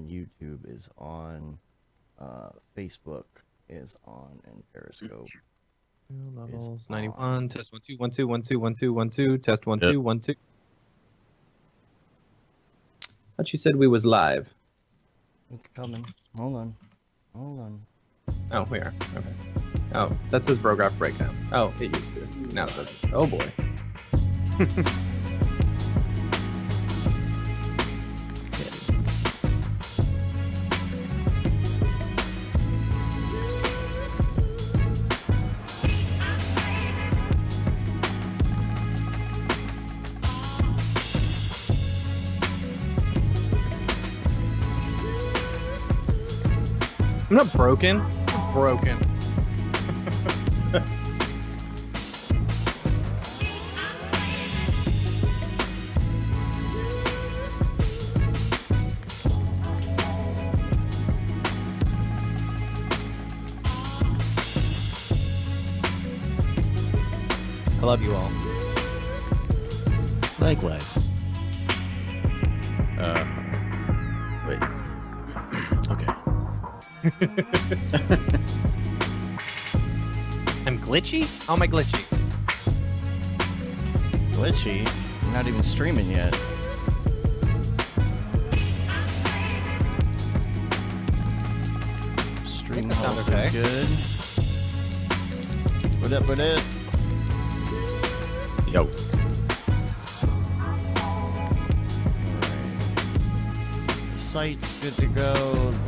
and YouTube is on. Facebook is on, and Periscope. Levels 91. Test 1 2 1 2 1 2 1 2 1 2. Test 1 2 1 2. Thought you said we was live. It's coming. Hold on. Hold on. Oh, we are. Okay. Oh, that says Brograph breakdown. Oh, it used to. Now it doesn't. Oh boy. I'm not broken. I'm broken. I love you all. Likewise. Wait. Okay. I'm glitchy? How am I glitchy? Glitchy? You're not even streaming yet. Stream health is good. What up, what up? Yo. Site's good to go.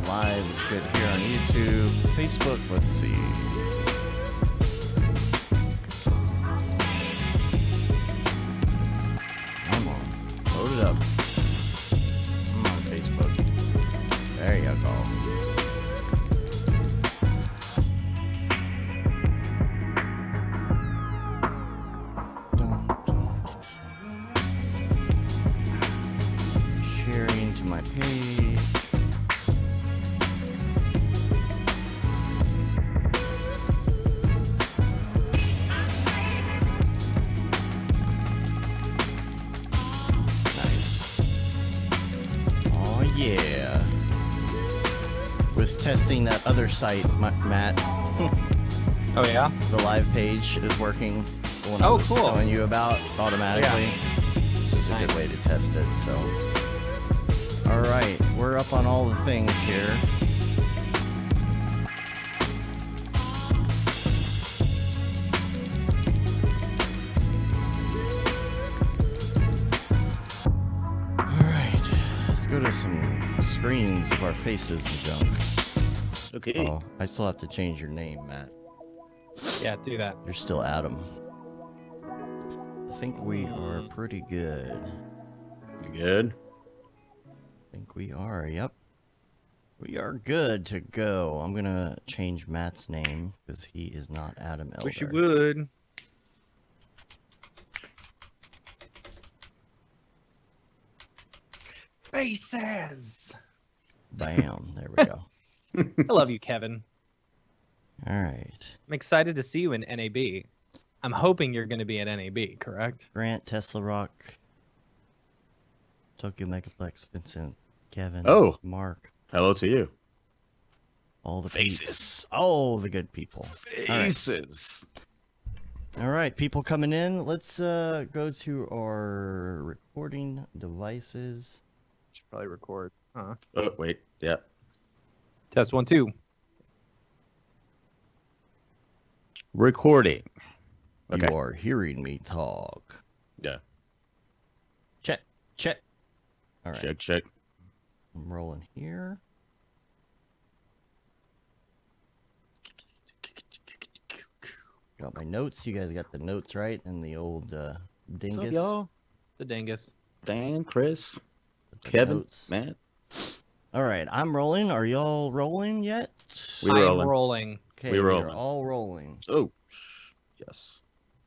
Live is good here on YouTube. Facebook, let's see. Come on. Load it up. I'm on Facebook. There you go. Sharing to my page. Yeah. Was testing that other site, Matt. Oh yeah? The live page is working. The one I Oh, was cool. telling you about automatically. Yeah. This is a good way to test it, so. Alright, we're up on all the things here. Go to some screens of our faces and junk. Okay. Oh, I still have to change your name, Matt. Yeah, do that. You're still Adam. I think we are pretty good. You good? I think we are, yep. We are good to go. I'm gonna change Matt's name because he is not Adam Elder. Wish you would. Faces. Bam. There we go. I love you, Kevin. All right. I'm excited to see you in NAB. I'm hoping you're going to be at NAB, correct? Grant, Tesla Rock, Tokyo Megaplex, Vincent, Kevin, Oh. Mark. Hello to you. All the Faces. peeps. All the good people. Faces. All right, people coming in. Let's go to our recording devices. Should probably record. Huh? Oh, wait. Yeah. Test 1 2. Recording. Okay. You are hearing me talk. Yeah. Check, check. All right, Check, check. I'm rolling here. Got my notes. You guys got the notes right and the old dingus. What's up, y'all? The dingus. Dan, Chris, The Kevin, notes. Matt. All right, I'm rolling. Are y'all rolling yet? We I'm rolling. rolling. Okay, We we are rolling. all rolling. Oh, yes.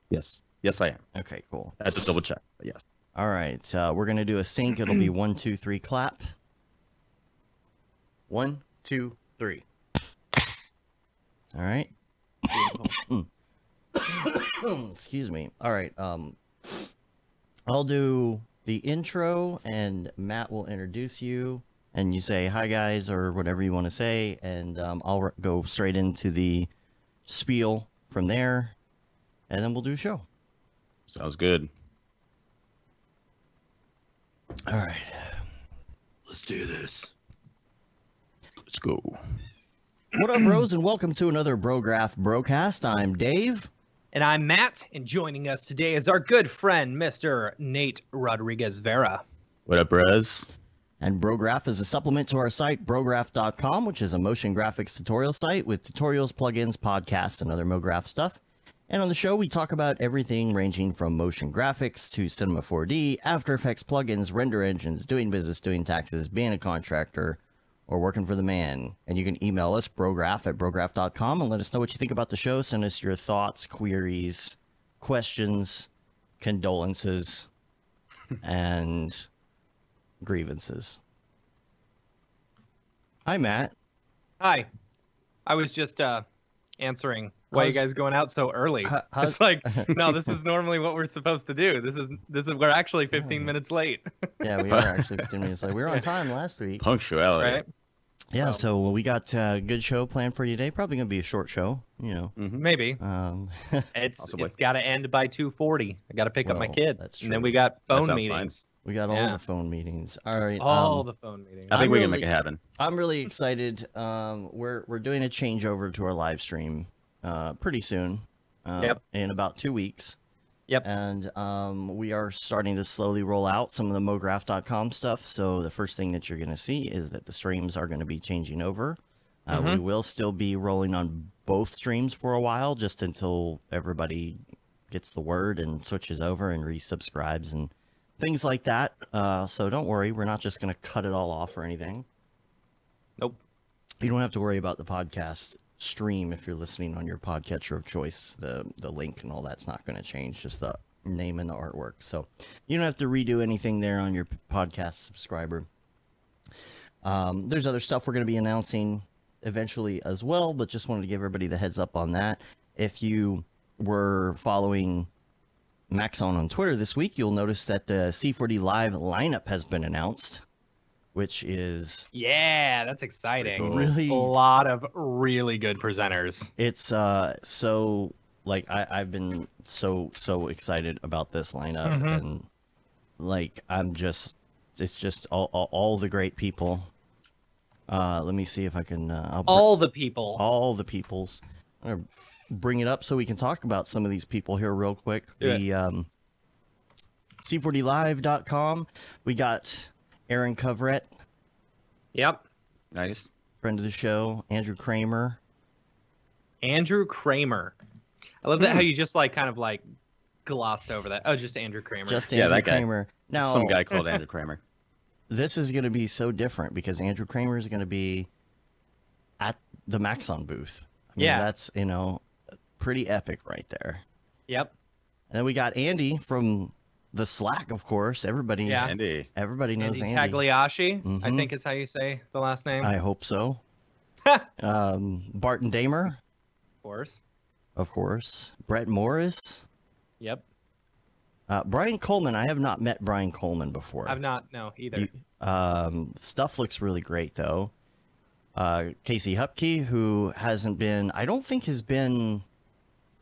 Yes. Yes, I am. Okay, cool. I had to double check. But yes. All right, we're gonna do a sync. It'll be 1, 2, 3, clap. 1, 2, 3. All right. Excuse me. All right. I'll do the intro, and Matt will introduce you. and you say hi guys or whatever you want to say, and I'll go straight into the spiel from there, and then we'll do a show. Sounds good. All right. Let's do this. Let's go. What up, bros, and welcome to another Brograph Brocast. I'm Dave. And I'm Matt, and joining us today is our good friend, Mr. Nate Rodriguez Vera. What up, Rez? And Brograph is a supplement to our site, brograph.com, which is a motion graphics tutorial site with tutorials, plugins, podcasts, and other MoGraph stuff. And on the show, we talk about everything ranging from motion graphics to Cinema 4D, After Effects plugins, render engines, doing business, doing taxes, being a contractor, or working for the man. And you can email us, brograph@brograph.com, and let us know what you think about the show. Send us your thoughts, queries, questions, condolences, and grievances. Hi, Matt. Hi. I was just answering why you guys going out so early. It's like, no, this is normally what we're supposed to do. This is we're actually 15 minutes late. Yeah, we are actually 15 minutes late. We were on time last week. Punctuality. Right? Yeah, so we got a good show planned for you today. Probably going to be a short show, you know. Maybe. It's got to end by 2:40. I got to pick up my Well, kid. that's And then true. we got phone sounds meetings. We got all the phone meetings. All right. All the phone meetings. I think I'm we can really- make it happen. I'm really excited. We're doing a changeover to our live stream pretty soon. Yep. In about 2 weeks. Yep. And we are starting to slowly roll out some of the MoGraph.com stuff. So the first thing that you're going to see is that the streams are going to be changing over. We will still be rolling on both streams for a while, just until everybody gets the word and switches over and resubscribes and things like that. So don't worry, we're not just going to cut it all off or anything. Nope. You don't have to worry about the podcast stream if you're listening on your podcatcher of choice. The link and all that's not going to change, just the name and the artwork. So you don't have to redo anything there on your podcast subscriber. There's other stuff we're going to be announcing eventually as well, but just wanted to give everybody the heads up on that. If you were following Maxon on Twitter this week, you'll notice that the C4D Live lineup has been announced, which is Yeah, that's exciting. Cool. really A lot of really good presenters. it's so like I've been so excited about this lineup, and like it's just all the great people. Let me see if I can All the people. all the peoples. I'm gonna bring it up so we can talk about some of these people here real quick. Do The C4DLive.com. We got Aaron Coverett, Yep. Nice. friend of the show, Andrew Kramer. Andrew Kramer. I love that how you just kind of glossed over that. Oh, just Andrew Kramer. Just Yeah, Andrew that guy. Kramer. Now, Some guy called Andrew Kramer. this is going to be so different because Andrew Kramer is going to be at the Maxon booth. I mean, Yeah. that's, pretty epic right there. Yep. And then we got Andy from the Slack, of course. Everybody, Yeah. Andy. everybody knows Andy Andy. Tagliashi, I Mhm. think is how you say the last name. I hope so. Barton Damer, Of course. of course. Brett Morris. Yep. Brian Coleman. I have not met Brian Coleman before. I've not, either. Stuff looks really great, though. Casey Hupke, who hasn't been, I don't think has been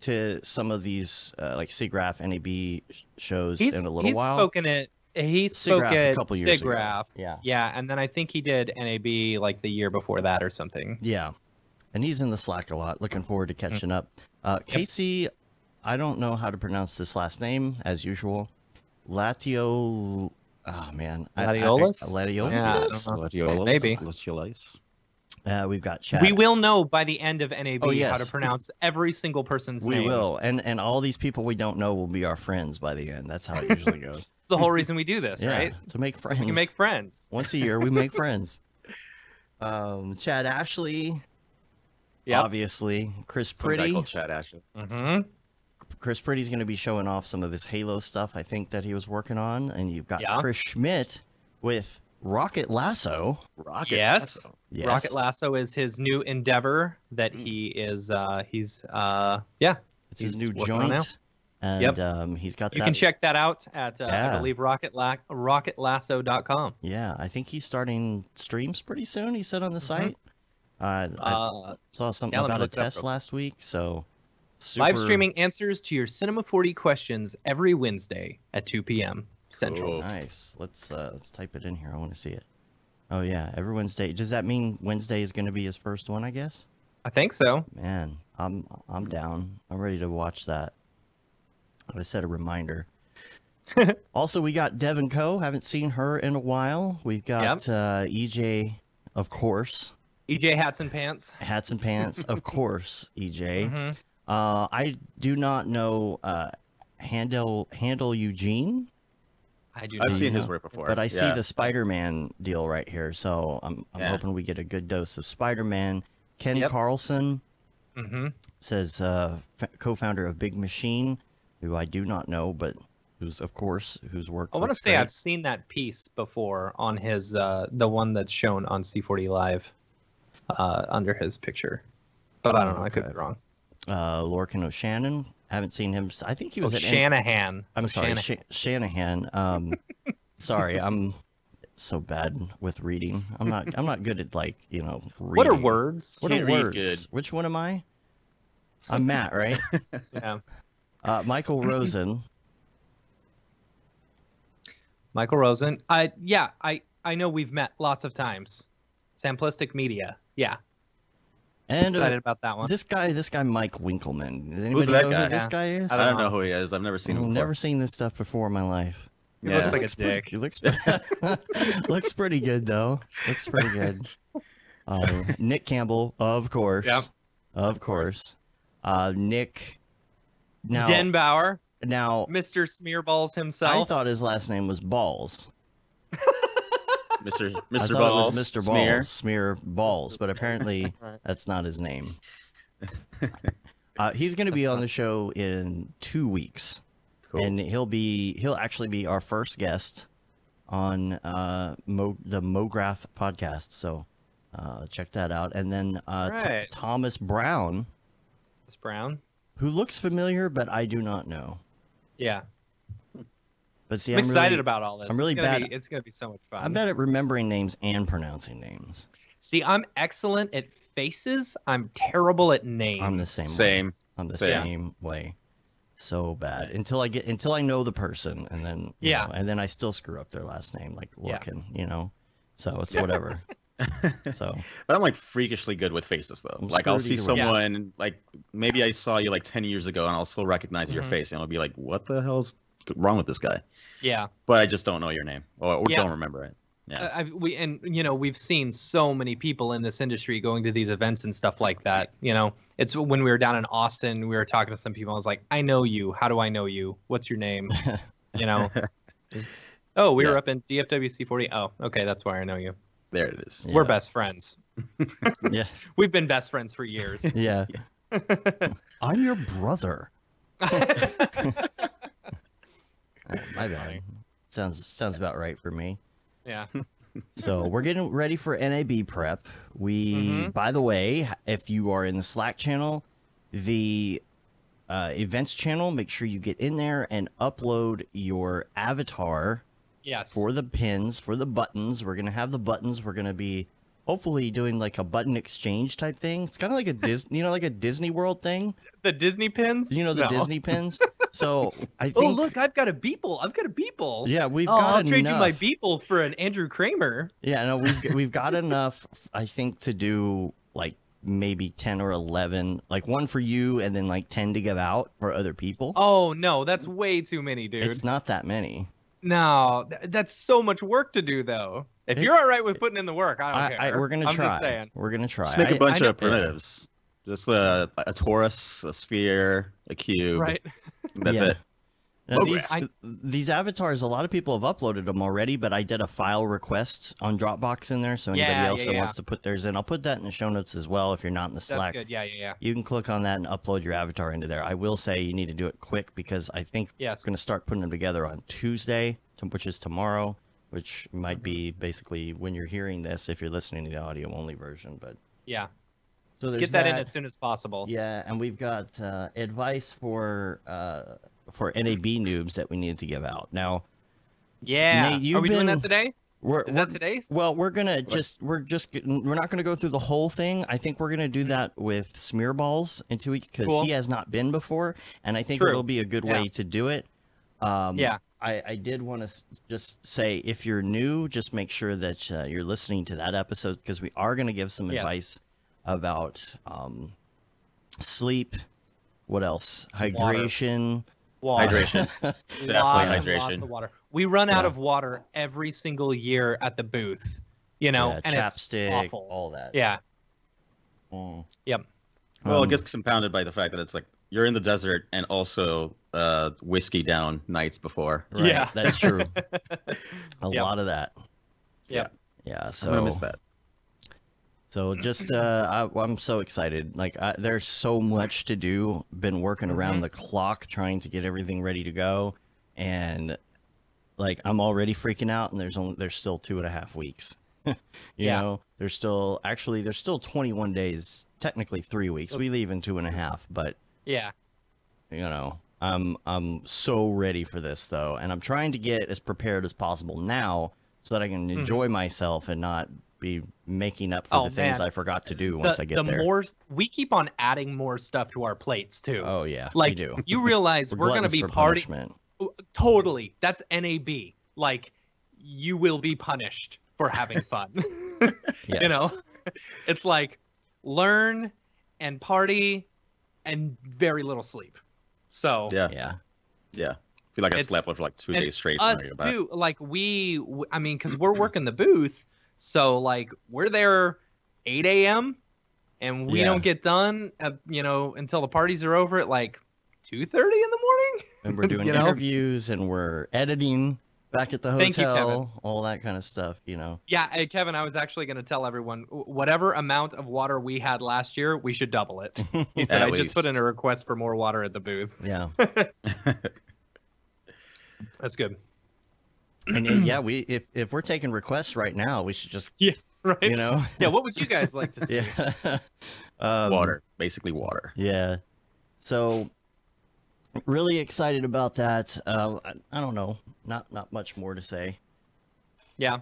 to some of these like SIGGRAPH NAB shows in a little while. He spoke SIGGRAPH a at couple years ago. SIGGRAPH. Yeah. Yeah, and then I think he did NAB the year before that or something. Yeah, and he's in the Slack a lot. Looking forward to catching up. Casey, I don't know how to pronounce this last name as usual. Latio. Oh man, Latiolis? Latiolis. Yeah, I don't know. Latiolis. Maybe. Latiolis. We've got Chad. We will know by the end of NAB Oh, how yes. to pronounce every single person's We name. will, and all these people we don't know will be our friends by the end. That's how it usually goes. It's the whole reason we do this, Yeah, right? to make friends. We can make friends. Once a year, we make friends. Chad Ashley, Yep. obviously. Chris Some guy Pretty. called Chad Ashley. Mm-hmm. Chris Pretty's going to be showing off some of his Halo stuff, I think, that he was working on. And you've got Yeah. Chris Schmidt with Rocket Lasso. Rocket. Yes. Lasso. Yes. Rocket Lasso is his new endeavor that he is, It's his he's new working on now. joint. And he's got You can check that out at, Yeah. I believe, rocketlasso.com. Yeah, I think he's starting streams pretty soon, he said on the site. I saw something let me about a look it up test real quick. last week, so super... Live streaming answers to your Cinema 4D questions every Wednesday at 2 p.m. Central. Cool. Nice. Let's type it in here. I want to see it. Oh yeah, every Wednesday. Does that mean Wednesday is going to be his first one, I guess? I think so. Man, I'm down. I'm ready to watch that. I set a reminder. Also, we got Devin Co. Haven't seen her in a while. We've got EJ, of course. EJ Hats and Pants. Hats and Pants, of course, EJ. Mm-hmm. I do not know Handle Eugene. I've seen his work before. But I see the Spider-Man deal right here, so I'm hoping we get a good dose of Spider-Man. Ken Carlson says co-founder of Big Machine, who I do not know, but who's worked. I want to say I've seen that piece before on his the one that's shown on C40 Live under his picture, but I don't know. I could be wrong. Lorcan O'Shannon. Haven't seen him. I think he was at Shanahan. I'm sorry, Shanahan. Sorry, I'm so bad with reading. I'm not good at reading. What are words? What are words? Good. Which one am I? I'm Matt, right? Yeah. Michael Rosen. Michael Rosen. I know we've met lots of times. Simplistic Media. Yeah. And excited about that one. This guy, Mike Winkleman. Does anybody Who's that know guy? who this guy is? I don't know who he is. I've never seen him I've before. never seen this stuff before in my life. He looks like a dick. He looks looks pretty good though. Looks pretty good. Nick Campbell, of course. Yep. Of course. Nick. Now, Denbauer. Now, Mr. Smearballs himself. I thought his last name was Balls. Mr. I thought Balls. it was Mr. Smear. Balls, Smear Balls, but apparently that's not his name. He's going to be on the show in 2 weeks, and he'll actually be our first guest on the Mograph podcast. So check that out. And then Thomas Brown. Thomas Brown, who looks familiar, but I do not know. Yeah. But see, I'm excited about all this. I'm really bad. It's gonna be so much fun. I'm bad at remembering names and pronouncing names. See, I'm excellent at faces. I'm terrible at names. I'm the same. Same. I'm the same way. So bad until I know the person, and then and then I still screw up their last name, like Lorcan. So it's whatever. So, but I'm like freakishly good with faces though. Like I'll see someone like maybe I saw you like 10 years ago, and I'll still recognize your face, and I'll be like, "What the hell's wrong with this guy?" Yeah. But I just don't know your name or don't remember it. Yeah. We've seen so many people in this industry going to these events and stuff like that. It's when we were down in Austin, we were talking to some people. I was like, "I know you. How do I know you? What's your name?" Oh, we were up in DFWC 40. Oh, okay, that's why I know you. There it is. We're best friends. Yeah. We've been best friends for years. Yeah. I'm your brother. My bad. Sounds about right for me. Yeah. So we're getting ready for NAB prep. By the way, if you are in the Slack channel, the events channel, make sure you get in there and upload your avatar. Yes. For the pins, for the buttons. We're gonna have the buttons. We're gonna be hopefully doing like a button exchange type thing. It's kind of like a like a Disney World thing. The Disney pins? The Disney pins. So I think. Oh look, I've got a Beeple. Yeah, we've got enough. I'll trade you my Beeple for an Andrew Kramer. Yeah, no, we've got enough. I think to do like maybe 10 or 11, like one for you, and then like 10 to give out for other people. Oh no, that's way too many, dude. It's not that many. No, that's so much work to do, though. If you're all right with putting in the work, I don't care. We're gonna try. Just saying. We're gonna try. Just make a bunch of primitives. Just a torus, a sphere, a cube. Right. That's it. Now, these avatars, a lot of people have uploaded them already, but I did a file request on Dropbox in there, so anybody else that wants to put theirs in, I'll put that in the show notes as well if you're not in the Slack. That's good. Yeah. You can click on that and upload your avatar into there. I will say you need to do it quick because I think we're going to start putting them together on Tuesday, which is tomorrow, which might be basically when you're hearing this if you're listening to the audio-only version. But yeah. So get that in as soon as possible. Yeah, and we've got advice for for NAB noobs that we needed to give out. Now, yeah, Nate, are we doing that today? Is that today? Well, we're not gonna go through the whole thing. I think we're gonna do that with Smearballs in 2 weeks because he has not been before, and I think it'll be a good way to do it. Yeah. I did want to just say, if you're new, just make sure that you're listening to that episode because we are going to give some advice about sleep. What else? Hydration. Hydration. Definitely hydration. Lots of water. We run out of water every single year at the booth, you know, and chapstick, it's awful. all that. Yeah. Yep. Well, it gets compounded by the fact that it's like you're in the desert and also whiskey down nights before. Right? Yeah, that's true. A lot of that. Yeah. Yeah. So I'm gonna miss that. So just, I'm so excited. Like, there's so much to do. Been working around the clock trying to get everything ready to go, and like I'm already freaking out. And there's still 2.5 weeks. you know, there's still 21 days. Technically 3 weeks. We leave in 2.5, but yeah, you know, I'm so ready for this though, and I'm trying to get as prepared as possible now so that I can enjoy myself and not be making up for the things I forgot to do once I get there. We keep on adding more stuff to our plates too. Oh yeah, like we do. You realize we're gonna be partying. Totally, that's NAB. Like, you will be punished for having fun. Yes. You know, it's like learn and party and very little sleep. So yeah. I feel like I slept for like 2 days straight. Us too. Like I mean, because we're working the booth, so like we're there 8 a.m. and we don't get done, you know, until the parties are over at like 2:30 in the morning. And we're doing interviews and we're editing back at the hotel. Thank you, Kevin. All that kind of stuff, you know. Yeah, Kevin, I was actually going to tell everyone whatever amount of water we had last year, we should double it. He said, I just put in a request for more water at the booth. Yeah. That's good. And if we're taking requests right now, we should just right. You know. Yeah. What would you guys like to see? Water, basically water. Yeah. So really excited about that. I don't know, not much more to say. Yeah.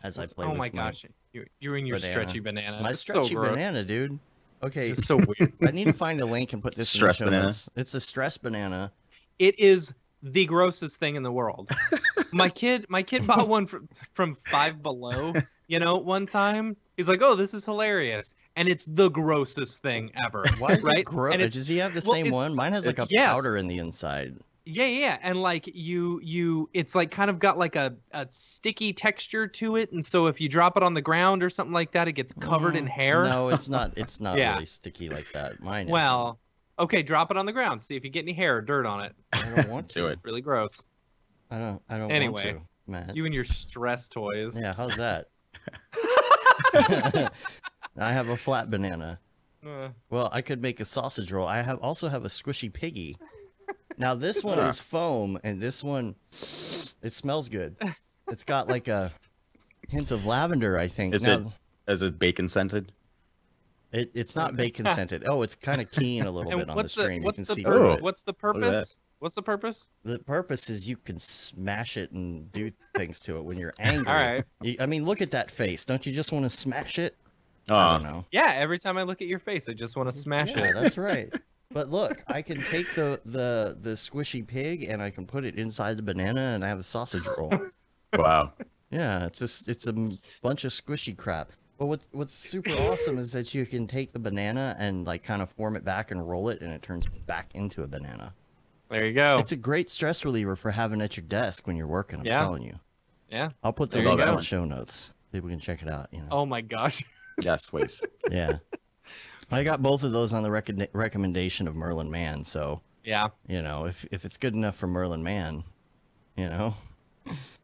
As I play. Oh my gosh, you and your stretchy banana. My stretchy banana, dude. Okay. It's so weird. I need to find a link and put this in the show notes. It's a stress banana. It is the grossest thing in the world. My kid bought one from Five Below, you know, one time. He's like, "Oh, this is hilarious." And it's the grossest thing ever. Why is it gross? Does he have the same one? Mine has like a powder in the inside. Yeah. And like it's like kind of got like a sticky texture to it. And so if you drop it on the ground or something like that, it gets covered in hair. No, it's not. It's not really sticky like that. Mine is. Well, okay, drop it on the ground. See if you get any hair or dirt on it. I don't want to. Do it. Really gross. I don't anyway, want to, Matt. You and your stress toys. Yeah, how's that? I have a flat banana. Well, I could make a sausage roll. I also have a squishy piggy. Now this one is foam, and this one, it smells good. It's got like a hint of lavender, I think. Is it bacon scented? It's not bacon scented. Oh, it's kind of keen a little bit on the stream. You can see. What's the purpose? What's the purpose? The purpose is you can smash it and do things to it when you're angry. All right. I mean, look at that face. Don't you just want to smash it? I don't know. Yeah, every time I look at your face, I just want to smash it. That's right. But look, I can take the squishy pig and I can put it inside the banana and I have a sausage roll. Wow. Yeah, it's a bunch of squishy crap. But what's super awesome is that you can take the banana and like kind of form it back and roll it and it turns back into a banana. There you go. It's a great stress reliever for having at your desk when you're working. I'm telling you. Yeah. I'll put the link in the show notes. People can check it out. You know. Oh my gosh. Yes, please. Yeah. I got both of those on the recommendation of Merlin Mann. So yeah. You know, if it's good enough for Merlin Mann, you know.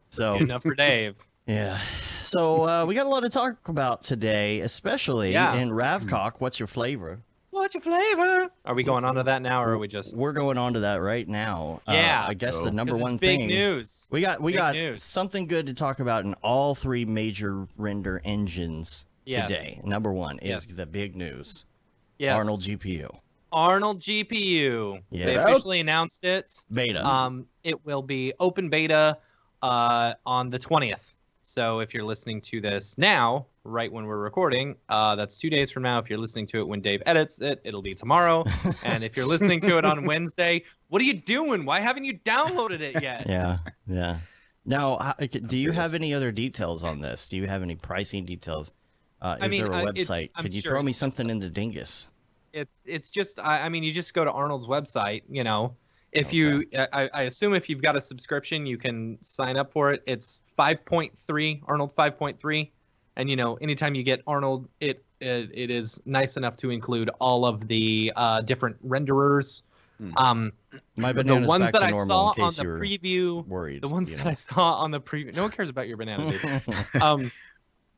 So good enough for Dave. Yeah. So we got a lot to talk about today, especially in Ravcock. What's your flavor? What's your flavor? Are we going on to that now, or are we just? We're going on to that right now. Yeah. I guess the number one big thing. News. We got something good to talk about in all three major render engines today. Number one is the big news. Yes. Arnold GPU. Arnold GPU. Yeah. They officially announced it. Beta. It will be open beta on the 20th. So if you're listening to this now, right when we're recording, that's 2 days from now. If you're listening to it when Dave edits it, it'll be tomorrow. And if you're listening to it on Wednesday, what are you doing? Why haven't you downloaded it yet? Yeah. Now, do you have any other details on this? Do you have any pricing details? Is there a website? Could you throw me something into Dingus? It's just, I mean, you just go to Arnold's website, you know. If you, I assume if you've got a subscription, you can sign up for it. It's 5.3, Arnold 5.3. And, you know, anytime you get Arnold, it is nice enough to include all of the different renderers. My banana's the ones back that to I normal, saw on the preview, worried, the ones that I saw on the preview, no one cares about your banana, dude.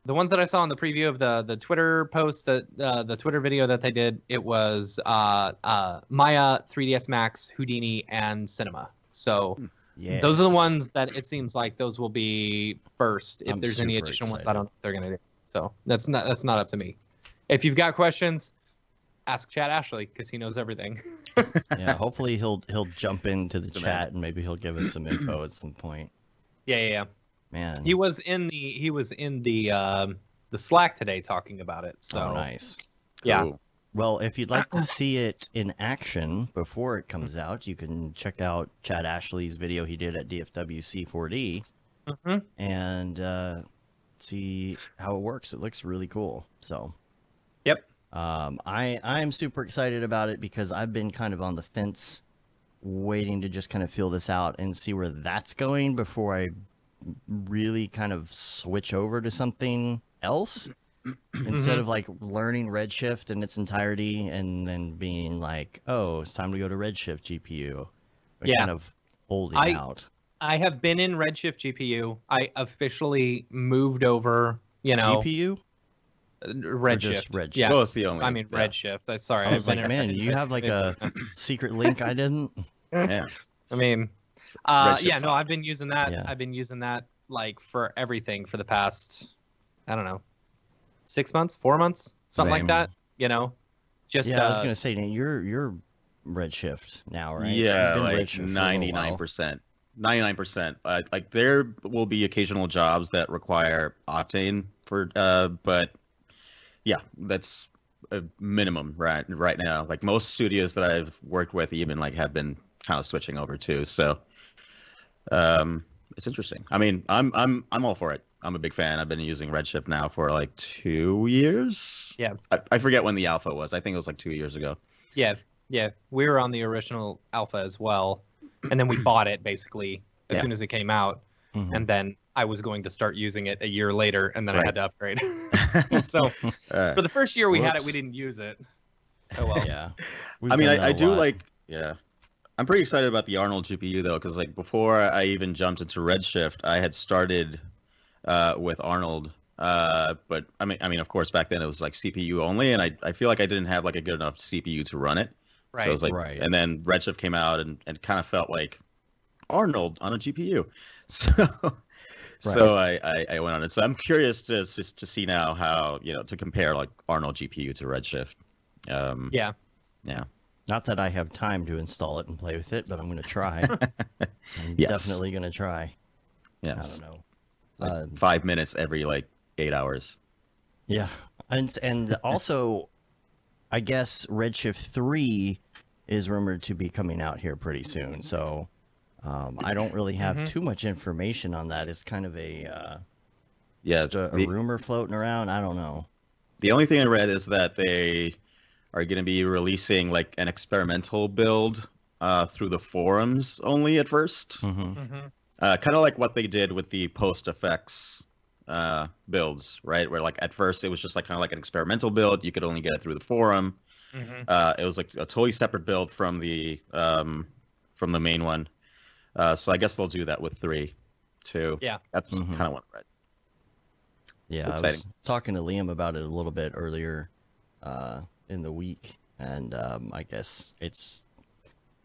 The ones that I saw on the preview of the Twitter post, the Twitter video that they did, it was Maya, 3ds Max, Houdini, and Cinema. So those are the ones that it seems like those will be first. If there's any additional ones, I don't know what they're gonna do. So that's not up to me. If you've got questions, ask Chad Ashley because he knows everything. Yeah, hopefully he'll jump into the chat and maybe he'll give us some info at some point. Yeah. Man, he was in the Slack today talking about it. So nice. Yeah. Cool. Well, if you'd like to see it in action before it comes out, you can check out Chad Ashley's video he did at DFW C4D and see how it works. It looks really cool. So, yep. I'm super excited about it because I've been kind of on the fence, waiting to just kind of feel this out and see where that's going before I really kind of switch over to something else. Instead of like learning Redshift in its entirety and then being like, oh, it's time to go to Redshift GPU. Kind of holding out. I have been in Redshift GPU. I officially moved over, you know. GPU? Redshift. Redshift. Yeah. Well, it's the only. Redshift. Sorry. I was like, man, you have like a secret link I didn't? Yeah. I mean, Redshift no, I've been using that. Yeah. I've been using that like for everything for the past, I don't know, 6 months, 4 months, something like that. You know, just I was gonna say, you're Redshift now, right? Yeah, You've been like Redshift for a little while. 99%. 99%. Like there will be occasional jobs that require octane for, but yeah, that's a minimum right now. Like most studios that I've worked with, even like have been kind of switching over too. So, it's interesting. I mean, I'm all for it. I'm a big fan. I've been using Redshift now for like 2 years. Yeah. I forget when the alpha was. I think it was like 2 years ago. Yeah. We were on the original alpha as well, and then we bought it basically as soon as it came out, and then I was going to start using it a year later, and then I had to upgrade. So for the first year we had it, we didn't use it. Oh well. Yeah. I mean, I do like. Yeah. I'm pretty excited about the Arnold GPU though, because like before I even jumped into Redshift, I had started with Arnold. But I mean, of course, back then it was like CPU only, and I feel like I didn't have like a good enough CPU to run it. Right. So it was like, and then Redshift came out and kind of felt like Arnold on a GPU. So I went on it. So I'm curious to see now how, you know, to compare like Arnold GPU to Redshift. Yeah. Not that I have time to install it and play with it, but I'm going to try. I'm definitely going to try. Yes. I don't know. Like 5 minutes every like 8 hours. Yeah. And also, I guess Redshift 3 is rumored to be coming out here pretty soon. So I don't really have too much information on that. It's kind of a just a rumor floating around. I don't know. The only thing I read is that they are going to be releasing like an experimental build through the forums only at first. Kind of like what they did with the post effects builds, right? Where like at first it was just like kind of like an experimental build. You could only get it through the forum. It was like a totally separate build from the main one. So I guess they'll do that with 3 too. Yeah, that's kind of what I read. Yeah, I was talking to Liam about it a little bit earlier in the week, and I guess it's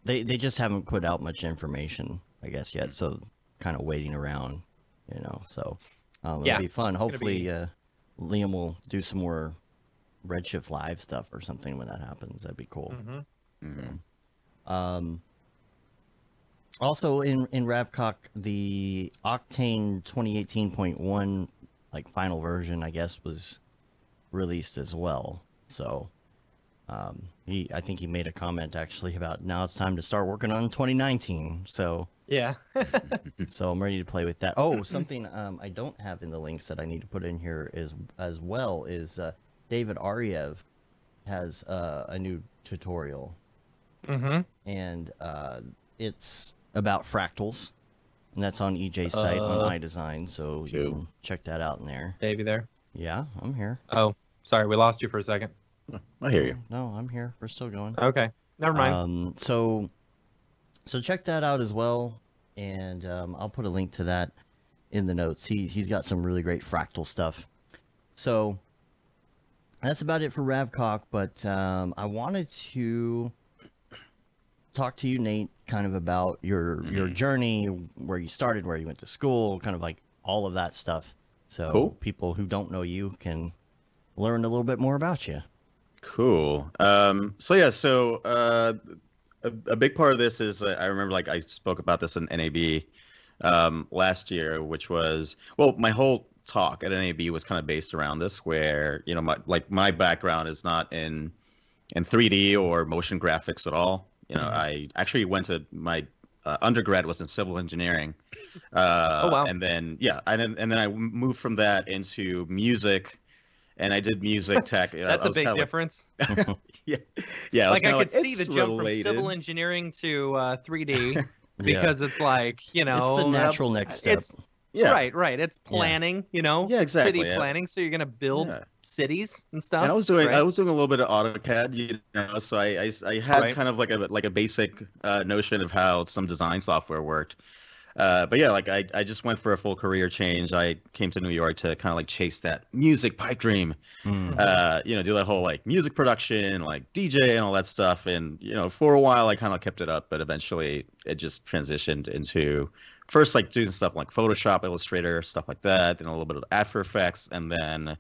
they just haven't put out much information, I guess, yet. So kind of waiting around, you know. So it'll be fun. Hopefully, Liam will do some more Redshift Live stuff or something when that happens. That'd be cool. Also in Ravcock, the Octane 2018.1 like final version, I guess, was released as well. So I think he made a comment actually about now it's time to start working on 2019. So Yeah. so I'm ready to play with that. Oh, something I don't have in the links that I need to put in here is as well is David Ariev has a new tutorial, and it's about fractals, and that's on EJ's site on iDesign, so you can check that out in there. Davey there? Yeah, I'm here. Oh, sorry, we lost you for a second. I hear you. No, I'm here. We're still going. Okay, never mind. So check that out as well, and I'll put a link to that in the notes. He's got some really great fractal stuff. So that's about it for Ravcock, but I wanted to talk to you, Nate, kind of about your journey, where you started, where you went to school, kind of like all of that stuff. So people who don't know you can learn a little bit more about you. Cool. So a big part of this is I remember like I spoke about this in NAB last year, which was, well, my whole talk at NAB was kind of based around this, where, you know, my background is not in 3D or motion graphics at all. You know, I actually went to my undergrad was in civil engineering. Oh, wow. And then and then I moved from that into music, and I did music tech. That's a big difference. Yeah. Like I could see the jump from civil engineering to 3D because it's like, you know, it's the natural next step. Right. It's planning, you know, exactly. City planning. So you're gonna build cities and stuff. And I was doing a little bit of AutoCAD, you know, so I had kind of like a basic notion of how some design software worked. But yeah, like I just went for a full career change. I came to New York to kind of like chase that music pipe dream, you know, do that whole like music production, like DJ and all that stuff. And, you know, for a while I kind of kept it up, but eventually it just transitioned into first like doing stuff like Photoshop, Illustrator, stuff like that, and a little bit of After Effects, and then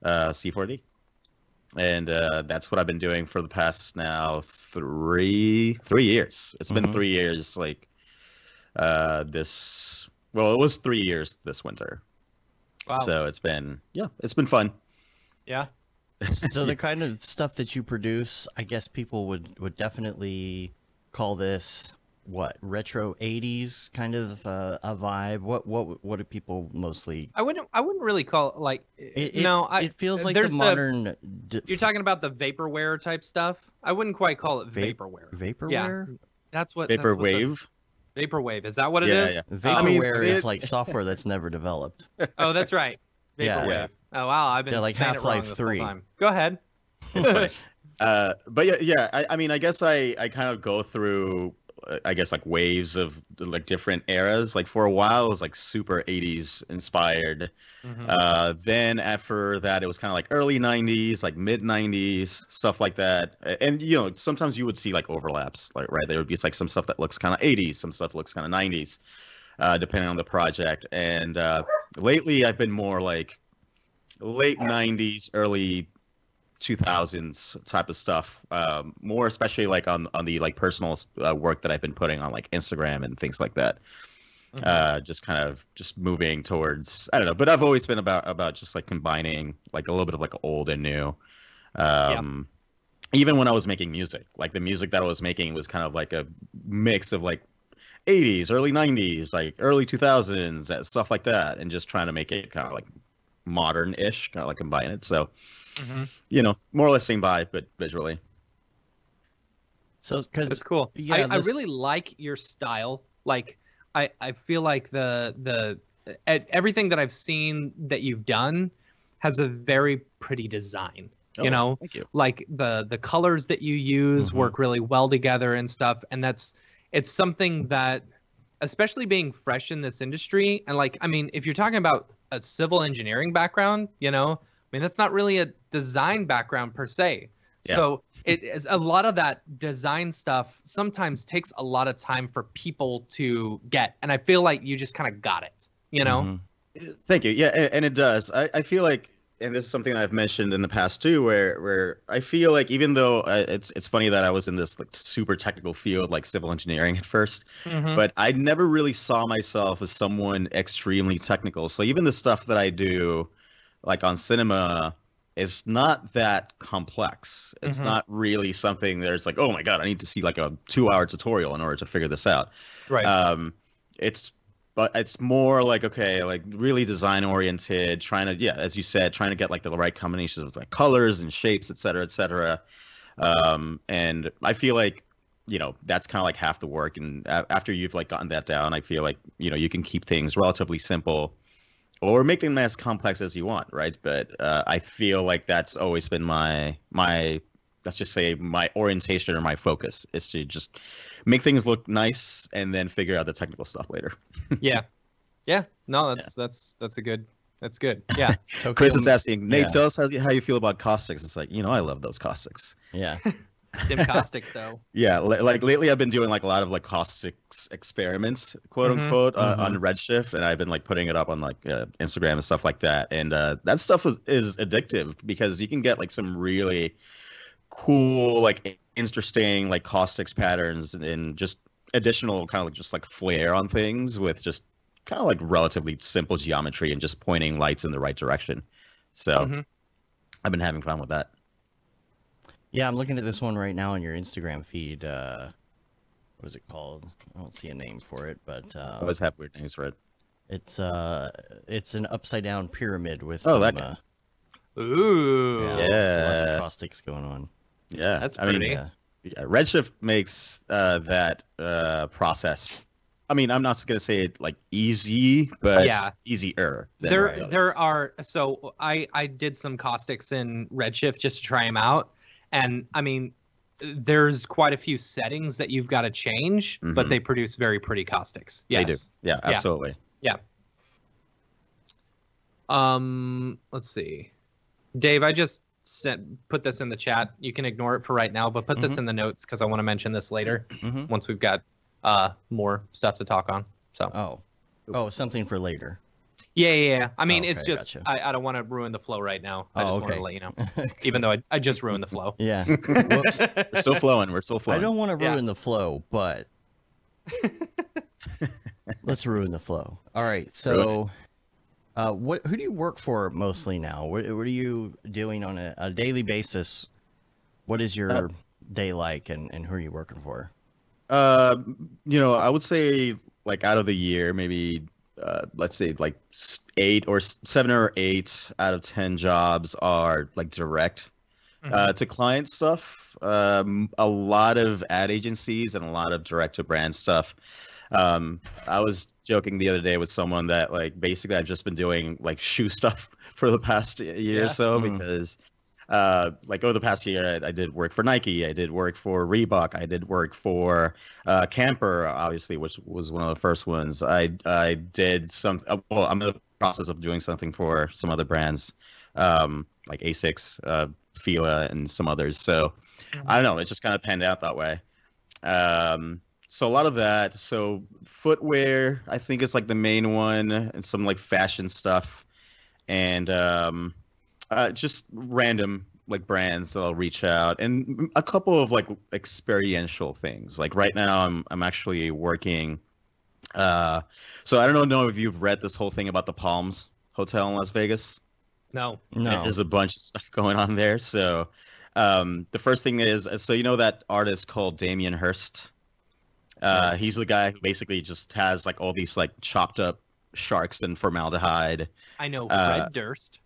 C4D. And that's what I've been doing for the past now 3 years. It's been 3 years, like it was 3 years this winter. Wow. So it's been fun. Yeah. So the kind of stuff that you produce, I guess people would definitely call this what, retro 80s kind of a vibe. What do people mostly? I wouldn't really call it like it feels like the modern. You're talking about the vaporware type stuff. I wouldn't quite call it vaporware. Vaporware? Yeah, that's what Vaporwave. Vaporwave, is that what it is? Yeah. Vaporware is like software that's never developed. Oh, that's right. Vaporwave. Yeah. Oh wow, I've been like saying Half-Life it wrong this 3. whole time. Go ahead. But I mean, I guess I kind of go through, I guess, like waves of like different eras. Like for a while it was like super 80s inspired. Then after that it was kind of like early 90s, like mid 90s, stuff like that. And you know, sometimes you would see like overlaps, like there would be like some stuff that looks kind of 80s, some stuff looks kind of 90s, depending on the project. And lately I've been more like late 90s, early 2000s type of stuff, more especially like on the like personal work that I've been putting on like Instagram and things like that. Just kind of just moving towards, I don't know, but I've always been about just like combining like a little bit of like old and new. Even when I was making music, like the music that I was making was kind of like a mix of like 80s, early 90s, like early 2000s, stuff like that, and just trying to make it kind of like modern-ish, kind of like combine it. So you know, more or less same vibe, but visually. So, because it's cool. Yeah, I really like your style. Like, I feel like the everything that I've seen that you've done has a very pretty design. You know, thank you. Like the colors that you use work really well together and stuff. And it's something that, especially being fresh in this industry, and like, I mean, if you're talking about a civil engineering background, you know, I mean, that's not really a design background per se. Yeah. So it is a lot of that design stuff sometimes takes a lot of time for people to get. And I feel like you just kind of got it, you know? Thank you. Yeah, and it does. I feel like and this is something that I've mentioned in the past too, where I feel like even though it's funny that I was in this like super technical field like civil engineering at first, but I never really saw myself as someone extremely technical. So even the stuff that I do, like on cinema, is not that complex. It's not really something there's like, oh my God, I need to see like a 2-hour tutorial in order to figure this out. Right. But it's more like, okay, like really design oriented, trying to, yeah, as you said, trying to get like the right combinations of like colors and shapes, et cetera, et cetera. And I feel like, you know, that's kind of like half the work. And after you've like gotten that down, I feel like, you know, you can keep things relatively simple or make them as complex as you want, right? But I feel like that's always been my let's just say my orientation or my focus is to just make things look nice and then figure out the technical stuff later. Yeah. No, that's good. Yeah. Chris is asking, Nate, tell us how you feel about caustics. It's like, you know, I love those caustics. Yeah. Dim caustics though. Yeah, like lately I've been doing like a lot of like caustics experiments, quote unquote, on Redshift, and I've been like putting it up on like Instagram and stuff like that. And that stuff is addictive because you can get like some really cool, like interesting, like caustics patterns and just additional kind of like just like flair on things with just kind of like relatively simple geometry and just pointing lights in the right direction. So I've been having fun with that. Yeah, I'm looking at this one right now on your Instagram feed. What is it called? I don't see a name for it, but I always have weird names for it. It's an upside down pyramid with Ooh. lots of caustics going on. Yeah, that's pretty. Redshift makes that process. I mean, I'm not gonna say it like easy, but easier. There are. So I did some caustics in Redshift just to try them out, and I mean, there's quite a few settings that you've got to change, but they produce very pretty caustics. Yes. They do. Yeah, absolutely. Yeah. Let's see, Dave. I just put this in the chat. You can ignore it for right now, but put this in the notes because I want to mention this later once we've got more stuff to talk on. So something for later. Yeah. I mean, it's just gotcha. I don't want to ruin the flow right now. I just want to let you know, even though I just ruined the flow. Yeah. Whoops. We're still flowing. I don't want to ruin the flow, but let's ruin the flow. All right. So, who do you work for mostly now? What are you doing on a daily basis? What is your day like, and who are you working for? You know, I would say like out of the year, maybe let's say like 7 or 8 out of 10 jobs are like direct to client stuff. A lot of ad agencies and a lot of direct to brand stuff. I was joking the other day with someone that like basically I've just been doing like shoe stuff for the past year or so because like over the past year I did work for Nike, I did work for Reebok, I did work for Camper, obviously, which was one of the first ones. I did some well, I'm in the process of doing something for some other brands like Asics, Fila, and some others. So I don't know, it just kind of panned out that way. So a lot of that. So footwear, I think is like the main one, and some like fashion stuff, and just random like brands that I'll reach out, and a couple of like experiential things. Like right now, I'm actually working. So I don't know if you've read this whole thing about the Palms Hotel in Las Vegas. No. There's a bunch of stuff going on there. So the first thing is, so you know that artist called Damien Hirst. He's the guy who basically just has like all these like chopped up sharks and formaldehyde. I know Fred Durst.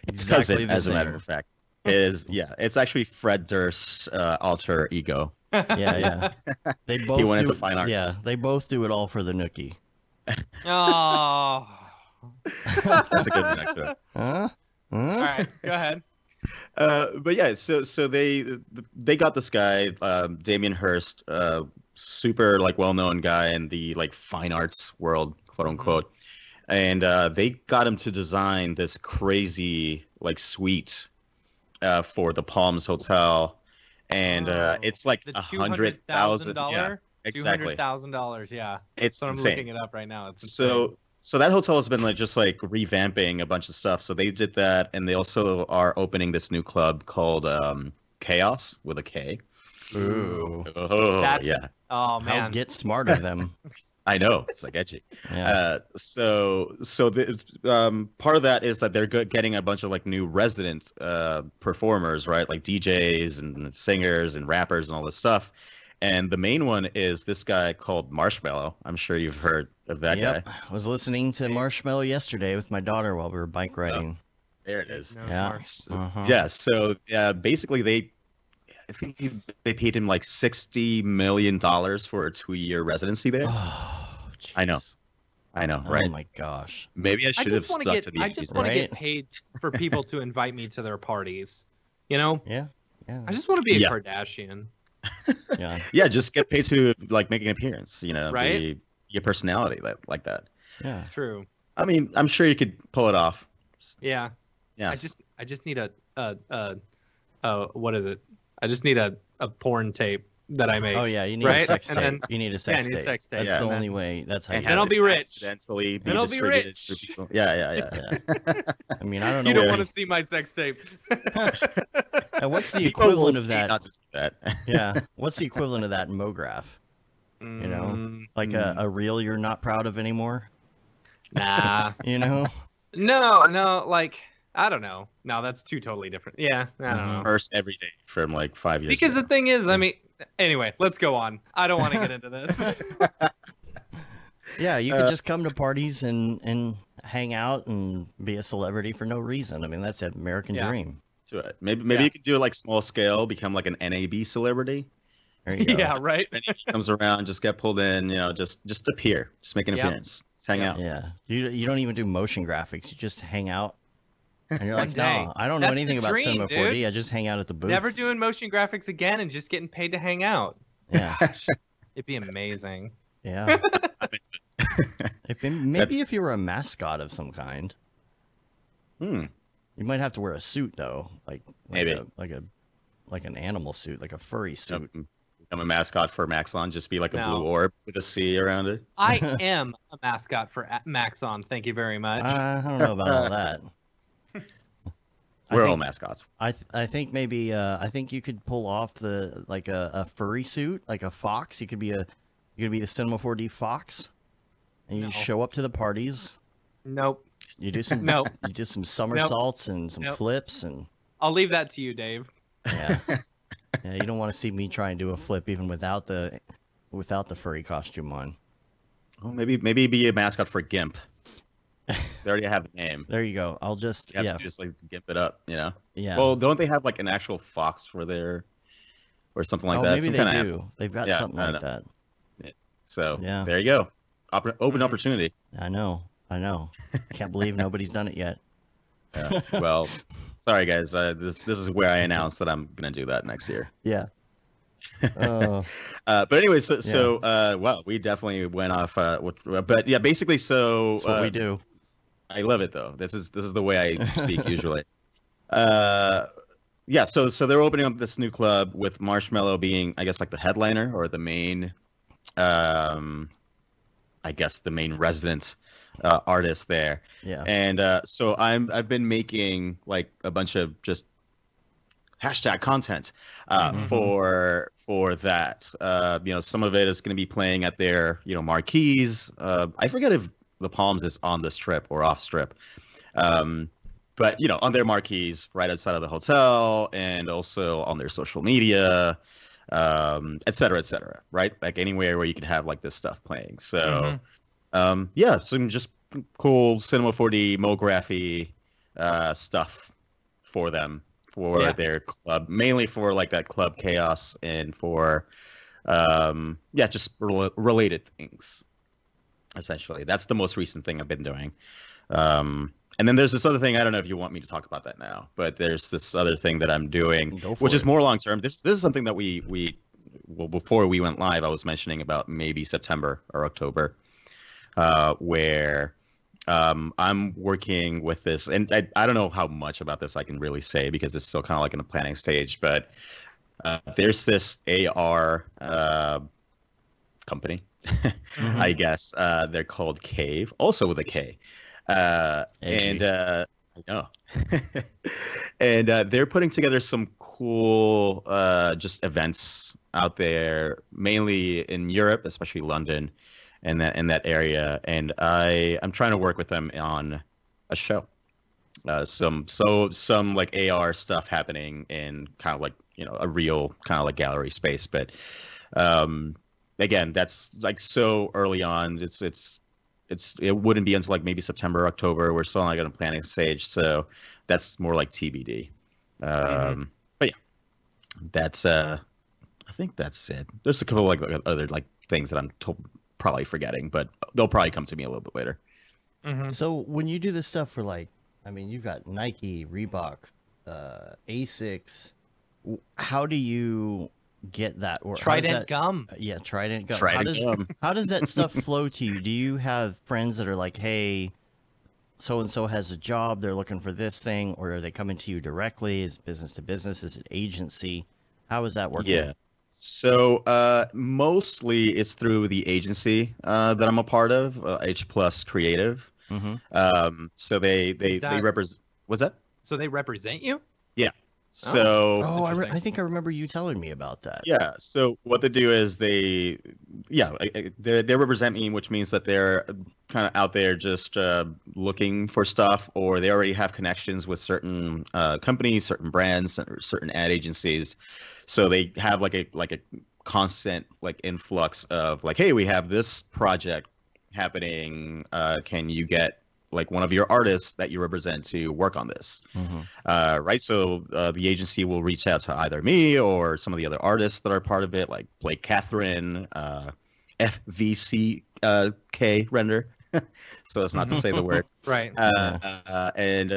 Exactly as a matter of fact, it's actually Fred Durst's alter ego. Yeah. They both he went into fine art. Yeah, they both do it all for the nookie. Oh. That's a good one, actually. All right, go ahead. But yeah, so they got this guy, Damien Hirst, super like well-known guy in the like fine arts world, quote unquote, and they got him to design this crazy like suite for the Palms Hotel, and it's like $100,000. Yeah, exactly. $200,000. Yeah, It's so I'm insane. looking it up right now. It's so So that hotel has been like just like revamping a bunch of stuff. So they did that, and they also are opening this new club called Chaos with a K. Ooh. Oh, That's, yeah. Oh man. How get smart of them. I know, it's like edgy. Yeah. So part of that is that they're getting a bunch of like new resident performers, right? Like DJs and singers and rappers and all this stuff. And the main one is this guy called Marshmallow. I'm sure you've heard of that guy. I was listening to Marshmallow yesterday with my daughter while we were bike riding. There it is. No, Yeah. Mark. Yeah. So basically, I think they paid him like $60 million for a 2-year residency there. Oh, I know. jeez. I know, right? Oh my gosh. Maybe I should have stuck to the. I just want to Right? get paid for people to invite me to their parties. You know, Yeah. Yeah. I just want to be a Yeah. Kardashian. Yeah. Yeah, just get paid to like make an appearance. You know, Right? be a personality like that. Yeah. True. I mean, I'm sure you could pull it off. Yeah. Yeah. I just need a what is it? I just need a porn tape that I make. Oh yeah, you need Right? a sex And tape. then- You need a I sex need a tape. sex tape. That's Yeah. the And only then- way. That's how And you then have I'll it be rich. accidentally be Then I'll be distributed rich. to people. Yeah. Yeah. I mean, I don't know. You don't what- want to see my sex tape. What's the People will equivalent of pay that? Not to see that. Yeah. What's the equivalent of that in MoGraph? You know, like a reel you're not proud of anymore. Nah. You know. No, like I don't know. No, that's two totally different. Yeah, I don't know. First every day from like 5 years Because ago. the thing is, I mean, anyway, let's go on. I don't want to get into this. Yeah, you could just come to parties and hang out and be a celebrity for no reason. I mean, that's an American Yeah. dream. To it. Maybe Yeah. you could do it like small scale, become like an NAB celebrity. There you go. Yeah, right. And he comes around, just get pulled in, you know, just appear, just make an Yep. appearance, just hang out. Yeah. You don't even do motion graphics. You just hang out. And you're like, One day. no, I don't know That's the anything about dream, Cinema dude. 4D. I just hang out at the booth. Never doing motion graphics again and just getting paid to hang out. Yeah. It'd be amazing. Yeah. Maybe That's- if you were a mascot of some kind, Hmm. you might have to wear a suit though, Maybe. like an animal suit, like a furry suit. Become a mascot for Maxon, just be like a No. blue orb with a C around it. I am a mascot for Maxon. Thank you very much. I don't know about all that. We're all think- mascots. I think maybe I think you could pull off the like a furry suit, like a fox. You could be the Cinema 4D fox, and you just No. show up to the parties. Nope. You do some Nope. you do some somersaults and some Nope. flips and I'll leave that to you, Dave. yeah. Yeah, you don't want to see me try and do a flip even without the furry costume on. Well, maybe be a mascot for Gimp. They already have the name. There you go. I'll just You have to just like Gimp it up, you know. yeah. Well, don't they have like an actual fox for their, or something like oh, that? maybe Some they kind of do. animal. They've got Yeah, something I like know. that. So Yeah. there you go. Open opportunity. I know. Can't believe nobody's done it yet. Yeah. Well, sorry guys. This is where I announced that I'm gonna do that next year. Yeah. Oh. But anyway, well, we definitely went off. But yeah, basically, so That's what we do. I love it though. This is the way I speak usually. Yeah. So they're opening up this new club with Marshmallow being, I guess, like the headliner or the main, I guess, the main resident artist there. Yeah. And so I've been making like a bunch of just hashtag content for that. You know, some of it is going to be playing at their marquees. I forget if the Palms is on the strip or off strip, but on their marquees right outside of the hotel, and also on their social media, et cetera, right? Like anywhere where you could have like this stuff playing. So yeah, some just cool Cinema 4D MoGraphy stuff for them, for their club, mainly for like that Club Chaos, and for just related things. Essentially, that's the most recent thing I've been doing. And then there's this other thing. I don't know if you want me to talk about that now, but there's this other thing that I'm doing, which is more long term. This is something that we before we went live, I was mentioning about maybe September or October, where I'm working with this, and I don't know how much about this I can really say because it's still kind of like in the planning stage, but there's this AR company, I guess. They're called Cave, also with a K. And I know. And they're putting together some cool just events out there, mainly in Europe, especially London, and that area. And I'm trying to work with them on a show. Some like AR stuff happening in kind of like, you know, a real kind of like gallery space. But again, that's like so early on. It wouldn't be until like maybe September, October. We're still not going to planning stage, so that's more like TBD. But yeah, that's I think that's it. There's a couple like other like things that I'm probably forgetting, but they'll probably come to me a little bit later. So when you do this stuff for like, I mean, you've got Nike, Reebok, Asics. How do you get that? Or Trident gum. Yeah, Trident gum. Gum. How does that stuff flow to you? Do you have friends that are like, hey, so and so has a job, they're looking for this thing, or are they coming to you directly? Is it business to business? Is it agency? How is that working? Yeah. So mostly it's through the agency that I'm a part of, H Plus Creative. So they represent. What's that? So they represent you? Yeah. So I think I remember you telling me about that. Yeah. So what they do is they represent me, which means that they're kind of out there just looking for stuff, or they already have connections with certain companies, certain brands, certain ad agencies. So they have like a constant like influx of like, hey, we have this project happening. Can you get like one of your artists that you represent to work on this? Right. So the agency will reach out to either me or some of the other artists that are part of it, like Blake Catherine, FVCK render. So it's not to say the word. Right. And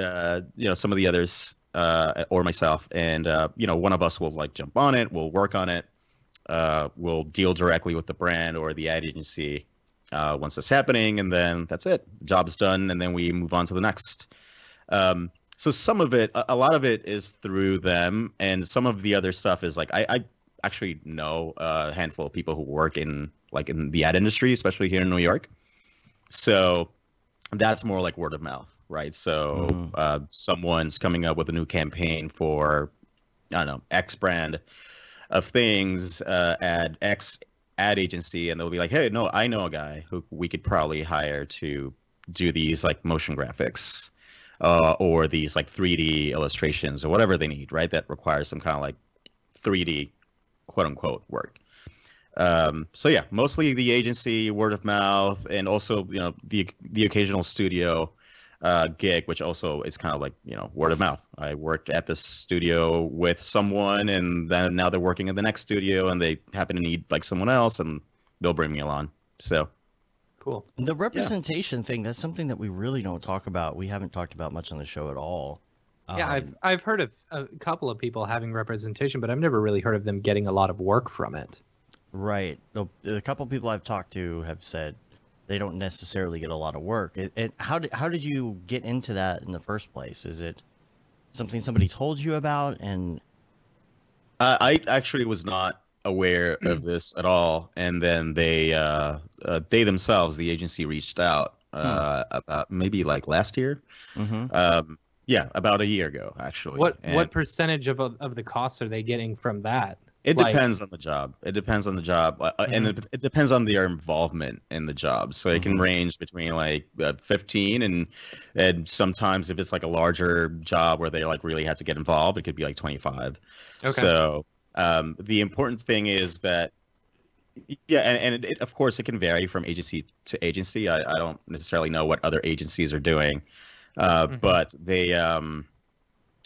you know, some of the others or myself, and you know, one of us will like jump on it, we'll work on it, we'll deal directly with the brand or the ad agency once it's happening, and then that's it. The job's done, and then we move on to the next. So some of it, a lot of it is through them, and some of the other stuff is like I actually know a handful of people who work in the ad industry, especially here in New York. So that's more like word of mouth, right? So someone's coming up with a new campaign for, I don't know, X brand of things, ad agency, and they'll be like, hey, no, I know a guy who we could probably hire to do these like motion graphics or these like 3D illustrations or whatever they need, right? That requires some kind of like 3D quote unquote work. So yeah, mostly the agency, word of mouth, and also, you know, the occasional studio gig, which also is kind of like, you know, word of mouth. I worked at this studio with someone, and then now they're working in the next studio, and they happen to need like someone else, and they'll bring me along. So cool. The representation thing, that's something that we really don't talk about. We haven't talked about much on the show at all. Yeah, I've heard of a couple of people having representation, but I've never really heard of them getting a lot of work from it. Right. A couple of people I've talked to have said they don't necessarily get a lot of work. How did you get into that in the first place? Is it something somebody told you about? And I actually was not aware of this at all, and then they themselves, the agency, reached out about maybe like last year. Yeah, about a year ago, actually. What percentage of the costs are they getting from that? It depends on the job. It depends on the job, and it depends on their involvement in the job. So it can range between like 15 and sometimes if it's like a larger job where they like really have to get involved, it could be like 25. Okay. So the important thing is that, yeah, and of course it can vary from agency to agency. I don't necessarily know what other agencies are doing, but they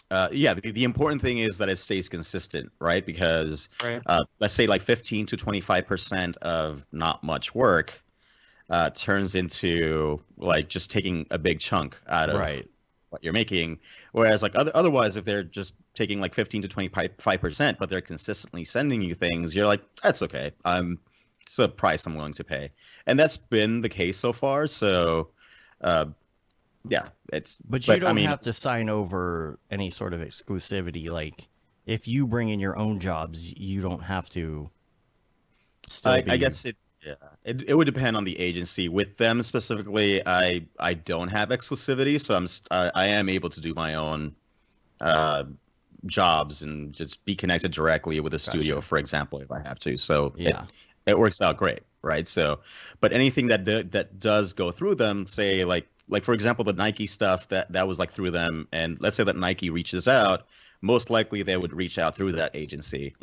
the important thing is that it stays consistent, right? Because let's say like 15 to 25% of not much work turns into like just taking a big chunk out of what you're making. Whereas like otherwise, if they're just taking like 15 to 25%, but they're consistently sending you things, you're like, that's okay. It's a price I'm willing to pay. And that's been the case so far. So yeah, but you don't have to sign over any sort of exclusivity. Like if you bring in your own jobs, you don't have to. I guess Yeah, it would depend on the agency. With them specifically, I don't have exclusivity, so I am able to do my own jobs and just be connected directly with the studio, for example, if I have to. So yeah, it works out great, right? So, but anything that does go through them, say like for example, the Nike stuff that was like through them, and let's say that Nike reaches out, most likely they would reach out through that agency.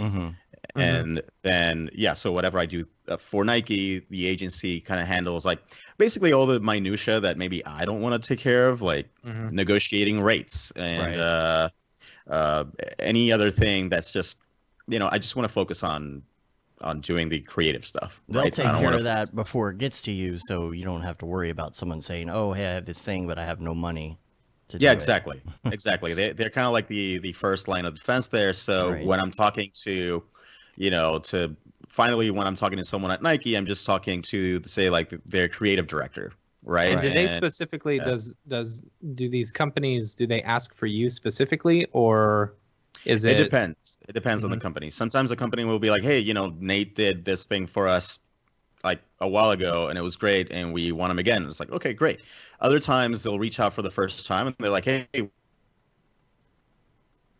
And then, yeah, so whatever I do for Nike, the agency kind of handles like basically all the minutia that maybe I don't want to take care of, like negotiating rates and any other thing that's just, I just want to focus on doing the creative stuff. They'll right? take care of that before it gets to you, so you don't have to worry about someone saying, "Oh, hey, I have this thing, but I have no money." Yeah, exactly. Exactly. They're kind of like the first line of defense there. So when I'm talking to, when I'm talking to someone at Nike, I'm just talking to say like their creative director, right? And do they specifically do these companies, do they ask for you specifically, or is it? It depends. It depends on the company. Sometimes the company will be like, hey, Nate did this thing for us like a while ago and it was great and we want him again. It's like, okay, great. Other times they'll reach out for the first time and they're like, hey,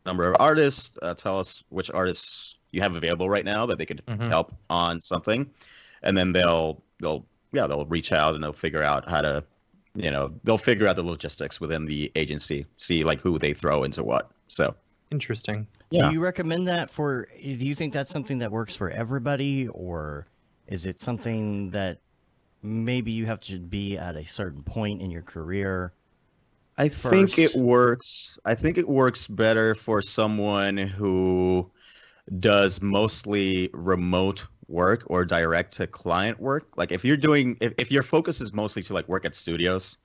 number of artists, tell us which artists you have available right now that they could help on something. And then they'll reach out and they'll figure out how to, they'll figure out the logistics within the agency, see like who they throw into what. So interesting. Yeah. Do you recommend that do you think that's something that works for everybody, or is it something that maybe you have to be at a certain point in your career? I think it works. I think it works better for someone who does mostly remote work or direct to client work. Like if your focus is mostly to like work at studios,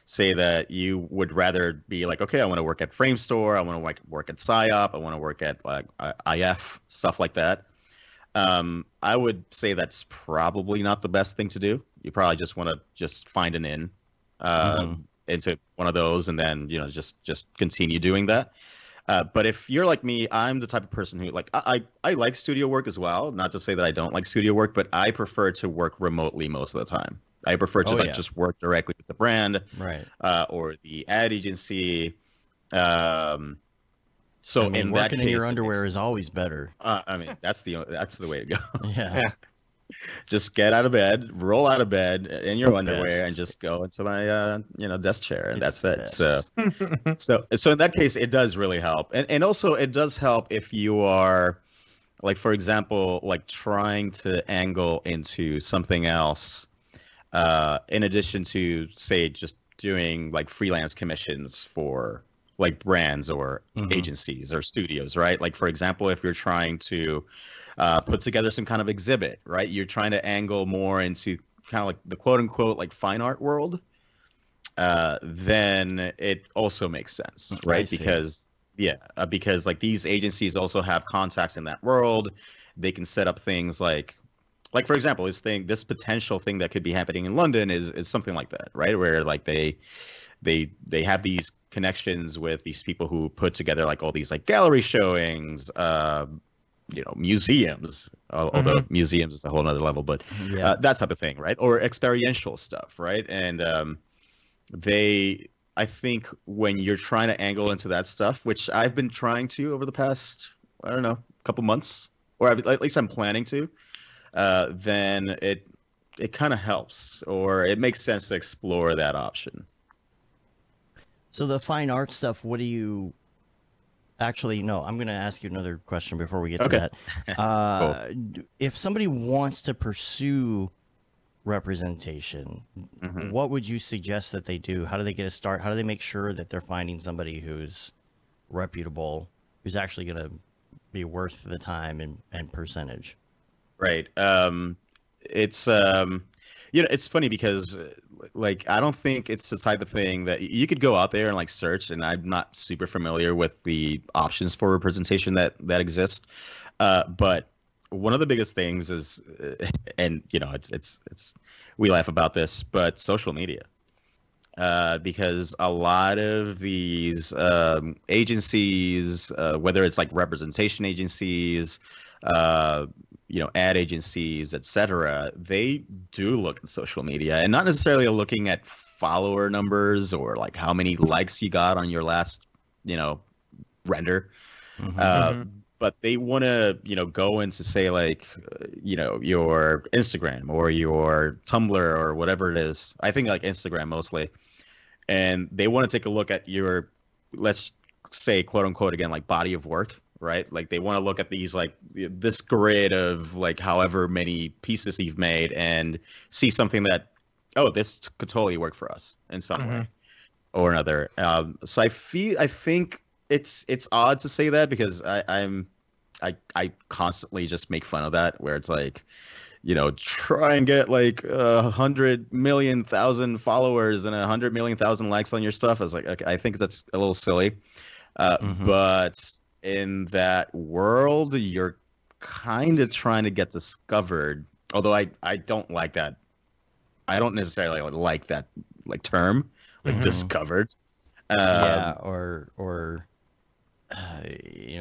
say that you would rather be like, okay, I want to work at Frame Store, I want to work at PsyOp, I want to work at like IF, stuff like that. I would say that's probably not the best thing to do. You probably just want to just find an in into one of those and then, just continue doing that. But if you're like me, I'm the type of person who like, I like studio work as well. Not to say that I don't like studio work, but I prefer to work remotely most of the time. I prefer to just work directly with the brand, right? Or the ad agency. So in that working case, in your underwear is always better. I mean, that's the way to go. Yeah. Just get out of bed, roll out of bed in your underwear, and just go into my desk chair, and that's it. So in that case, it does really help, and also it does help if you are, like for example, like trying to angle into something else, in addition to say just doing like freelance commissions for like brands or agencies or studios, right? Like for example, if you're trying to put together some kind of exhibit, right? You're trying to angle more into kind of like the quote unquote like fine art world, then it also makes sense, right? Because like these agencies also have contacts in that world. They can set up things like for example, this potential thing that could be happening in London is something like that, right? Where like they have these connections with these people who put together like all these like gallery showings, museums, although museums is a whole nother level, but that type of thing, right? Or experiential stuff, right? And I think when you're trying to angle into that stuff, which I've been trying to over the past, I don't know, couple months, or at least I'm planning to, then it kind of helps, or it makes sense to explore that option. So the fine art stuff, what do you actually know? I'm going to ask you another question before we get to that. Cool. If somebody wants to pursue representation, what would you suggest that they do? How do they get a start? How do they make sure that they're finding somebody who's reputable, who's actually going to be worth the time and percentage? Right. It's it's funny because like I don't think it's the type of thing that you could go out there and like search, and I'm not super familiar with the options for representation that exist. But one of the biggest things is, and it's we laugh about this, but social media. Because a lot of these agencies, whether it's like representation agencies, ad agencies, etc., they do look at social media and not necessarily looking at follower numbers or like how many likes you got on your last, render. But they want to, go into say like, your Instagram or your Tumblr or whatever it is. I think like Instagram mostly. And they want to take a look at your, let's say, quote unquote, again, like body of work, right? Like they want to look at these, like this grid of like however many pieces you've made and see something that, oh, this could totally work for us in some way or another. So I think it's odd to say that because I constantly just make fun of that where it's like, try and get like 100,000,000 followers and 100,000,000 likes on your stuff. I was like, okay, I think that's a little silly. But in that world, you're kind of trying to get discovered. Although I don't like that. I don't necessarily like that like term, like discovered. Or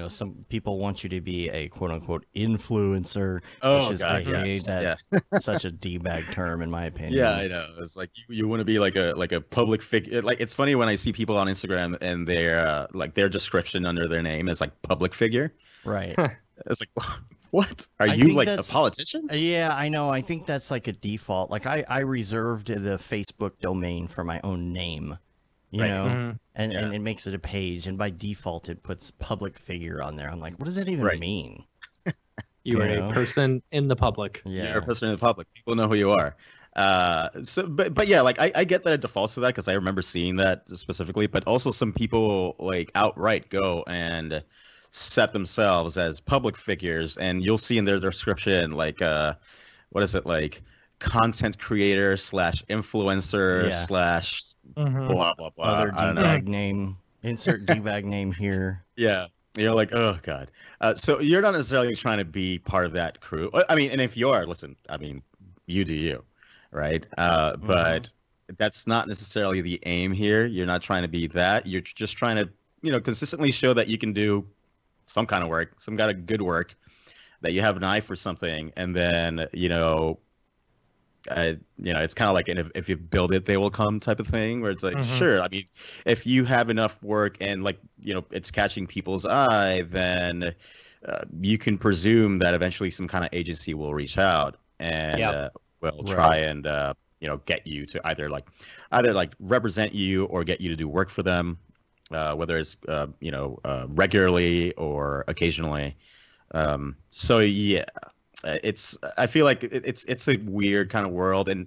some people want you to be a quote unquote influencer. Oh, which is, God, I hate that. Such a d-bag term in my opinion. Yeah, I know. It's like you want to be like a public figure. Like it's funny when I see people on Instagram and their like their description under their name is like public figure. Right. It's like, what? Are you like a politician? Yeah, I know. I think that's like a default. Like I reserved the Facebook domain for my own name. You know, and it makes it a page, and by default it puts public figure on there. I'm like, what does that even mean? You are a person in the public. Yeah, you're a person in the public. People know who you are. But yeah, like I get that it defaults to that because I remember seeing that specifically. But also some people like outright go and set themselves as public figures, and you'll see in their description like what is it, like content creator / influencer / blah blah blah. Other d-bag name. Insert d-bag name here. Yeah, you're like, oh god. So you're not necessarily trying to be part of that crew. I mean, and if you are, listen, I mean, you do you, right? But that's not necessarily the aim here. You're not trying to be that. You're just trying to, consistently show that you can do some kind of work, some kind of good work, that you have an eye for something, and then it's kind of like if you build it, they will come type of thing, where it's like, sure. I mean, if you have enough work and like, it's catching people's eye, then you can presume that eventually some kind of agency will reach out and will try and, get you to either represent you or get you to do work for them, whether it's, regularly or occasionally. So yeah. I feel like it's a weird kind of world, and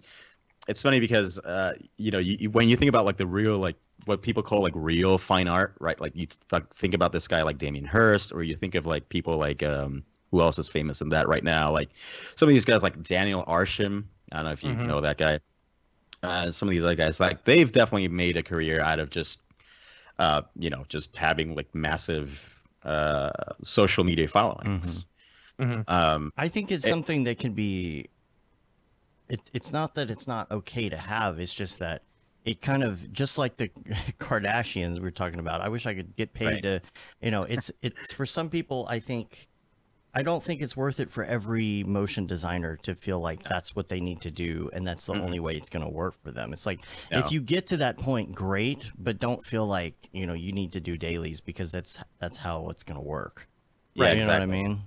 it's funny because when you think about like the real, like what people call like real fine art, right? Like you think about this guy like Damien Hirst, or you think of like people like who else is famous in that right now? Like some of these guys like Daniel Arsham. I don't know if you know that guy. Some of these other guys, like they've definitely made a career out of just just having like massive social media followings. I think it's something that can be. It's not that it's not okay to have. It's just that it kind of, just like the Kardashians we were talking about. I wish I could get paid to, It's for some people. I don't think it's worth it for every motion designer to feel like that's what they need to do, and that's the only way it's going to work for them. It's like if you get to that point, great, but don't feel like you need to do dailies because that's how it's going to work. Right. You know what I mean?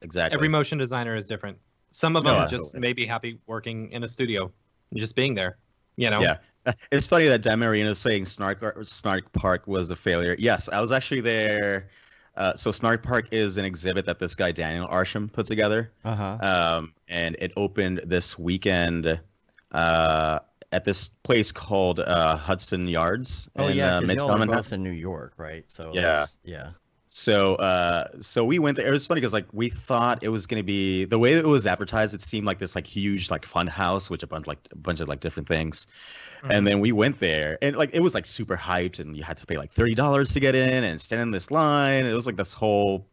Exactly. Every motion designer is different. Some of them just may be happy working in a studio and just being there, Yeah. It's funny that Dan Marino is saying Snart Park was a failure. Yes, I was actually there. So Snart Park is an exhibit that this guy Daniel Arsham put together. And it opened this weekend at this place called Hudson Yards. Oh, yeah, because y'all are both in New York, right? So yeah. So we went there. It was funny because like we thought it was going to be, the way it was advertised, it seemed like this like huge like fun house, which a bunch of like different things. And then we went there and like it was like super hyped, and you had to pay like $30 to get in and stand in this line. It was like this whole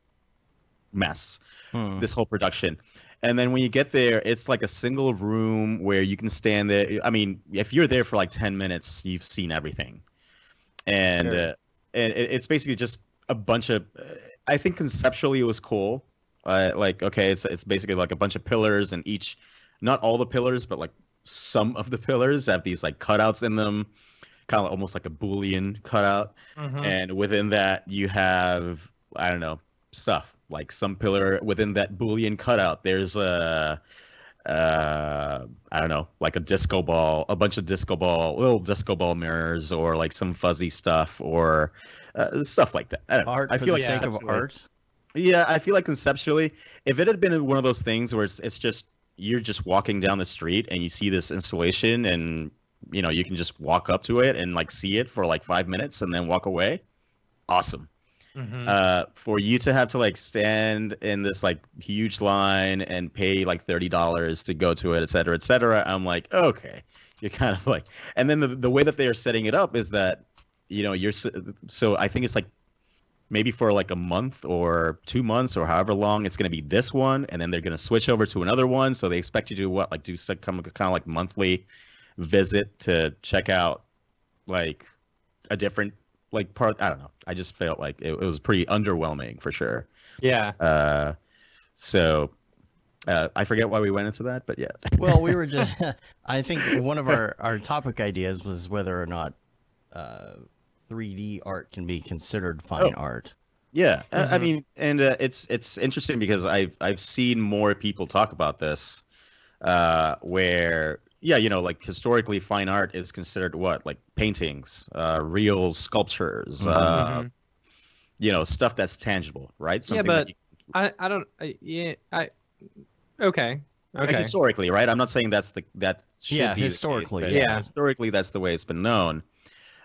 mess, this whole production. And then when you get there, it's like a single room where you can stand there. I mean, if you're there for like 10 minutes, you've seen everything. And it's basically just a bunch of, I think conceptually it was cool. Like, okay, it's basically like a bunch of pillars, and not all the pillars, but like some of the pillars have these like cutouts in them, kind of almost like a Boolean cutout. And within that, you have, I don't know, stuff like some pillar within that Boolean cutout. There's I don't know, like a disco ball, a bunch of little disco ball mirrors, or like some fuzzy stuff, or stuff like that. I don't know. Art I for feel the like sake of art. Yeah, I feel like conceptually, if it had been one of those things where it's just you're just walking down the street and you see this installation, and you can just walk up to it and like see it for like 5 minutes and then walk away, awesome. For you to have to like stand in this like huge line and pay like $30 to go to it, et cetera, I'm like, okay, you're kind of like, and then the way that they are setting it up is that so I think it's like maybe for like a month or 2 months or however long it's going to be this one, and then they're going to switch over to another one, so they expect you to do some kind of like monthly visit to check out like a different like part. I don't know. I just felt like it was pretty underwhelming for sure. Yeah. So I forget why we went into that, but yeah. Well, we were just, I think one of our topic ideas was whether or not 3D art can be considered fine art. Yeah. I mean, and it's interesting because I've seen more people talk about this, where like historically fine art is considered what, like paintings, real sculptures, stuff that's tangible, right? Something okay. Like historically, right? I'm not saying that should be historically, the case, historically that's the way it's been known.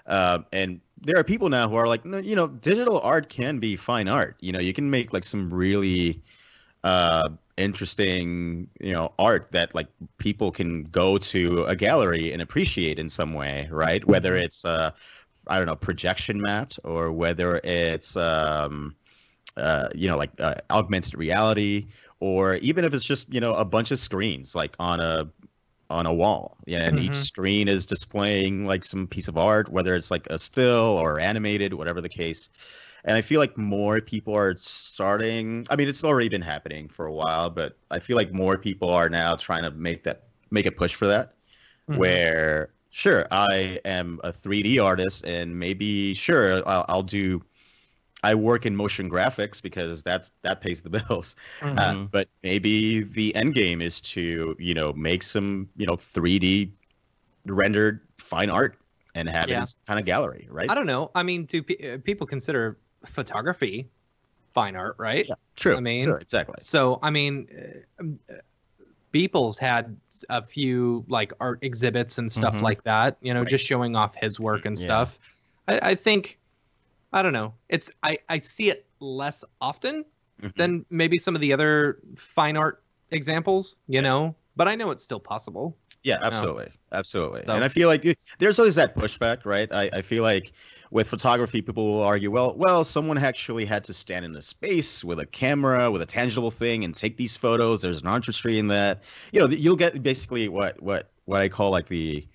And there are people now who are like, no, digital art can be fine art. You can make like some really interesting, art that like people can go to a gallery and appreciate in some way, right? Whether it's I don't know, projection mapped, or whether it's like augmented reality, or even if it's just a bunch of screens like on a wall, and each screen is displaying like some piece of art, whether it's like a still or animated, whatever the case. And I feel like more people are starting. I mean, it's already been happening for a while, but I feel like more people are now trying to make a push for that. Where sure, I am a 3D artist, and maybe sure I work in motion graphics because that pays the bills. But maybe the end game is to make some 3D rendered fine art and have it in some kind of gallery, right? I don't know. I mean, do people consider photography fine art, right? Yeah, true. I mean, sure, exactly. So I mean, Beeple's had a few like art exhibits and stuff like that. Just showing off his work and stuff. I think. I don't know. I see it less often than maybe some of the other fine art examples, but I know it's still possible. Yeah, absolutely. Absolutely. So, and I feel like there's always that pushback, right? I feel like with photography, people will argue, well, someone actually had to stand in a space with a camera, with a tangible thing, and take these photos. There's an artistry in that. You'll get basically what I call like the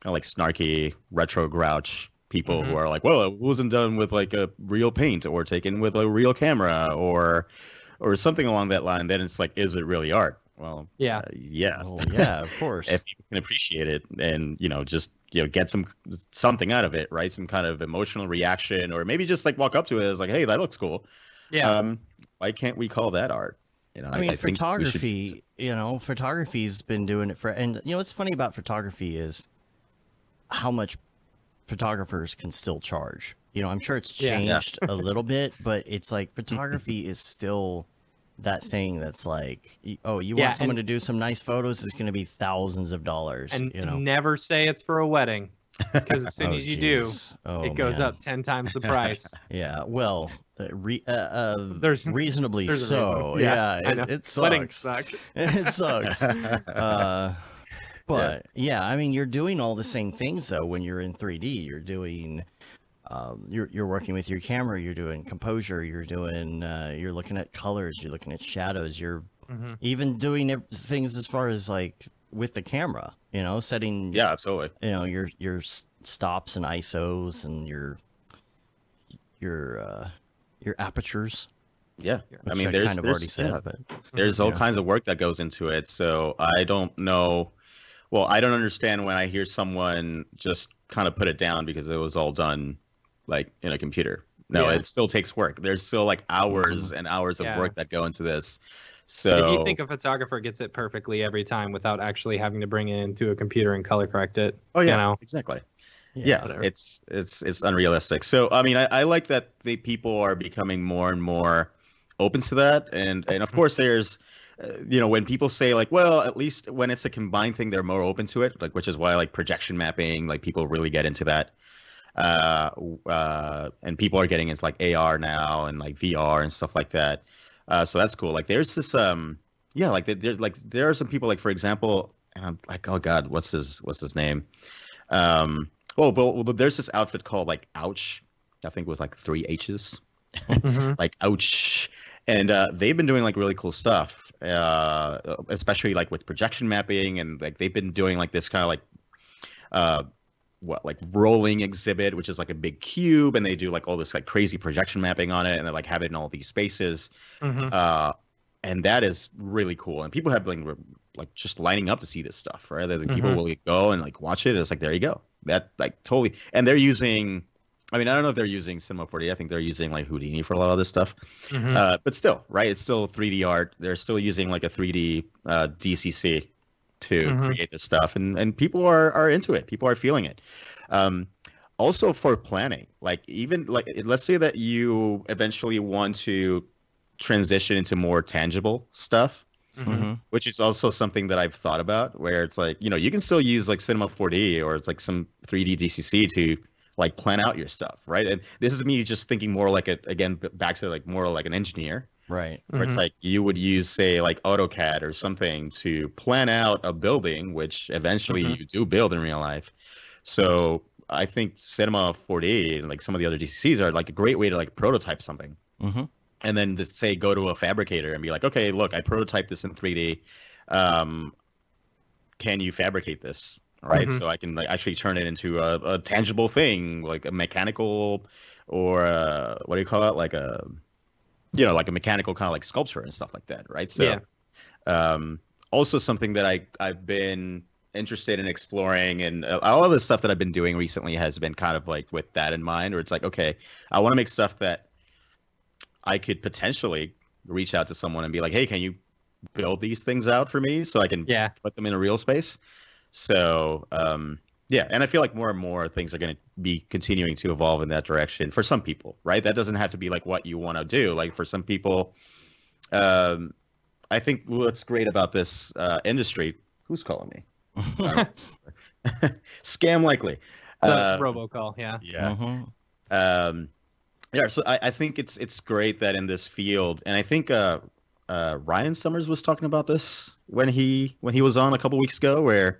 like snarky retro grouch people who are like, well, it wasn't done with like a real paint or taken with a real camera or something along that line. Then it's like, is it really art? Well, yeah. Well, yeah, of course. If you can appreciate it and just get something out of it, right? Some kind of emotional reaction, or maybe just like walk up to it as like, hey, that looks cool. Yeah. Why can't we call that art? I mean, photography. Photography's been doing it for, and what's funny about photography is how much photographers can still charge. I'm sure it's changed a little bit, but it's like photography is still that thing that's like, oh, you want someone to do some nice photos, it's going to be thousands of dollars. And never say it's for a wedding, because as soon as you do, it goes up 10 times the price. Yeah, well, there's reasonably there's so. Yeah, it sucks. Weddings suck. It sucks. But I mean, you're doing all the same things though when you're in 3D. You're doing, you're working with your camera. You're doing composure. You're doing, you're looking at colors. You're looking at shadows. You're even doing things as far as like with the camera. Setting. Yeah, absolutely. Your stops and ISOs and your apertures. Yeah, Which I mean, I there's kind of already there's said, yeah, but there's all yeah. kinds of work that goes into it. So I don't know. Well, I don't understand when I hear someone just kind of put it down because it was all done like in a computer. No, Yeah. it still takes work. There's still like hours and hours of Yeah. work that go into this. If So you think a photographer gets it perfectly every time without actually having to bring it into a computer and color correct it, oh yeah, you know, exactly. Yeah, whatever. it's unrealistic. So I mean, I like that the people are becoming more and more open to that, and of course there's, when people say like, well, at least when it's a combined thing, they're more open to it, like which is why like projection mapping, like people really get into that, and people are getting into like AR now and like VR and stuff like that. So that's cool. Like there's this yeah, like there are some people like, for example, like, oh God, what's his name? Well, there's this outfit called like Ouch, I think with like 3 H's, like Ouch, and they've been doing like really cool stuff, especially like with projection mapping, and like they've been doing like this kind of like like rolling exhibit, which is like a big cube, and they do like all this like crazy projection mapping on it, and they like have it in all these spaces, and that is really cool, and people have been like just lining up to see this stuff, right? People will go and like watch it. It's like, there you go. That like totally, and they're using, I mean, I don't know if they're using Cinema 4D. I think they're using like Houdini for a lot of this stuff. But still, right? It's still 3D art. They're still using like a 3D DCC to create this stuff, and people are into it. People are feeling it. Also for planning, like even like let's say that you eventually want to transition into more tangible stuff. Which is also something that I've thought about, where it's like, you can still use like Cinema 4D or it's like some 3D DCC to like plan out your stuff, right? And this is me just thinking more like again, back to like more like an engineer, Right. where it's like you would use, say, like AutoCAD or something to plan out a building, which eventually you do build in real life. So I think Cinema 4D and like some of the other DCCs are like a great way to like prototype something. And then just say, go to a fabricator and be like, okay, look, I prototyped this in 3D. Can you fabricate this? All right. So I can like actually turn it into a tangible thing, like a mechanical, or what do you call it? Like a, like a mechanical kind of like sculpture and stuff like that. Right. So also something that I've been interested in exploring, and all of the stuff that I've been doing recently has been kind of like with that in mind, where it's like, okay, I want to make stuff that I could potentially reach out to someone and be like, hey, can you build these things out for me so I can put them in a real space? So, yeah, and I feel like more and more things are going to be continuing to evolve in that direction for some people, right? That doesn't have to be like what you want to do. Like for some people, I think what's great about this industry, who's calling me? Scam likely. Robocall, yeah. Yeah, so I think it's great that in this field, and I think Ryan Summers was talking about this when he was on a couple weeks ago, where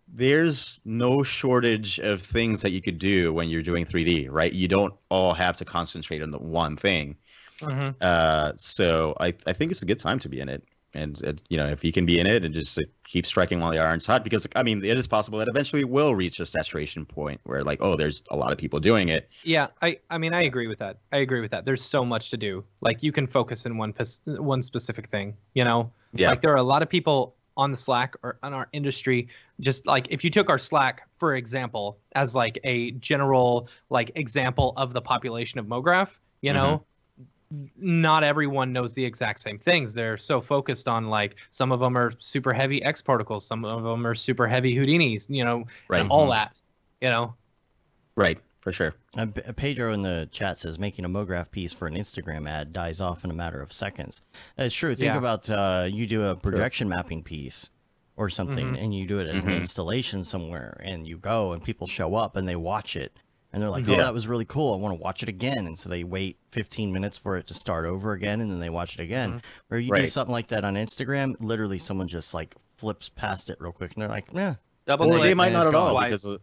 there's no shortage of things that you could do when you're doing 3D, right? You don't all have to concentrate on the one thing. So I think it's a good time to be in it. And if you can be in it and just keep striking while the iron's hot, because I mean, it is possible that eventually we'll reach a saturation point where like, oh, there's a lot of people doing it. Yeah, I mean, I agree with that. There's so much to do. Like you can focus in one specific thing. Like there are a lot of people on the Slack or on our industry. Just like if you took our Slack, for example, as like a general like example of the population of MoGraph, not everyone knows the exact same things. They're so focused on like some of them are super heavy X particles, some of them are super heavy Houdinis, and all that, Right, for sure. Pedro in the chat says making a MoGraph piece for an Instagram ad dies off in a matter of seconds. It's true. Think about you do a projection mapping piece or something, and you do it as an installation somewhere, and you go and people show up and they watch it. And they're like, oh, that was really cool. I want to watch it again. And so they wait 15 minutes for it to start over again, and then they watch it again. Or you do something like that on Instagram, literally someone just like flips past it real quick, and they're like, yeah. Or they might not at all because of,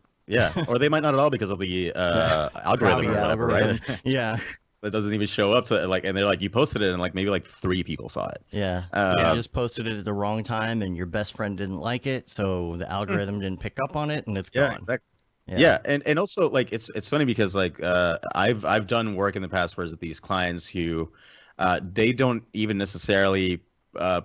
or they might not at all because of the algorithm or whatever, right? Yeah. That doesn't even show up to like, and they're like, you posted it, and like maybe like 3 people saw it. Yeah. You just posted it at the wrong time, and your best friend didn't like it, so the algorithm didn't pick up on it, and it's gone. Exactly. Yeah, and also like it's funny because like I've done work in the past for these clients who they don't even necessarily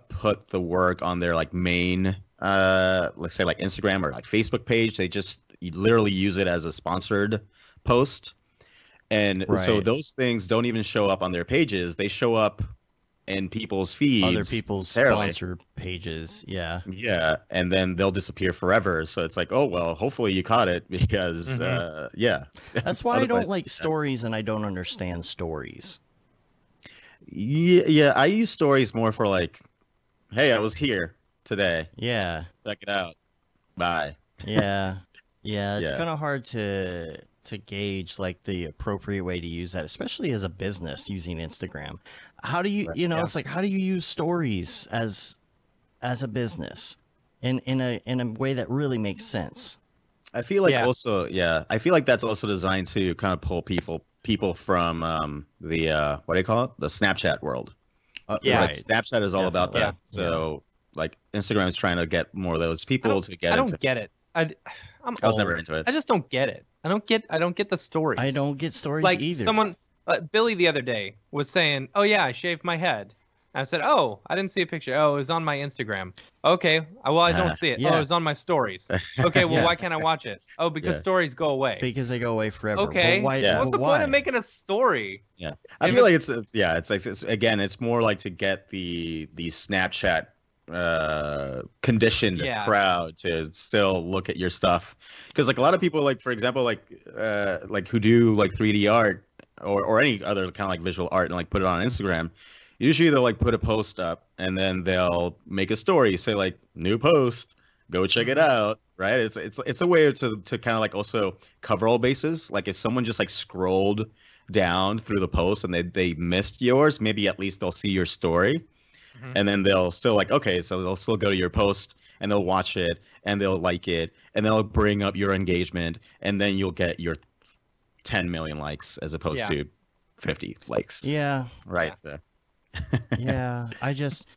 put the work on their like main, let's say like Instagram or like Facebook page. They just literally use it as a sponsored post. And so those things don't even show up on their pages. They show up in people's feeds. Other people's sponsor pages. Yeah. Yeah. And then they'll disappear forever. So it's like, oh, well, hopefully you caught it because, yeah. That's why I don't like stories and I don't understand stories. Yeah. I use stories more for like, hey, I was here today. Yeah. Check it out. Bye. Yeah. Yeah. It's kind of hard to gauge like the appropriate way to use that, especially as a business using Instagram. How do you, it's like, how do you use stories as a business in a way that really makes sense? I feel like I feel like that's also designed to kind of pull people from the what do you call it? The Snapchat world. Like Snapchat is all about that. So like Instagram is trying to get more of those people to get. I don't get it. I was never into it. I just don't get it. I don't get the stories. I don't get stories like either. Someone, Billy the other day was saying, "Oh yeah, I shaved my head." I said, "Oh, I didn't see a picture. Oh, it was on my Instagram." Okay, well I don't see it. Oh, it was on my stories. Okay, well why can't I watch it? Oh, because stories go away. Because they go away forever. Okay, what's the point of making a story? Yeah, I feel like it's like again, it's more like to get the Snapchat conditioned crowd to still look at your stuff, because like a lot of people, like for example, like who do like 3D art or any other kind of like visual art and like put it on Instagram, usually they'll like put a post up and then they'll make a story, say like new post, go check it out, right? It's a way to kind of like also cover all bases. Like if someone just like scrolled down through the post and they missed yours, maybe at least they'll see your story. And then they'll still like, okay, so they'll still go to your post and they'll watch it and they'll like it and they'll bring up your engagement and then you'll get your 10 million likes as opposed to 50 likes. Yeah. Right. Yeah. I just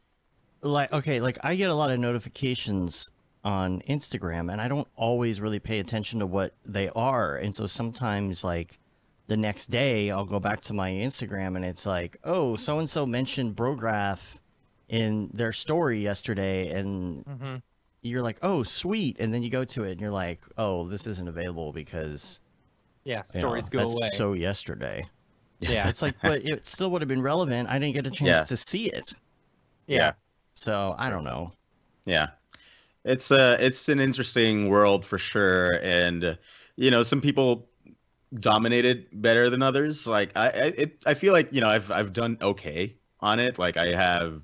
like, okay, like I get a lot of notifications on Instagram and I don't always really pay attention to what they are. And so sometimes like the next day I'll go back to my Instagram and it's like, oh, so-and-so mentioned Brograph in their story yesterday, and you're like, oh sweet, and then you go to it and you're like, oh, this isn't available because stories go away. So yesterday. It's like, but it still would have been relevant. I didn't get a chance to see it. So I don't know. It's an interesting world for sure, and some people dominate it better than others. Like I feel like I've done okay on it. Like I have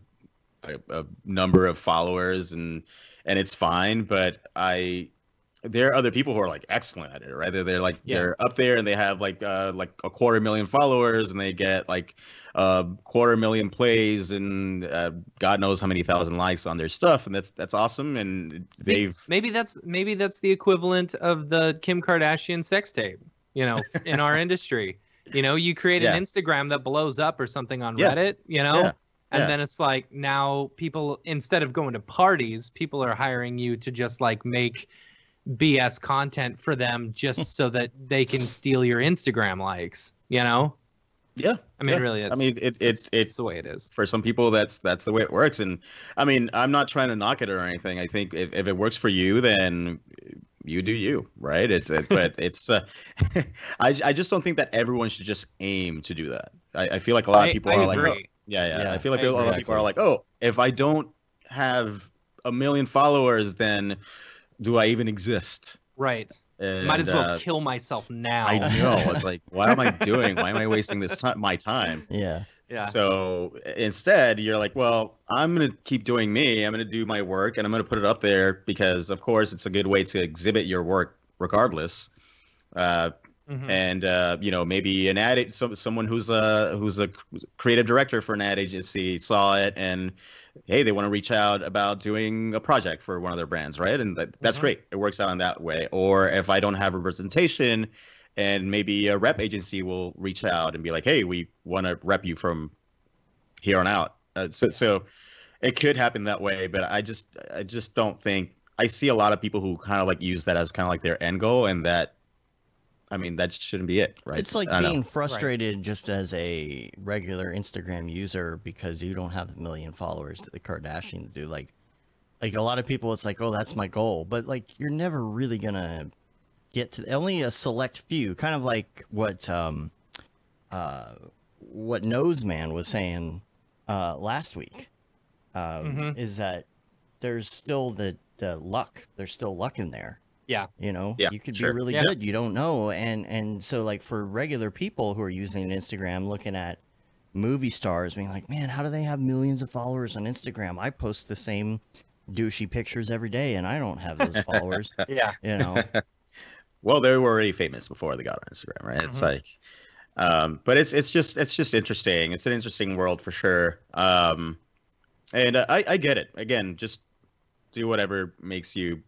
a number of followers and it's fine, but there are other people who are like excellent at it, right? They're like they're up there and they have like a 250,000 followers and they get like 250,000 plays and God knows how many thousand likes on their stuff, and that's awesome. And maybe that's the equivalent of the Kim Kardashian sex tape, in our industry. You create an Instagram that blows up or something on Reddit, and then it's like now people, instead of going to parties, people are hiring you to just like make BS content for them just so that they can steal your Instagram likes, Yeah. I mean, really, it's the way it is. For some people, that's the way it works. And I mean, I'm not trying to knock it or anything. I think if it works for you, then you do you, right? But it's I just don't think that everyone should just aim to do that. I feel like a lot of people are like, oh, I feel like a lot of people are like, oh, if I don't have 1 million followers, then do I even exist? Right. And, might as well kill myself now. I know. It's like, what am I doing? Why am I wasting my time? Yeah. So instead, you're like, well, I'm going to keep doing me. I'm going to do my work and I'm going to put it up there because, of course, it's a good way to exhibit your work regardless. And maybe an ad, someone who's a creative director for an ad agency saw it and, hey, they want to reach out about doing a project for one of their brands, right? And that's great. It works out in that way. Or if I don't have representation, and maybe a rep agency will reach out and be like, hey, we want to rep you from here on out. So it could happen that way, but I just don't think. I see a lot of people who kind of like use that as kind of like their end goal, and that I mean, that shouldn't be it, right? It's like I don't being know. frustrated just as a regular Instagram user because you don't have a million followers that the Kardashians do. Like a lot of people, it's like, oh, that's my goal. But like, you're never really going to get to only a select few, kind of like what Noseman was saying last week, is that there's still the luck. There's still luck in there. Yeah. You know, Yeah, you could sure. be really good. You don't know. And so like for regular people who are using Instagram, looking at movie stars being like, man, how do they have millions of followers on Instagram? I post the same douchey pictures every day and I don't have those followers. Yeah. You know, Well, they were already famous before they got on Instagram, right? It's like, but it's just interesting. It's an interesting world for sure. And I get it. Again, just do whatever makes you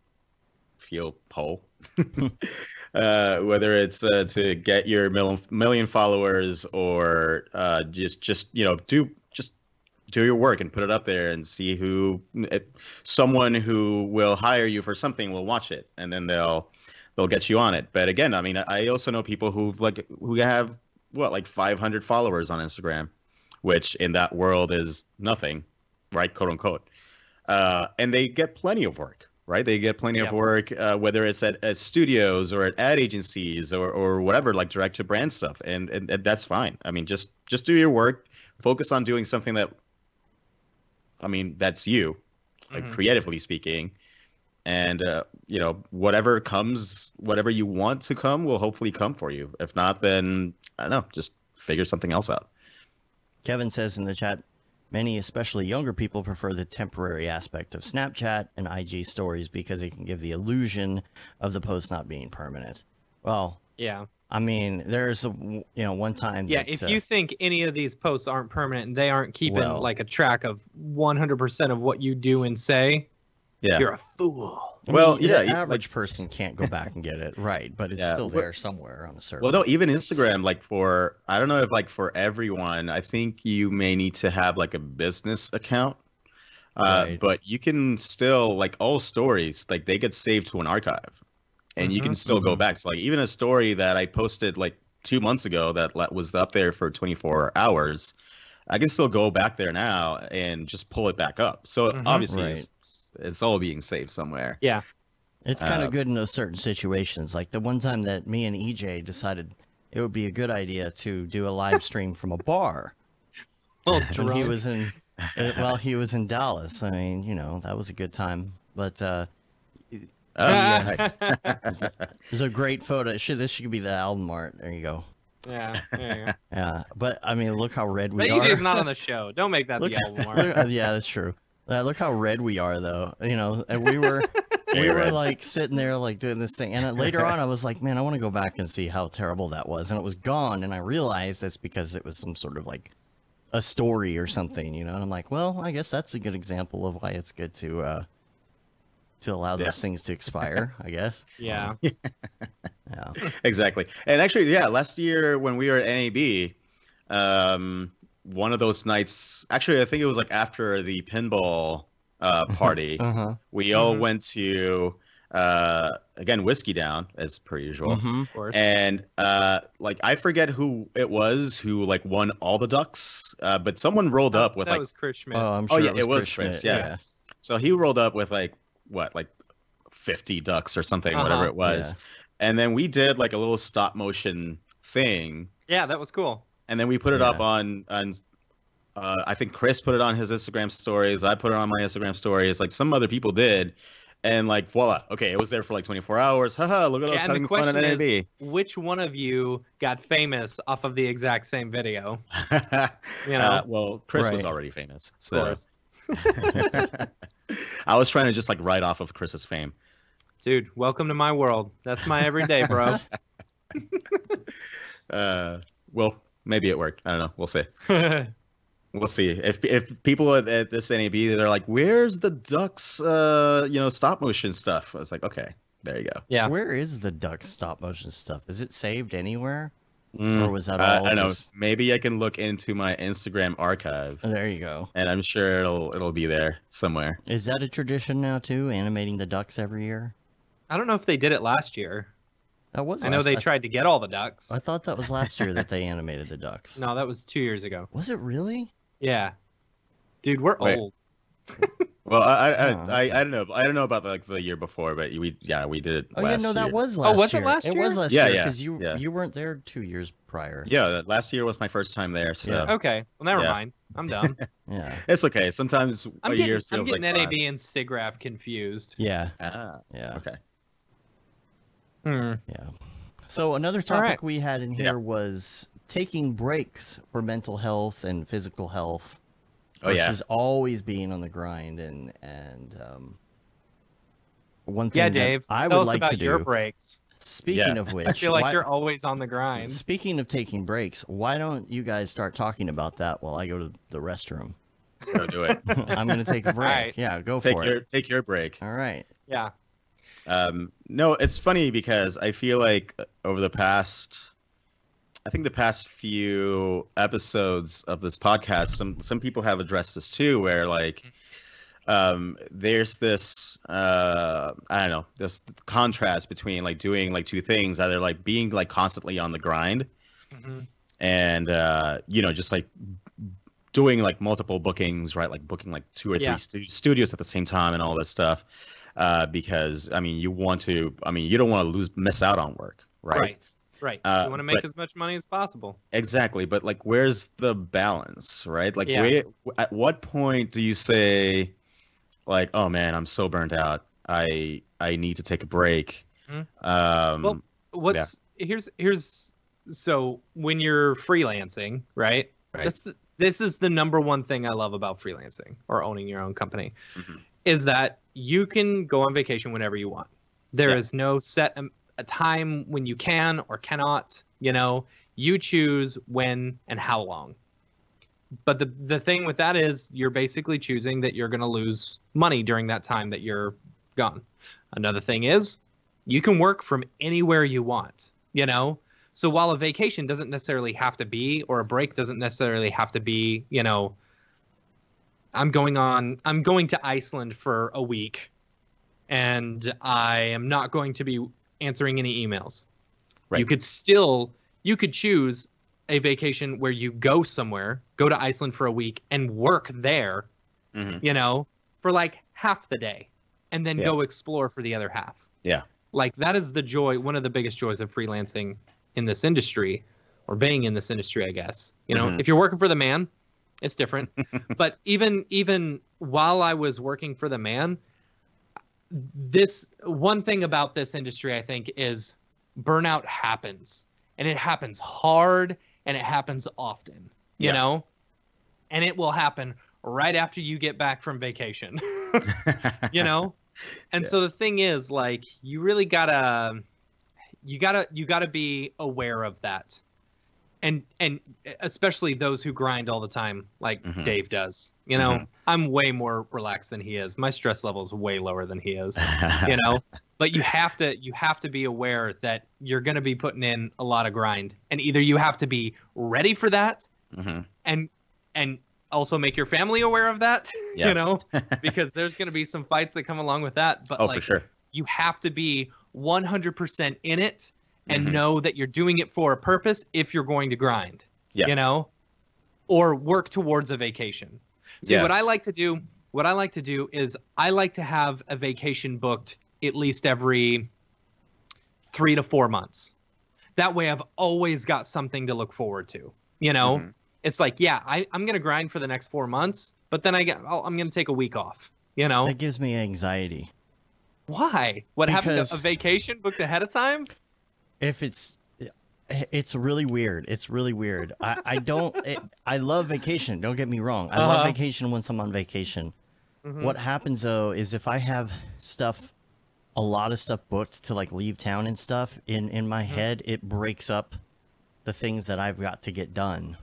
feel whole. Whether it's to get your million followers or just do your work and put it up there and see who someone who will hire you for something will watch it and then they'll get you on it. But again, I mean, I also know people who have like 500 followers on Instagram, which in that world is nothing, right? Quote unquote. And they get plenty of work. Right, they get plenty of work, whether it's at studios or at ad agencies or whatever, like direct to brand stuff, and that's fine. I mean, just do your work, focus on doing something that, I mean, that's you, like creatively speaking, and whatever you want to come will hopefully come for you. If not, then I don't know, just figure something else out. Kevin says in the chat, many, especially younger people, prefer the temporary aspect of Snapchat and IG stories because it can give the illusion of the post not being permanent. Well, yeah. I mean, there's one time. Yeah, that, if you think any of these posts aren't permanent and they aren't keeping like a track of 100% of what you do and say, you're a fool. Well, the average person can't go back and get it right, but it's still there somewhere on a server. Well, no, even Instagram, like I don't know if like for everyone, I think you may need to have like a business account, but you can still like all stories, like they get saved to an archive, and you can still go back. So like even a story that I posted like 2 months ago that was up there for 24 hours, I can still go back there now and just pull it back up. So obviously it's all being saved somewhere. Yeah. It's kind of good in those certain situations. Like the one time that me and EJ decided it would be a good idea to do a live stream from a bar. Well, when he was in Dallas. I mean, that was a good time. But Nice. there's a great photo. This should be the album art. There you go. Yeah, there you go. Yeah, but I mean, look how red we are. EJ's not on the show. Don't make that the album art. Yeah, that's true. Look how red we are, though. And we were like sitting there like doing this thing, and later on I was like, man, I want to go back and see how terrible that was, and it was gone, and I realized that's because it was some sort of like a story or something, and I'm like, well, I guess that's a good example of why it's good to allow those things to expire, I guess. Yeah. Yeah. Exactly. And actually, last year when we were at NAB, one of those nights, actually, I think it was like after the pinball party, we all went to, again, Whiskey Down, as per usual. Of course. And like, I forget who it was who like won all the ducks, but someone rolled up with that like... was Chris Schmidt. Oh, I'm sure it was Chris Chris, yeah. So he rolled up with like, 50 ducks or something, whatever it was. Yeah. And then we did like a little stop motion thing. Yeah, that was cool. And then we put it up on I think Chris put it on his Instagram stories. I put it on my Instagram stories. Like some other people did. And like, voila. Okay, it was there for like 24 hours. Haha, look at us having fun at NAB. Which one of you got famous off of the exact same video? Well, Chris was already famous. So. Of course. I was trying to just like ride off of Chris's fame. Dude, welcome to my world. That's my everyday, bro. Well, maybe it worked. I don't know. We'll see. We'll see. If people at this NAB, they're like, "Where's the ducks? Stop motion stuff." I was like, "Okay, there you go." Yeah. Where is the duck stop motion stuff? Is it saved anywhere, or was that all? I don't know. Maybe I can look into my Instagram archive. There you go. And I'm sure it'll be there somewhere. Is that a tradition now too? Animating the ducks every year? I don't know if they did it last year. That was. I know they tried to get all the ducks. I thought that was last year that they animated the ducks. No, that was 2 years ago. Was it really? Yeah. Dude, we're old. Well, I don't know. I don't know about like the year before, but we did it Oh last yeah, no, that year. was last year. Was it last year? It was last Yeah, year yeah, because yeah. you weren't there 2 years prior. Yeah, last year was my first time there, so Yeah. Okay. Well, never Yeah. mind. I'm done. Yeah. it's okay. Sometimes I'm a getting, year I'm feels getting like NAB five. and SIGGRAPH confused. Yeah. Ah, Yeah. okay. Yeah. So another topic right. we had in here was taking breaks for mental health and physical health Oh yeah. versus always being on the grind and one thing Yeah, that Dave. I tell would us like about to your do. breaks. Speaking Yeah. of which, I feel like why- you're always on the grind. speaking of taking breaks, why don't you guys start talking about that while I go to the restroom? Go do it. I'm gonna take a break. right. Yeah, go for it. Take your break. All right. Yeah. No, it's funny because I feel like over the past few episodes of this podcast, some people have addressed this too, where like, there's this, I don't know, this contrast between like doing like two things, either like being like constantly on the grind and, just like doing like multiple bookings, right? Like booking like 2 or 3 studios at the same time and all this stuff. Because I mean, you don't want to miss out on work, right? Right. You want to make but- as much money as possible. Exactly, but like, where's the balance, right? Like, Yeah. at what point do you say, like, oh man, I'm so burnt out, I need to take a break? Well, here's so when you're freelancing, right? This is the number one thing I love about freelancing or owning your own company, is that you can go on vacation whenever you want. There is no set a time when you can or cannot. You choose when and how long. But the thing with that is you're basically choosing that you're going to lose money during that time that you're gone. Another thing is you can work from anywhere you want, So while a vacation doesn't necessarily have to be, or a break doesn't necessarily have to be, I'm going to Iceland for a week and I am not going to be answering any emails. Right. You could choose a vacation where you go somewhere, go to Iceland for a week and work there, for like half the day and then go explore for the other half. Yeah. Like that is the joy, one of the biggest joys of freelancing in this industry, or being in this industry, I guess. If you're working for the man, it's different. But even while I was working for the man, this one thing about this industry, I think, is burnout happens, and it happens hard, and it happens often, you know, and it will happen right after you get back from vacation, And so the thing is, like, you really gotta be aware of that. And especially those who grind all the time, like Dave does. I'm way more relaxed than he is. My stress level is way lower than he is. But you have to be aware that you're going to be putting in a lot of grind, and either you have to be ready for that, and also make your family aware of that. Because there's going to be some fights that come along with that. But for sure, you have to be 100% in it. And know that you're doing it for a purpose if you're going to grind, or work towards a vacation. See, what I like to do is I like to have a vacation booked at least every 3 to 4 months. That way I've always got something to look forward to, It's like, I'm going to grind for the next 4 months, but then I'm going to take a week off, That gives me anxiety. Why? What happened? A vacation booked ahead of time? If it's really weird. It's really weird. I love vacation. Don't get me wrong. I love vacation once I'm on vacation. What happens though is if I have a lot of stuff booked to like leave town and stuff in my head, it breaks up the things that I've got to get done.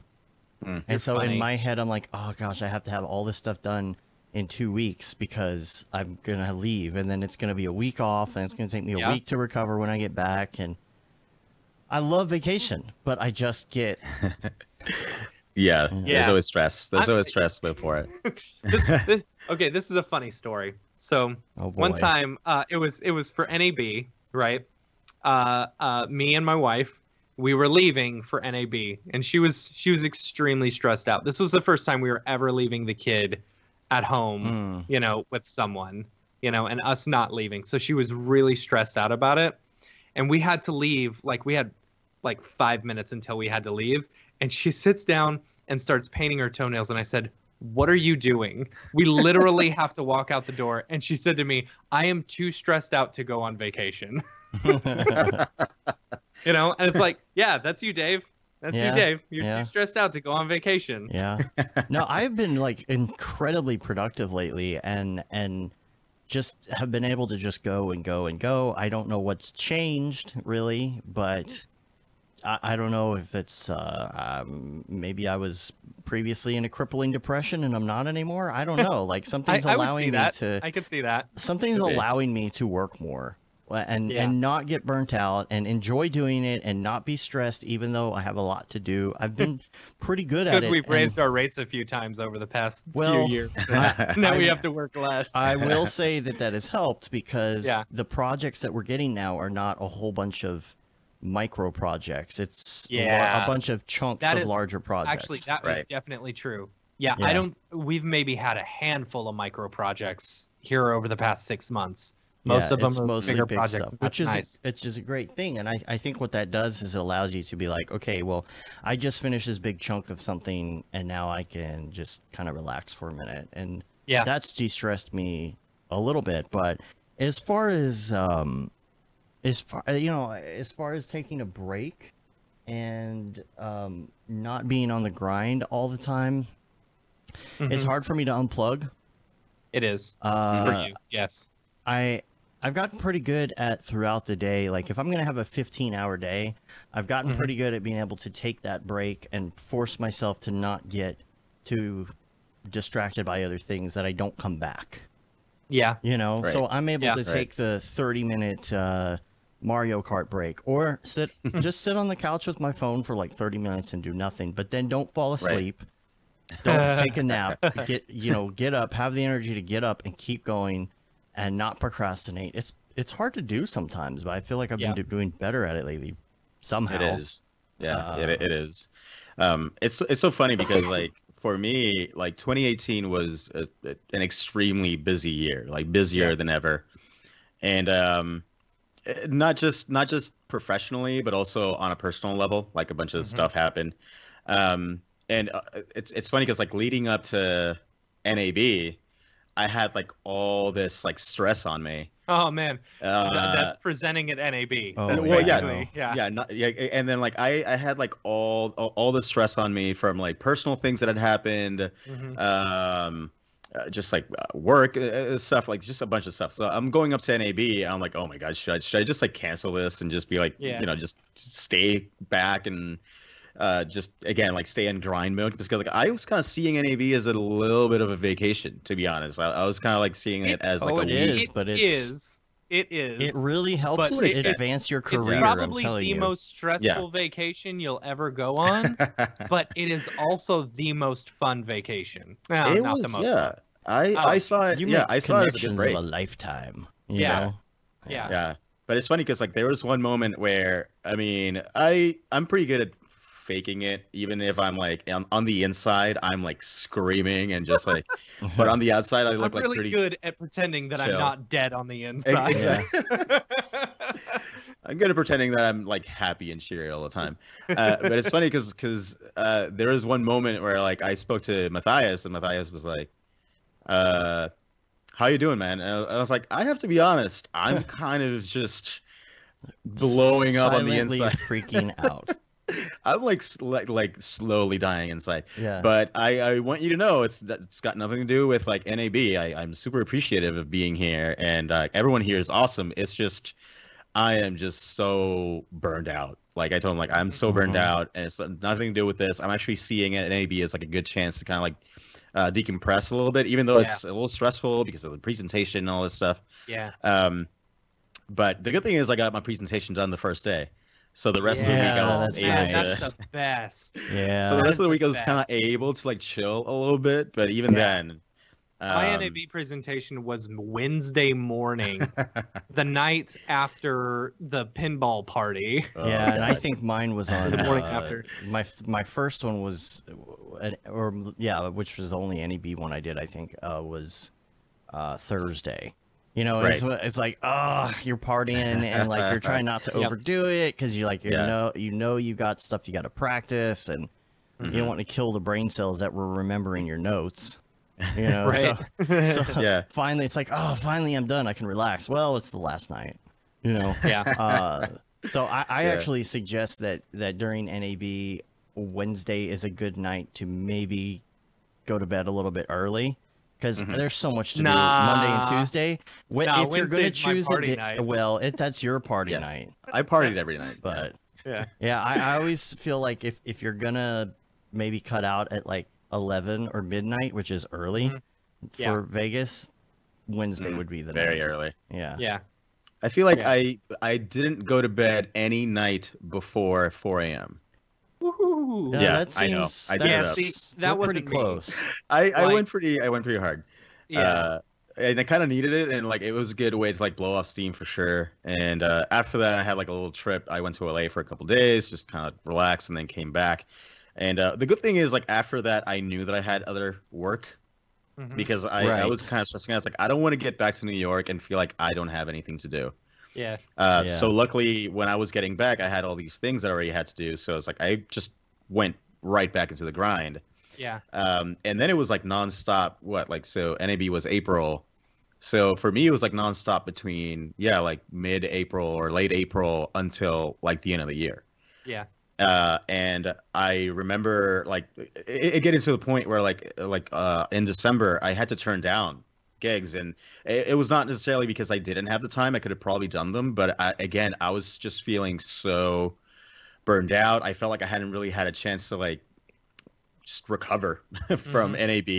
And so in my head, I'm like, oh gosh, I have to have all this stuff done in 2 weeks because I'm going to leave, and then it's going to be a week off, and it's going to take me a week to recover when I get back. And I love vacation, but I just get... There's always stress. There's always stress before it. This is a funny story. So one time, it was for NAB, right? me and my wife, we were leaving for NAB, and she was extremely stressed out. This was the first time we were ever leaving the kid at home, you know, with someone, you know, and us not leaving. So she was really stressed out about it. And we had to leave, like we had like 5 minutes until we had to leave. And she sits down and starts painting her toenails. And I said, "What are you doing? We literally have to walk out the door." And she said to me, "I am too stressed out to go on vacation." You know, and it's like, yeah, that's you, Dave. That's you, Dave. You're too stressed out to go on vacation. Yeah. No, I've been like incredibly productive lately, and just have been able to just go and go and go. I don't know what's changed really, but I don't know if it's maybe I was previously in a crippling depression and I'm not anymore. I don't know. Like something's allowing me to. I could see that. Something's allowing me to work more. And not get burnt out and enjoy doing it and not be stressed, even though I have a lot to do. I've been pretty good at it. Because we've raised our rates a few times over the past few years. Now we have to work less. I will say that has helped because the projects that we're getting now are not a whole bunch of micro projects. It's a bunch of chunks of larger projects. Actually, that is definitely true. Yeah, we've maybe had a handful of micro projects here over the past 6 months. Most of them are mostly bigger big projects, stuff, which is nice. It's just a great thing. And I think what that does is it allows you to be like, okay, well, I just finished this big chunk of something, and now I can just kind of relax for a minute. And that's de-stressed me a little bit. But as far as taking a break and not being on the grind all the time, it's hard for me to unplug. It is for you, yes. I've gotten pretty good at throughout the day. Like if I'm going to have a 15-hour day, I've gotten pretty good at being able to take that break and force myself to not get too distracted by other things that I don't come back. Yeah. You know, so I'm able to take the 30-minute Mario Kart break or just sit on the couch with my phone for like 30 minutes and do nothing, but then don't fall asleep. Don't take a nap. Get up, have the energy to get up and keep going. And not procrastinate. It's hard to do sometimes, but I feel like I've been doing better at it lately. Somehow it is. Yeah, it is. It's so funny because like for me, like 2018 was an extremely busy year, like busier than ever, and not just professionally, but also on a personal level. Like a bunch of stuff happened, and it's funny because like leading up to NAB. I had like all this like stress on me. Oh man, that's presenting at NAB. Oh well, and then like I had like all the stress on me from like personal things that had happened, just like work stuff, like just a bunch of stuff. So I'm going up to NAB. And I'm like, oh my god, should I just like cancel this and just be like, just stay back and. Just again like stay in grind mode because like I was kind of seeing NAB as a little bit of a vacation, to be honest. I was kind of like seeing it as like it really helps advance your career. It's probably the most stressful vacation you'll ever go on, but it is also the most fun vacation. No, it not was, the most fun. I saw it. I saw it as a good break. Of a lifetime. You know? Yeah. But it's funny because like there was one moment where I mean I'm pretty good at faking it, even if I'm like on the inside I'm like screaming and just like but on the outside I look I'm really like good at pretending that chill. I'm not dead on the inside. Exactly. I'm good at pretending that I'm like happy and cheery all the time, but it's funny because there was one moment where like I spoke to Matthias and Matthias was like how you doing, man? And I was like, I have to be honest, I'm kind of just blowing up on the inside, freaking out. I'm like slowly dying inside. Yeah. But I want you to know it's got nothing to do with like NAB. I'm super appreciative of being here, and everyone here is awesome. It's just I am just so burned out. Like I told him, like I'm so burned out, and it's nothing to do with this. I'm actually seeing it at NAB as like a good chance to kind of like decompress a little bit, even though it's a little stressful because of the presentation and all this stuff. Yeah. But the good thing is I got my presentation done the first day. So the rest of the week I was able to. That's the best. Yeah. So the rest of the week I was kind of able to like chill a little bit, but even then, My NAB presentation was Wednesday morning, the night after the pinball party. Yeah, and I think mine was on The morning after. My first one was, which was the only NEB one I did. I think was Thursday. You know, it's like, you're partying and like you're trying not to overdo it because you like you got stuff you got to practice and you don't want to kill the brain cells that were remembering your notes. You know, Right. so finally it's like, finally I'm done. I can relax. Well, it's the last night. You know. Yeah. So I actually suggest that during NAB, Wednesday is a good night to maybe go to bed a little bit early because there's so much to do Monday and Tuesday. If you're going to choose a day, that's your party night. I partied every night, but I always feel like if you're gonna maybe cut out at like 11 or midnight, which is early for Vegas, Wednesday would be the very night. early. Yeah. I feel like I didn't go to bed any night before 4 a.m. Woohoo! That seems, I know. I did that was pretty close. I went pretty hard. Yeah. And I kind of needed it, and like it was a good way to like blow off steam for sure. And after that, I had like a little trip. I went to LA for a couple days, just kind of relaxed, and then came back. And the good thing is, like after that, I knew that I had other work because I was kind of stressing out. I was like, I don't want to get back to New York and feel like I don't have anything to do. Yeah. So luckily, when I was getting back, I had all these things that I already had to do. So it's like I just went right back into the grind. Yeah. And then it was like nonstop. So NAB was April. So for me, it was like nonstop between like mid-April or late April until like the end of the year. Yeah. And I remember like it getting to the point where like in December I had to turn down gigs, and it was not necessarily because I didn't have the time. I could have probably done them, but I was just feeling so burned out. I felt like I hadn't really had a chance to like just recover from NAB.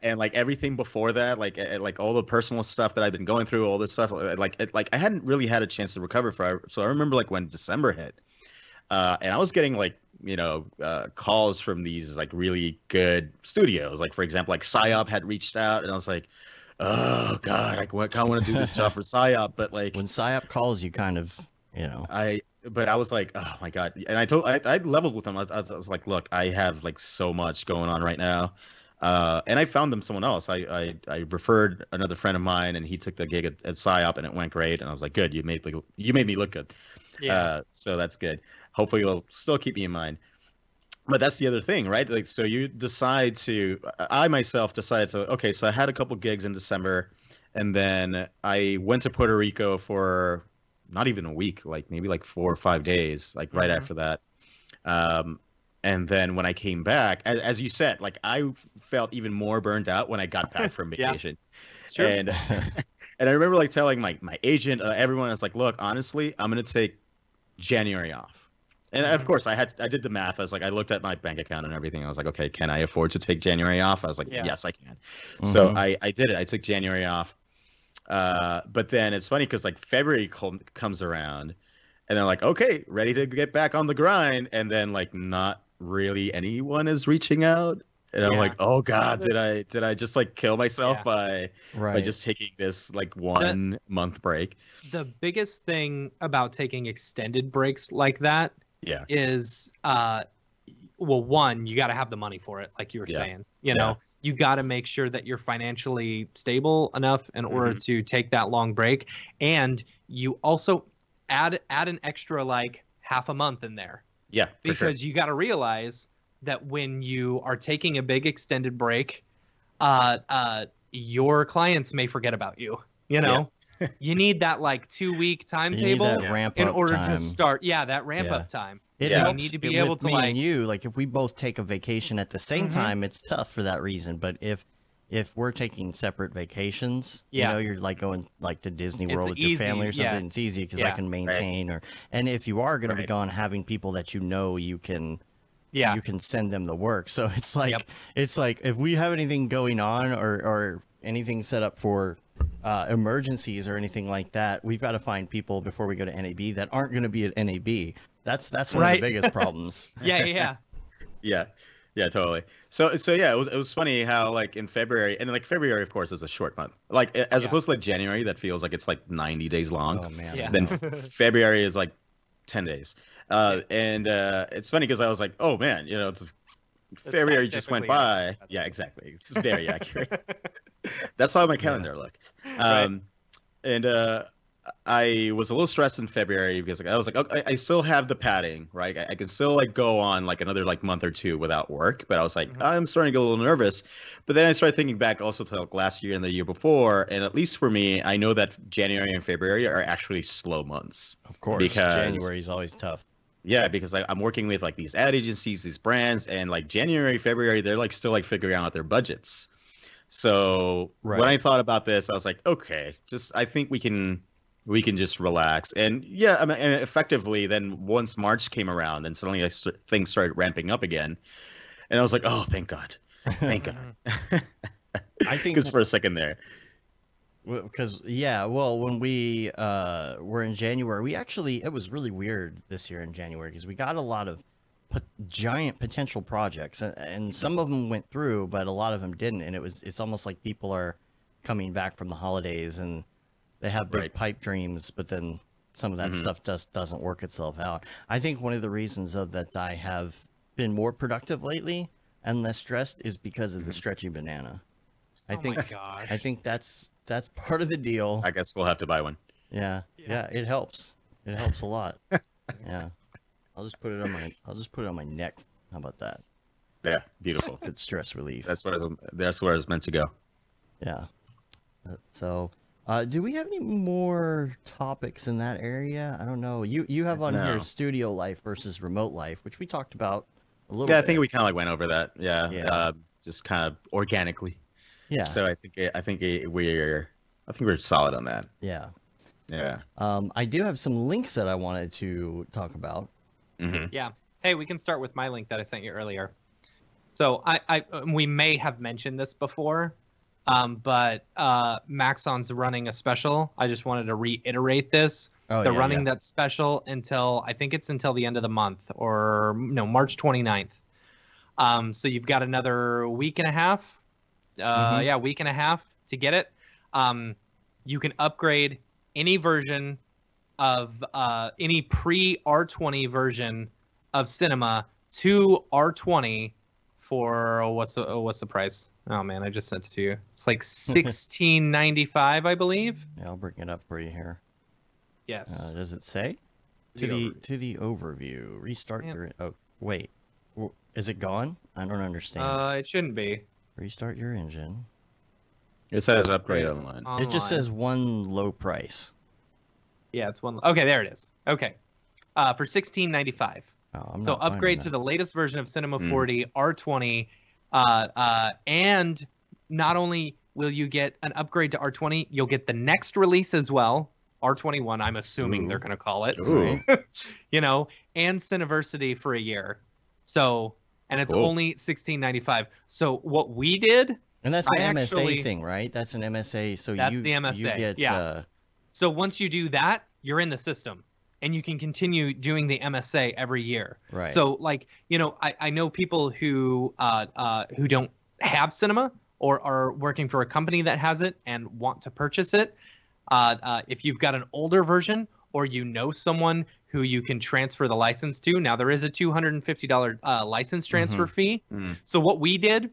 And like everything before that, like all the personal stuff that I've been going through, all this stuff, like I hadn't really had a chance to recover for. So I remember like when December hit. And I was getting like, calls from these like really good studios. Like for example, like PsyOp had reached out, and I was like, oh God, I kind of want to do this job for PsyOp. But like when PsyOp calls, you kind of, But I was like, oh my God. And I leveled with them. I was like, look, I have like so much going on right now. And I found them someone else. I referred another friend of mine, and he took the gig at PsyOp, and it went great. And I was like, good, you made me look good. So that's good. Hopefully you'll still keep me in mind. But that's the other thing, right? Like, so you decide I myself decided so I had a couple gigs in December, and then I went to Puerto Rico for not even a week, like maybe like 4 or 5 days, like right after that. And then when I came back, as you said, like I felt even more burned out when I got back from vacation. It's true. And I remember like telling my agent, everyone, I was like, look, honestly, I'm going to take January off. And of course, I did the math. I was like, I looked at my bank account and everything. I was like, okay, can I afford to take January off? I was like, yes, I can. So I did it. I took January off. But then it's funny because like February comes around, and they're like, okay, ready to get back on the grind. And then like not really anyone is reaching out. And I'm like, oh God, did I just like kill myself by just taking this like 1 month break? The biggest thing about taking extended breaks like that is one, you got to have the money for it, like you were saying. You know, you got to make sure that you're financially stable enough in order to take that long break, and you also add an extra like half a month in there. Yeah, because you got to realize that when you are taking a big extended break, your clients may forget about you. You know, you need that like 2-week timetable in order to start. Yeah, that ramp up time. It you helps need to be able to me like and you. Like if we both take a vacation at the same time, it's tough for that reason. But if we're taking separate vacations, you know, you're like going like to Disney World with your family or something. It's easy because I can maintain and if you are going to be gone, having people that you know you can send them the work. So it's like if we have anything going on or anything set up for emergencies or anything like that, we've got to find people before we go to NAB that aren't going to be at NAB. That's one of the biggest problems. Yeah. Yeah, totally. So yeah, it was funny how like in February, and like February of course is a short month. Like as opposed to like January that feels like it's like 90 days long. Oh man. Yeah. Then February is like 10 days. And it's funny because I was like, oh man, February just went by. Yeah, exactly. It's very accurate. That's how my calendar look. And I was a little stressed in February because I was like, okay, I still have the padding, right? I can still like go on like another like month or two without work, but I was like, I'm starting to get a little nervous. But then I started thinking back also to like last year and the year before, and at least for me, I know that January and February are actually slow months. Of course, because January is always tough. Yeah, because I'm working with like these ad agencies, these brands, and like January, February, they're like still like figuring out their budgets. So when I thought about this, I was like, okay, I think we can just relax. And yeah, I mean, and effectively, then once March came around, then suddenly things started ramping up again, and I was like, oh, thank God, thank God. I think because for a second there. Because when we were in January, it was really weird this year in January because we got a lot of giant potential projects, and some of them went through, but a lot of them didn't, and it's almost like people are coming back from the holidays and they have big pipe dreams, but then some of that stuff just doesn't work itself out. I think one of the reasons that I have been more productive lately and less stressed is because of the stretchy banana. I think that's part of the deal. I guess we'll have to buy one. Yeah, it helps. It helps a lot. Yeah. I'll just put it on my neck. How about that? Yeah, beautiful. Good stress relief. That's where I was meant to go. Yeah. So, do we have any more topics in that area? I don't know. You have on here studio life versus remote life, which we talked about a little bit. I think we kind of like went over that. Yeah. Just kind of organically. Yeah. So I think we're solid on that. Yeah. Yeah. I do have some links that I wanted to talk about. Yeah. Hey, we can start with my link that I sent you earlier. So we may have mentioned this before, but Maxon's running a special. I just wanted to reiterate this. They're running that special until the end of the month, or no, March 29th. So you've got another week and a half. Week and a half to get it. You can upgrade any version of any pre-R20 version of Cinema to R20 for what's the price? Oh man, I just sent it to you. It's like $16.95, I believe. Yeah, I'll bring it up for you here. Yes. Does it say to the overview? Restart your. Oh wait, is it gone? I don't understand. It shouldn't be. Restart your engine. It says upgrade online. It just says one low price. Yeah, it's one. Okay, there it is. Okay, for $16.95. So upgrade to the latest version of Cinema 4D R20, and not only will you get an upgrade to R20, you'll get the next release as well, R21. I'm assuming they're going to call it, and Cineversity for a year. So, and it's only $16.95. So what we did, and that's an MSA thing, right? That's an MSA. So that's the MSA. You get, So once you do that, you're in the system, and you can continue doing the MSA every year. Right. So, like, I know people who don't have Cinema or are working for a company that has it and want to purchase it. If you've got an older version, or someone who you can transfer the license to, now there is a $250 license transfer fee. So what we did,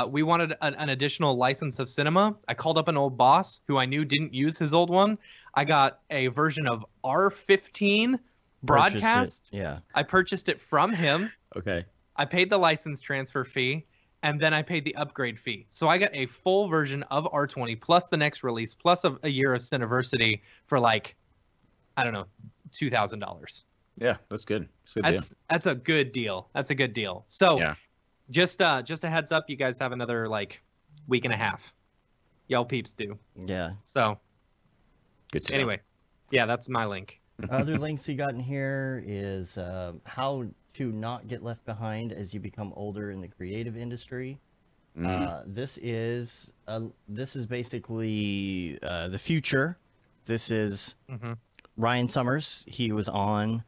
we wanted an additional license of Cinema. I called up an old boss who I knew didn't use his old one. I got a version of R15 broadcast. I purchased it from him. Okay. I paid the license transfer fee, and then I paid the upgrade fee. So I got a full version of R20 plus the next release plus a year of Cineversity for like, I don't know, $2,000. Yeah, that's good. That's a good deal. That's a good deal. So just a heads up, you guys have another like week and a half. Y'all peeps do. Yeah. So good. Anyway, that's my link. Other links you got in here is how to not get left behind as you become older in the creative industry. This is basically the future. This is Ryan Summers. He was on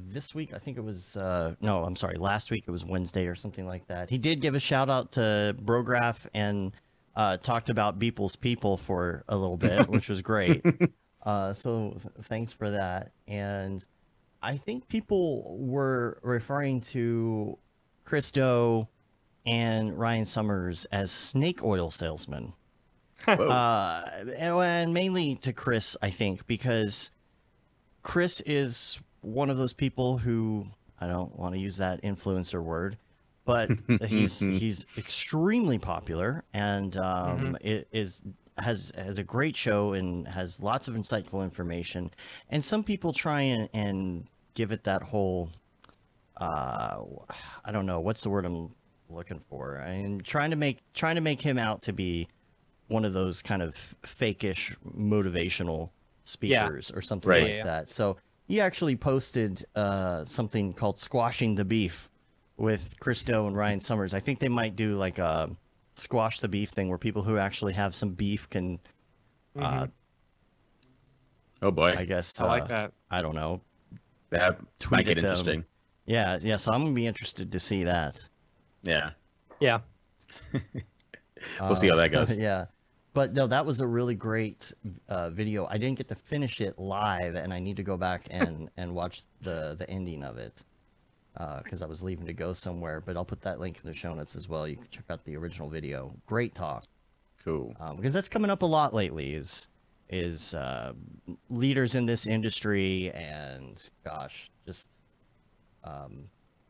this week, I think it was, no, I'm sorry, last week it was Wednesday or something like that. He did give a shout out to Brograph and talked about Beeple's people for a little bit, which was great. So thanks for that. And I think people were referring to Christo and Ryan Summers as snake oil salesmen. And mainly to Chris, I think, because Chris is one of those people who, I don't want to use that influencer word, but he's extremely popular and has a great show and has lots of insightful information. And some people try and give it that whole, I don't know, what's the word I'm looking for? I'm trying to make him out to be one of those kind of fake-ish motivational speakers or something like that. So he actually posted something called Squashing the Beef with Christo and Ryan Summers. I think they might do like a squash the beef thing where people who actually have some beef can oh boy, I guess I like that. I don't know, that might get interesting. Yeah, so I'm gonna be interested to see that. Yeah. We'll see how that goes. Yeah. But no, that was a really great video. I didn't get to finish it live, and I need to go back and watch the ending of it because I was leaving to go somewhere. But I'll put that link in the show notes as well. You can check out the original video. Great talk. Cool. Because that's coming up a lot lately. Is leaders in this industry and gosh, just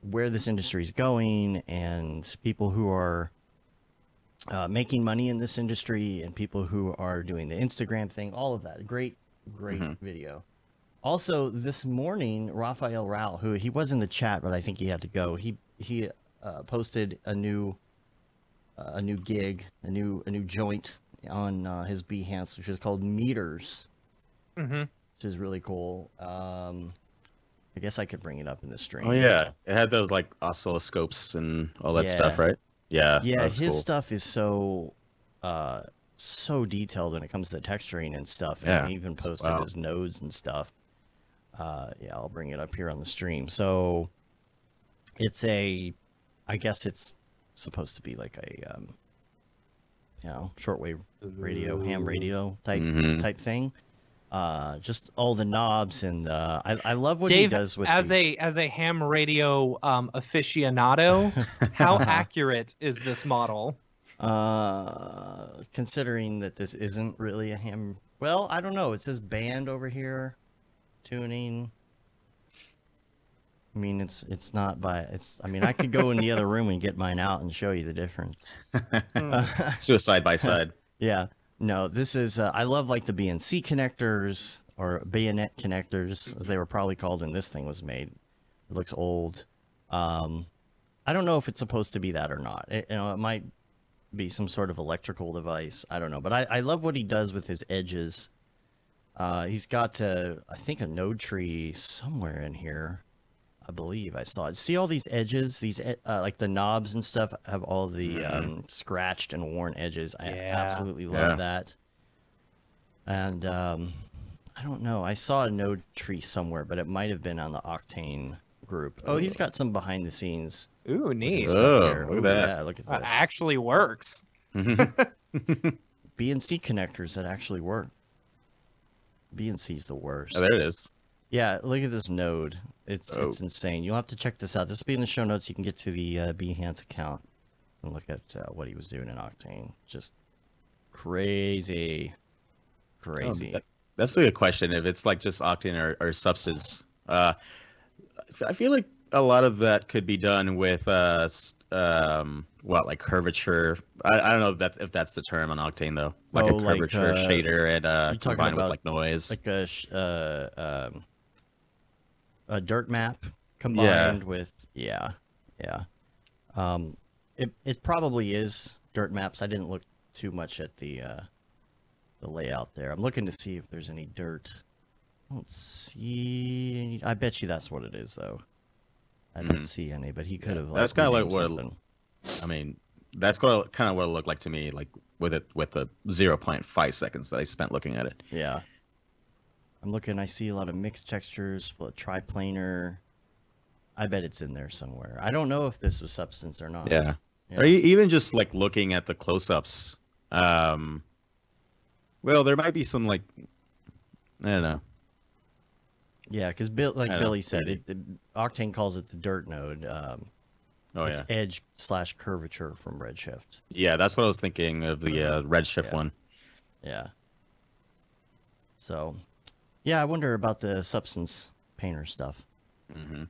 where this industry is going, and people who are making money in this industry, and people who are doing the Instagram thing, all of that. Great video. Also, this morning, Raphael Rao, who he was in the chat, but I think he had to go. He posted a new gig, a new joint on his Behance, which is called Meters, which is really cool. I guess I could bring it up in the stream. Oh yeah, it had those like oscilloscopes and all that stuff, right? Yeah, his cool. stuff is so detailed when it comes to the texturing and stuff. And he even posted his nodes and stuff. Yeah, I'll bring it up here on the stream. So it's I guess it's supposed to be like a shortwave radio, ham radio type thing. Just all the knobs, and I love what Dave, he does with as a ham radio aficionado. How accurate is this model? Considering that this isn't really a ham, well, I don't know. It says band over here, tuning. I mean, it's not by it's. I mean, I could go in the other room and get mine out and show you the difference. Let's do a side by side. Yeah. No, this is, I love like the BNC connectors, or bayonet connectors, as they were probably called when this thing was made. It looks old. I don't know if it's supposed to be that or not. It might be some sort of electrical device. I don't know. But I love what he does with his edges. He's got, I think, a node tree somewhere in here. I believe I saw it. See all these edges? These like the knobs and stuff have all the scratched and worn edges. I absolutely love that. And I don't know. I saw a node tree somewhere, but it might have been on the Octane group. Oh, he's got some behind the scenes. Ooh, neat. Oh, look at that. Yeah, look at this. Actually works. BNC connectors that actually work. BNC's the worst. Oh, there it is. Yeah, look at this node. It's insane. You'll have to check this out. This will be in the show notes. You can get to the Behance account and look at what he was doing in Octane. Just crazy. That's a good question. If it's like just Octane or Substance, I feel like a lot of that could be done with like curvature. I don't know if that's the term on Octane though. Like a curvature shader and combined with like noise. Like a dirt map combined with it probably is dirt maps. I didn't look too much at the layout there. I'm looking to see if there's any dirt. I don't see any. I bet you that's what it is though. I don't see any, but he could have. That's kind of like what. I mean, that's kind of what it looked like to me, like with the 0.5 seconds that I spent looking at it. Yeah. I'm looking. I see a lot of mixed textures, triplanar. I bet it's in there somewhere. I don't know if this was substance or not. Yeah. Or even just like looking at the close-ups. Well, there might be some like, I don't know. Yeah, because Billy said, Octane calls it the dirt node. It's edge/curvature from Redshift. Yeah, that's what I was thinking of the Redshift one. Yeah. So, yeah, I wonder about the substance painter stuff. Mm-hmm.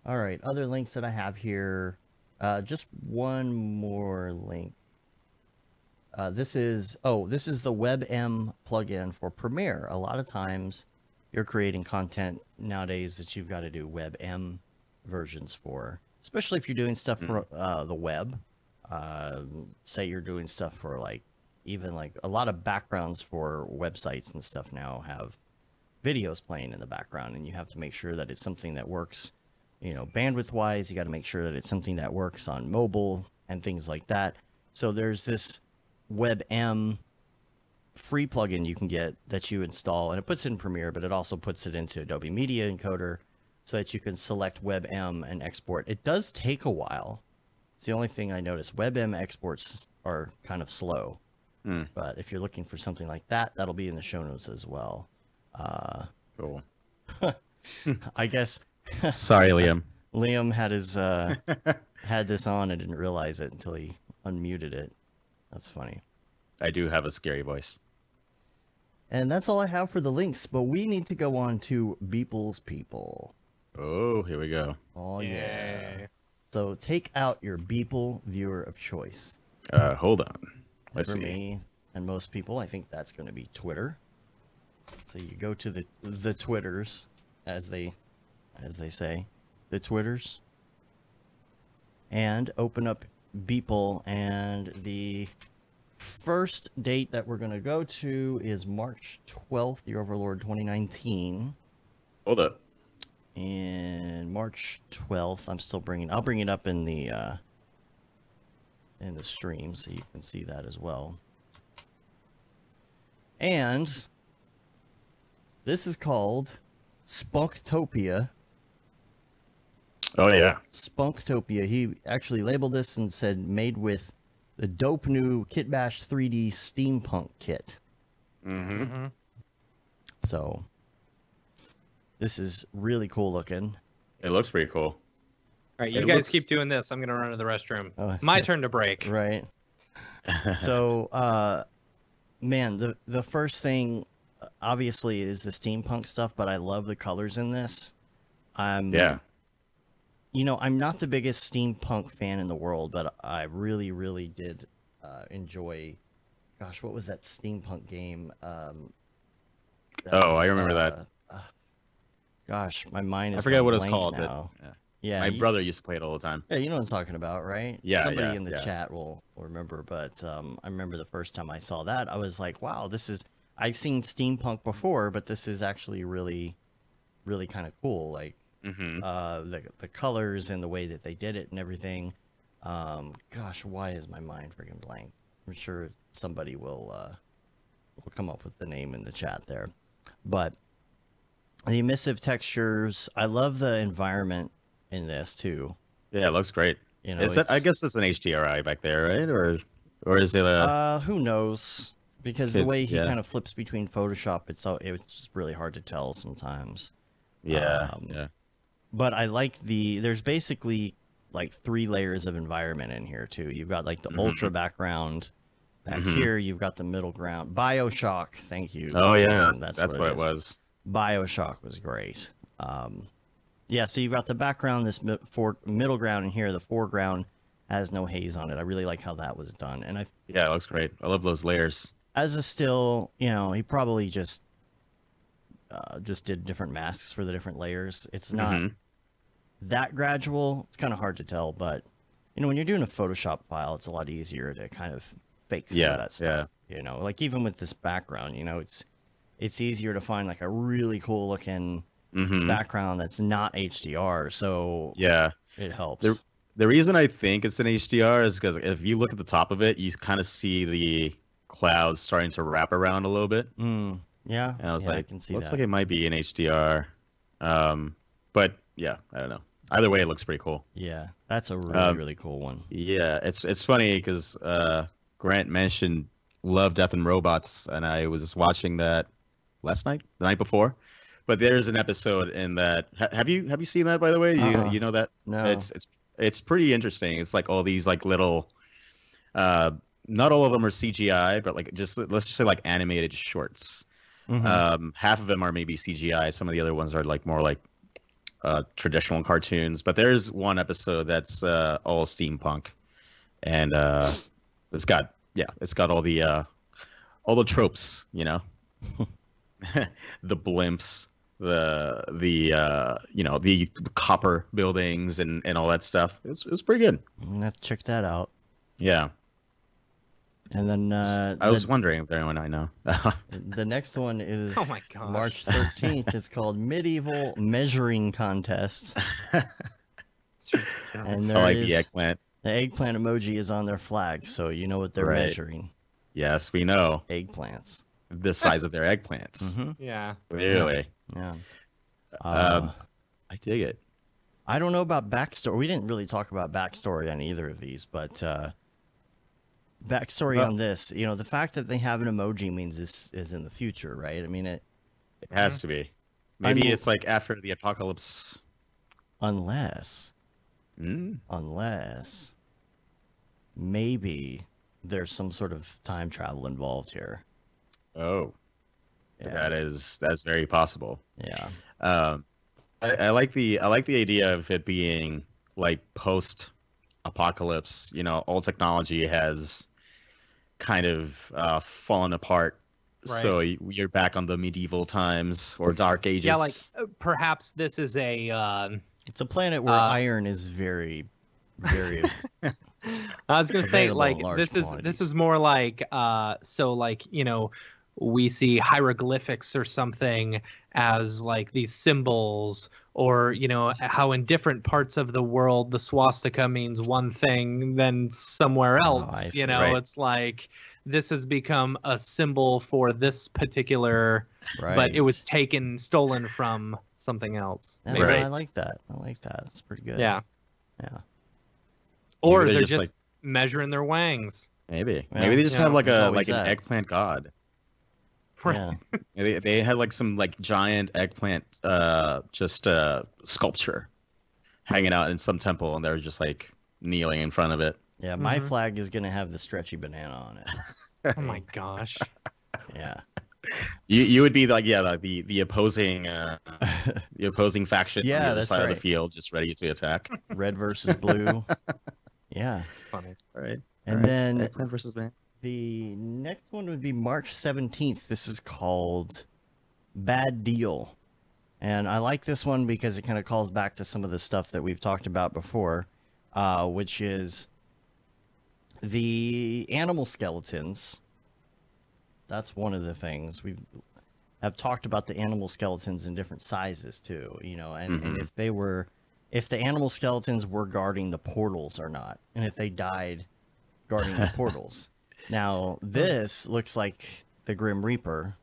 All right, other links that I have here. Just one more link. This is the WebM plugin for Premiere. A lot of times you're creating content nowadays that you've got to do WebM versions for, especially if you're doing stuff for the web. Say you're doing stuff for even a lot of backgrounds for websites and stuff now have videos playing in the background, and you have to make sure that it's something that works, bandwidth wise. You got to make sure that it's something that works on mobile and things like that. So there's this WebM free plugin you can get that you install, and it puts it in Premiere, but it also puts it into Adobe Media Encoder so that you can select WebM and export. It does take a while. It's the only thing I noticed. WebM exports are kind of slow, but if you're looking for something like that, that'll be in the show notes as well. Cool. I guess. Sorry, Liam. Liam had his had this on and didn't realize it until he unmuted it. That's funny. I do have a scary voice. And that's all I have for the links, but we need to go on to Beeple's People. Oh, here we go. Oh, yeah. So take out your Beeple viewer of choice. Hold on. Let's For see. me and most people, I think that's going to be Twitter. So you go to the Twitters, as they say, the Twitters, and open up Beeple, and the first date that we're going to go to is March 12th, Year Overlord 2019. Hold up. And March 12th, I'll bring it up in the stream so you can see that as well. And this is called Spunktopia. Oh, yeah. Spunktopia. He actually labeled this and said made with the dope new Kit Bash 3D Steampunk kit. Mm-hmm. So this is really cool looking. It looks pretty cool. All right, you guys keep doing this. I'm going to run to the restroom. My turn to break. Right. So, man, the first thing, obviously, is the steampunk stuff, but I love the colors in this. Yeah. I'm not the biggest steampunk fan in the world, but I really, really did enjoy. Gosh, what was that steampunk game? I remember that. Gosh, my mind is. I forget what it's blank called. now. But, yeah, my brother used to play it all the time. Yeah, you know what I'm talking about, right? Yeah, Somebody in the chat will remember, but I remember the first time I saw that, I was like, wow, I've seen steampunk before, but this is actually really, really kind of cool. Like, the colors and the way that they did it and everything. Gosh, why is my mind freaking blank? I'm sure somebody will come up with the name in the chat there. But the emissive textures, I love the environment in this too. Yeah, it looks great. I guess it's an HDRI back there, right? Or is it a? Who knows? Because the way he kind of flips between Photoshop, it's really hard to tell sometimes. Yeah. But I like there's basically like 3 layers of environment in here too. You've got like the ultra background. Back here, you've got the middle ground. BioShock, thank you. Oh, yeah. Jason, That's what it was. BioShock was great. Yeah, so you've got the background, this middle ground, and here the foreground has no haze on it. I really like how that was done. And yeah, it looks great. I love those layers. As a still, he probably just did different masks for the different layers. It's not that gradual. It's kind of hard to tell, but when you're doing a Photoshop file, it's a lot easier to kind of fake some of that stuff. Yeah. Like even with this background, it's easier to find like a really cool looking background that's not HDR. So yeah, it helps. The reason I think it's an HDR is because if you look at the top of it, you kind of see the clouds starting to wrap around a little bit. Yeah, And I was I like, can see looks that. like it might be in HDR. But yeah, I don't know. Either way, it looks pretty cool. Yeah, that's a really, really cool one. Yeah, it's funny because Grant mentioned Love, Death, and Robots, and I was watching that last night, the night before. But there's an episode in that. Have you seen that, by the way? You know that? No. It's pretty interesting. It's like all these like little, not all of them are CGI, but like just let's just say like animated shorts. Half of them are maybe CGI. Some of the other ones are like more like traditional cartoons. But there's one episode that's all steampunk, and it's got all the tropes, you know, the blimps, the copper buildings and all that stuff. It's pretty good. I'm gonna have to check that out. Yeah. And then I was wondering if anyone I know. the next one is Oh my gosh. March 13th. It's called Medieval Measuring Contest. And I like the eggplant. The eggplant emoji is on their flag, so you know what they're Right. measuring. Yes, we know Eggplants. the size of their eggplants. Yeah. Really. Yeah. I dig it. I don't know about backstory. We didn't really talk about backstory on either of these, but backstory on this, you know, the fact that they have an emoji means this is in the future, right? I mean, It has to be. Maybe mean- it's like after the apocalypse. unless Mm? maybe there's some sort of time travel involved here. Oh, Yeah. that's very possible. Yeah. I like the idea of it being like post apocalypse. You know, all technology has kind of fallen apart. Right. So you're back on the medieval times or dark ages. Yeah, like perhaps this is a. It's a planet where iron is very, very. I was gonna say available like in large this quantities. is more like so like we see hieroglyphics or something as like these symbols, or how in different parts of the world the swastika means one thing than somewhere else. I see. Right. It's like this has become a symbol for this particular, Right. but it was stolen from something else. Yeah, maybe. Right. I like that. It's pretty good. Yeah. Yeah. Or Maybe they're they're just just, measuring their wangs. maybe Yeah. maybe they just have like There's a always an that. eggplant god. Yeah. They had like some like giant eggplant sculpture hanging out in some temple, and they're just like kneeling in front of it. Yeah. My Mhm. flag is gonna have the stretchy banana on it. Oh my gosh. Yeah. You would be like the opposing faction on Yeah, the other that's side of right. the field, just ready to attack. Red versus blue. Yeah. It's funny. All right. And then eggplant versus man. the next one would be March 17th. This is called Bad Deal. And I like this one because it kind of calls back to some of the stuff that we've talked about before, which is the animal skeletons. That's one of the things. We have talked about the animal skeletons in different sizes too, and if the animal skeletons were guarding the portals or not, and if they died guarding the portals. Now, this looks like the Grim Reaper.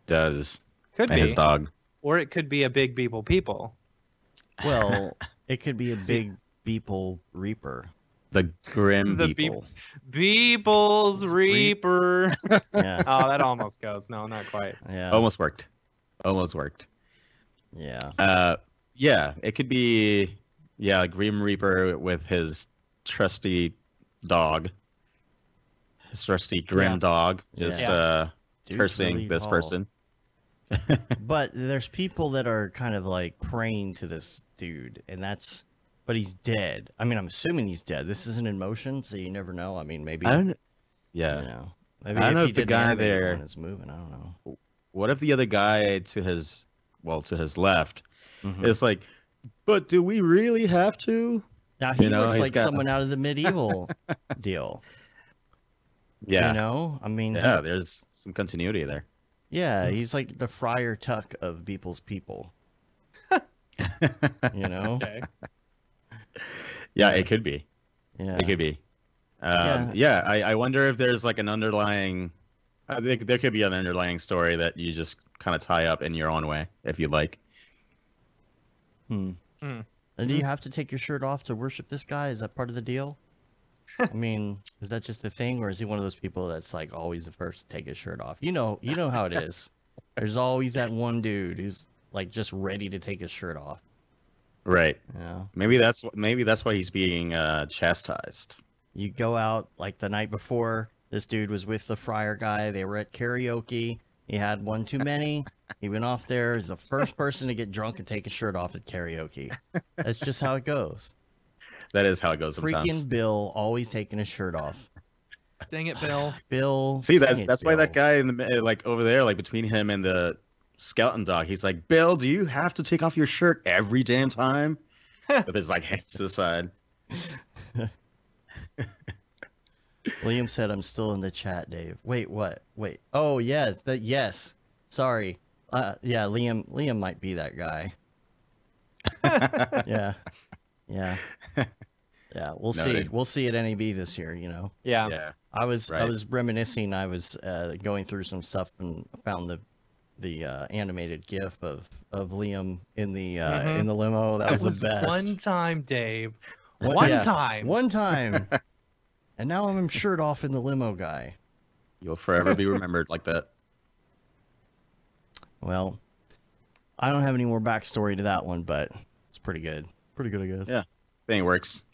Does Could and be. his dog. Or it could be a big people. Well, it could be a big Beeple Reaper. The Grim The People. People's Reaper. Yeah, Oh, that almost goes. No, not quite. yeah, Almost worked. yeah. Yeah, it could be Grim Reaper with his trusty dog. His trusty grim Yeah. dog Yeah. just Duke's cursing Relief this Hall. person. But there's people that are kind of like praying to this dude, but he's dead. I mean, I'm assuming he's dead. This isn't in motion, so you never know. I mean, maybe. I don't You know, maybe I don't if know he if the did guy animate it there- when it's moving. I don't know. What if the other guy to his left Mhm. is like, but do we really have to? Now he looks he's like got- someone out of the medieval deal. Yeah. You know, I mean, Yeah, there's some continuity there. yeah, he's like the Friar Tuck of Beeple's people. You know, Okay. Yeah, it could be. yeah, It could be. I wonder if there's like an underlying I think there could be an underlying story that you just kind of tie up in your own way, if you like. And do you have to take your shirt off to worship this guy? Is that part of the deal? I mean, is that just the thing, or is he one of those people that's like always the first to take his shirt off? You know how it is. There's always that one dude who's like just ready to take his shirt off. Right. Yeah. Maybe that's why he's being chastised. You go out like the night before. This dude was with the Friar guy. They were at karaoke. He had one too many. He went off there as the first person to get drunk and take his shirt off at karaoke. That's just how it goes. That is how it goes sometimes. Freaking Bill always taking his shirt off. Dang it, Bill. Bill. See, that's why that guy in the like over there, like between him and the skeleton dog, he's like, Bill, do you have to take off your shirt every damn time? With his like hands to the side. Liam said, "I'm still in the chat, Dave." Wait, what? Wait. Oh yeah, yes. Sorry. Yeah, Liam might be that guy. Yeah. We'll see. We'll see at NAB this year. You know. Yeah. I was reminiscing. I was going through some stuff and found the animated GIF of Liam in the limo. That was the best. One time, Dave. One time. And now I'm shirt off in the limo guy. You'll forever be remembered like that. Well, I don't have any more backstory to that one, but it's pretty good. Pretty good, I guess. Yeah, thing works.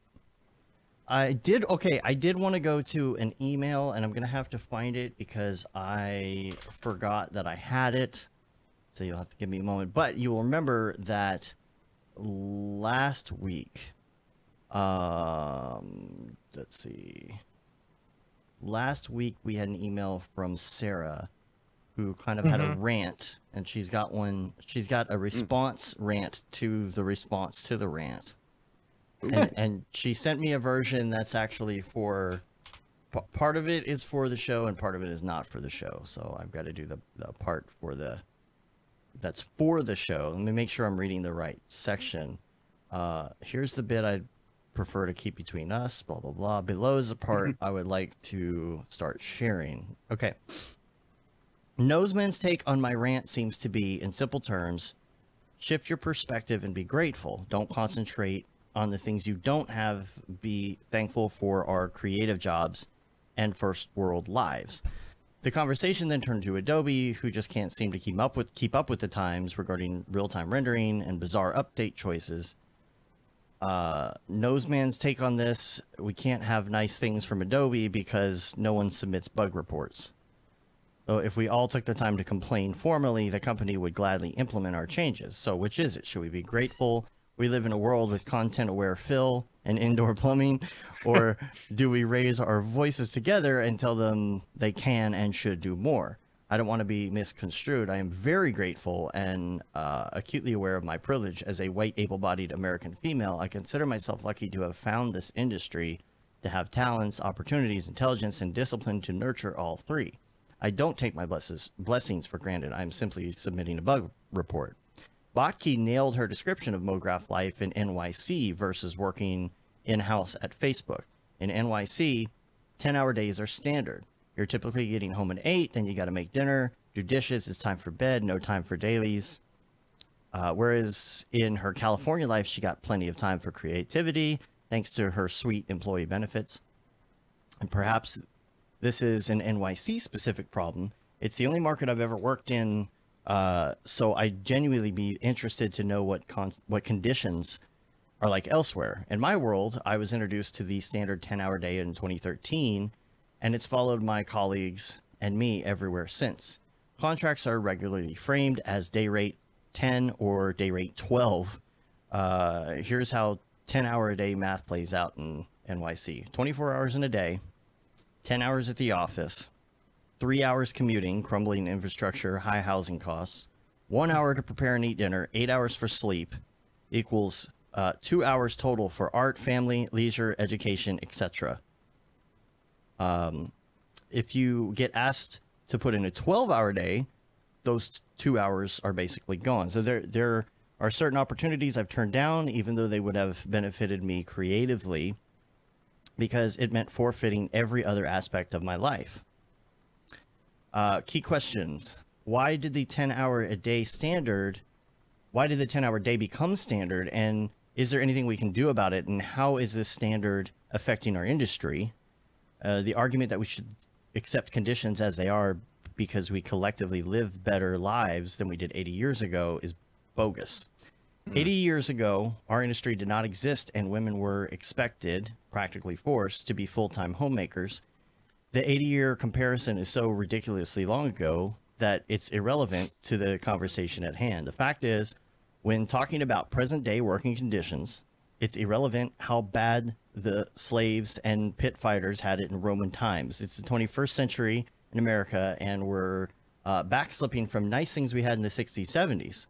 I did want to go to an email, and I'm going to have to find it because I forgot that I had it. So you'll have to give me a moment. But you will remember that last week... let's see. Last week we had an email from Sarah who kind of had a rant, and she's got a response rant to the response to the rant. And she sent me a version that's actually for part of it is for the show and part of it is not for the show. So I've got to do the part that's for the show. Let me make sure I'm reading the right section. Here's the bit I'd prefer to keep between us, blah, blah, blah. Below is a part I would like to start sharing. Okay. Noseman's take on my rant seems to be, in simple terms, shift your perspective and be grateful. Don't concentrate on the things you don't have. Be thankful for our creative jobs and first world lives. The conversation then turned to Adobe, who just can't seem to keep up with the times regarding real-time rendering and bizarre update choices. Noseman's take on this: we can't have nice things from Adobe because no one submits bug reports. So if we all took the time to complain formally, the company would gladly implement our changes. So which is it? Should we be grateful we live in a world with content-aware fill and indoor plumbing, or do we raise our voices together and tell them they can and should do more? I don't want to be misconstrued. I am very grateful and acutely aware of my privilege as a white, able-bodied American female. I consider myself lucky to have found this industry, to have talents, opportunities, intelligence, and discipline to nurture all three. I don't take my blessings for granted. I'm simply submitting a bug report. Botke nailed her description of MoGraph life in NYC versus working in-house at Facebook. In NYC, 10-hour days are standard. You're typically getting home at 8, then you got to make dinner, do dishes, it's time for bed, no time for dailies. Whereas in her California life, she got plenty of time for creativity, thanks to her sweet employee benefits. And perhaps this is an NYC-specific problem. It's the only market I've ever worked in, so I'd genuinely be interested to know what conditions are like elsewhere. In my world, I was introduced to the standard 10-hour day in 2013, and it's followed my colleagues and me everywhere since. Contracts are regularly framed as day rate 10 or day rate 12. Here's how 10-hour a day math plays out in NYC. 24 hours in a day, 10 hours at the office, 3 hours commuting, crumbling infrastructure, high housing costs, 1 hour to prepare and eat dinner, 8 hours for sleep, equals 2 hours total for art, family, leisure, education, etc. If you get asked to put in a 12-hour day, those 2 hours are basically gone. So there are certain opportunities I've turned down, even though they would have benefited me creatively, because it meant forfeiting every other aspect of my life. Key questions. Why did the 10-hour-a-day standard, why did the 10-hour day become standard? And is there anything we can do about it? And how is this standard affecting our industry? The argument that we should accept conditions as they are because we collectively live better lives than we did 80 years ago is bogus. 80 years ago, our industry did not exist and women were expected, practically forced, to be full-time homemakers. The 80-year comparison is so ridiculously long ago that it's irrelevant to the conversation at hand. The fact is, when talking about present-day working conditions, it's irrelevant how bad the slaves and pit fighters had it in Roman times. It's the 21st century in America, and we're backslipping from nice things we had in the 60s, 70s,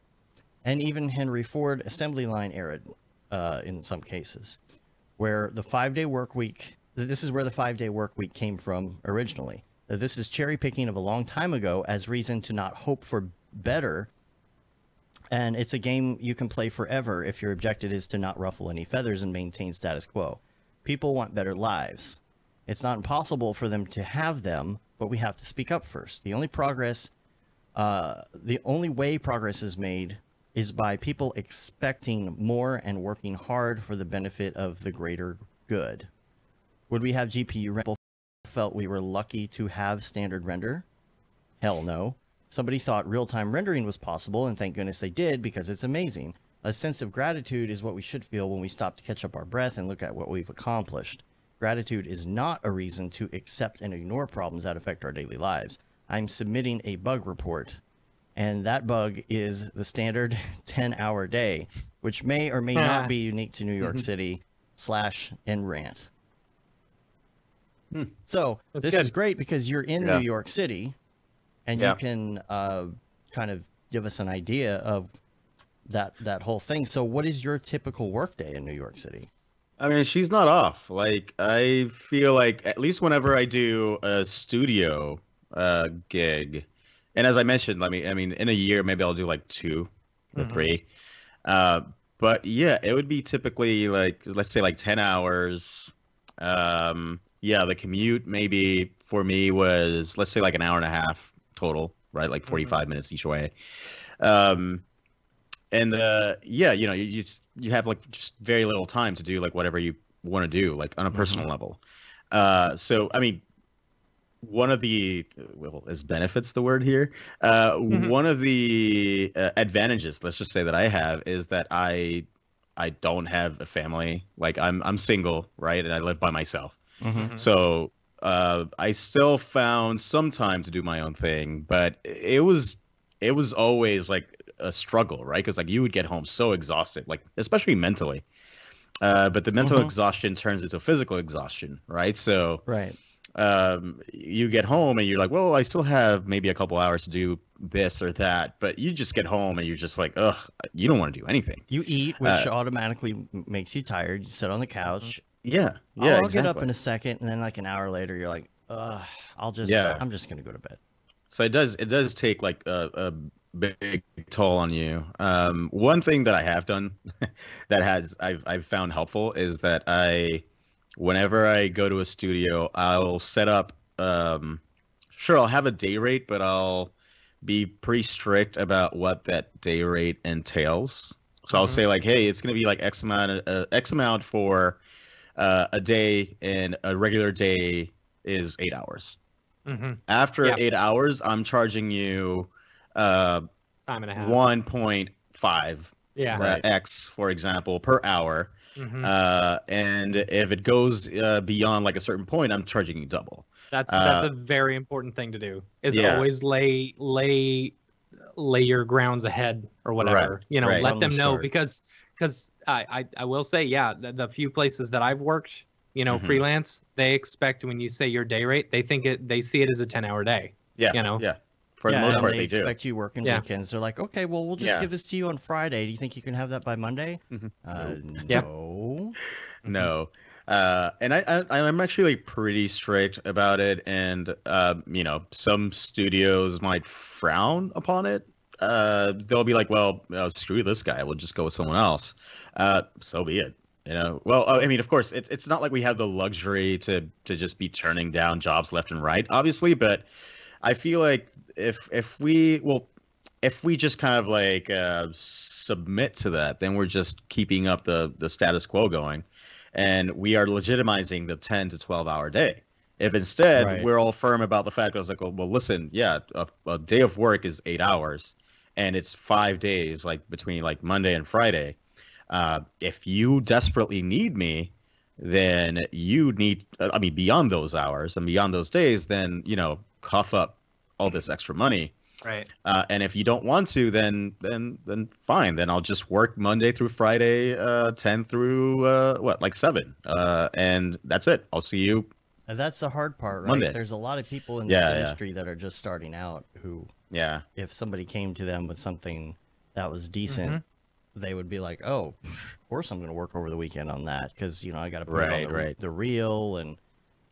and even Henry Ford assembly line era in some cases, where the 5-day work week, this is where the 5-day work week came from originally. This is cherry picking of a long time ago as reason to not hope for better. And it's a game you can play forever if your objective is to not ruffle any feathers and maintain status quo. People want better lives. It's not impossible for them to have them, but we have to speak up first. The only way progress is made is by people expecting more and working hard for the benefit of the greater good. Would we have GPU render? Felt we were lucky to have standard render? Hell no. Somebody thought real-time rendering was possible, and thank goodness they did, because it's amazing. A sense of gratitude is what we should feel when we stop to catch up our breath and look at what we've accomplished. Gratitude is not a reason to accept and ignore problems that affect our daily lives. I'm submitting a bug report, and that bug is the standard 10-hour day, which may or may not be unique to New York City /NRANT. So That's this good. is great because you're in New York City, and you can kind of give us an idea of that whole thing. So what is your typical workday in New York City? I mean, she's not off. Like, I feel like at least whenever I do a studio gig, and as I mentioned, I mean, in a year maybe I'll do like 2 or 3. But yeah, it would be typically like, let's say like 10 hours. Yeah, the commute maybe for me was, let's say like an hour and a half total, right? Like 45 minutes each way. And yeah, you know, you have like just very little time to do like whatever you want to do, like on a personal level. So I mean, one of the, well, is benefits the word here? One of the advantages, let's just say, that I have is that I don't have a family. Like I'm single, right? And I live by myself. So I still found some time to do my own thing, but it was always like a struggle, right? Because like you would get home so exhausted, like especially mentally. But the mental exhaustion turns into physical exhaustion, right? So you get home and you're like, well, I still have maybe a couple hours to do this or that, but you just get home and you're just like, ugh, you don't want to do anything. You eat, which automatically makes you tired. You sit on the couch. Yeah, I'll get up in a second, and then like an hour later, you're like, ugh, I'm just gonna go to bed. So it does take like a big toll on you. One thing that I have done that I've found helpful is that whenever I go to a studio, I'll set up, sure, I'll have a day rate, but I'll be pretty strict about what that day rate entails. So I'll say like, hey, it's going to be like X amount for a day, and a regular day is 8 hours. After 8 hours, I'm charging you time and a half, 1.5 X, for example, per hour. And if it goes beyond like a certain point, I'm charging you double. That's a very important thing to do. Is always lay your grounds ahead or whatever. You know, let them know, because I will say, the few places that I've worked, you know, freelance, they expect when you say your day rate, they see it as a 10-hour day. You know. For the most part, they do. expect you working weekends. They're like, okay, well, we'll just give this to you on Friday. Do you think you can have that by Monday? No. No. And I'm actually pretty strict about it, and you know, some studios might frown upon it. They'll be like, well, screw this guy, we'll just go with someone else. So be it. You know, well, I mean, of course, it's not like we have the luxury to just be turning down jobs left and right, obviously, but I feel like if we just kind of like submit to that, then we're just keeping up the status quo going, and we are legitimizing the 10 to 12 hour day. If instead Right. we're all firm about the fact, I was like, well, listen, yeah, a day of work is 8 hours, and it's 5 days, like between like Monday and Friday. If you desperately need me, then you need, I mean, beyond those hours and beyond those days, then cough up all this extra money. Right. And if you don't want to, then fine. Then I'll just work Monday through Friday, 10 through like 7, and that's it. I'll see you. And that's the hard part, right? Monday. There's a lot of people in this industry that are just starting out who, if somebody came to them with something that was decent, they would be like, "Oh, of course I'm going to work over the weekend on that because I got to put it on the reel and."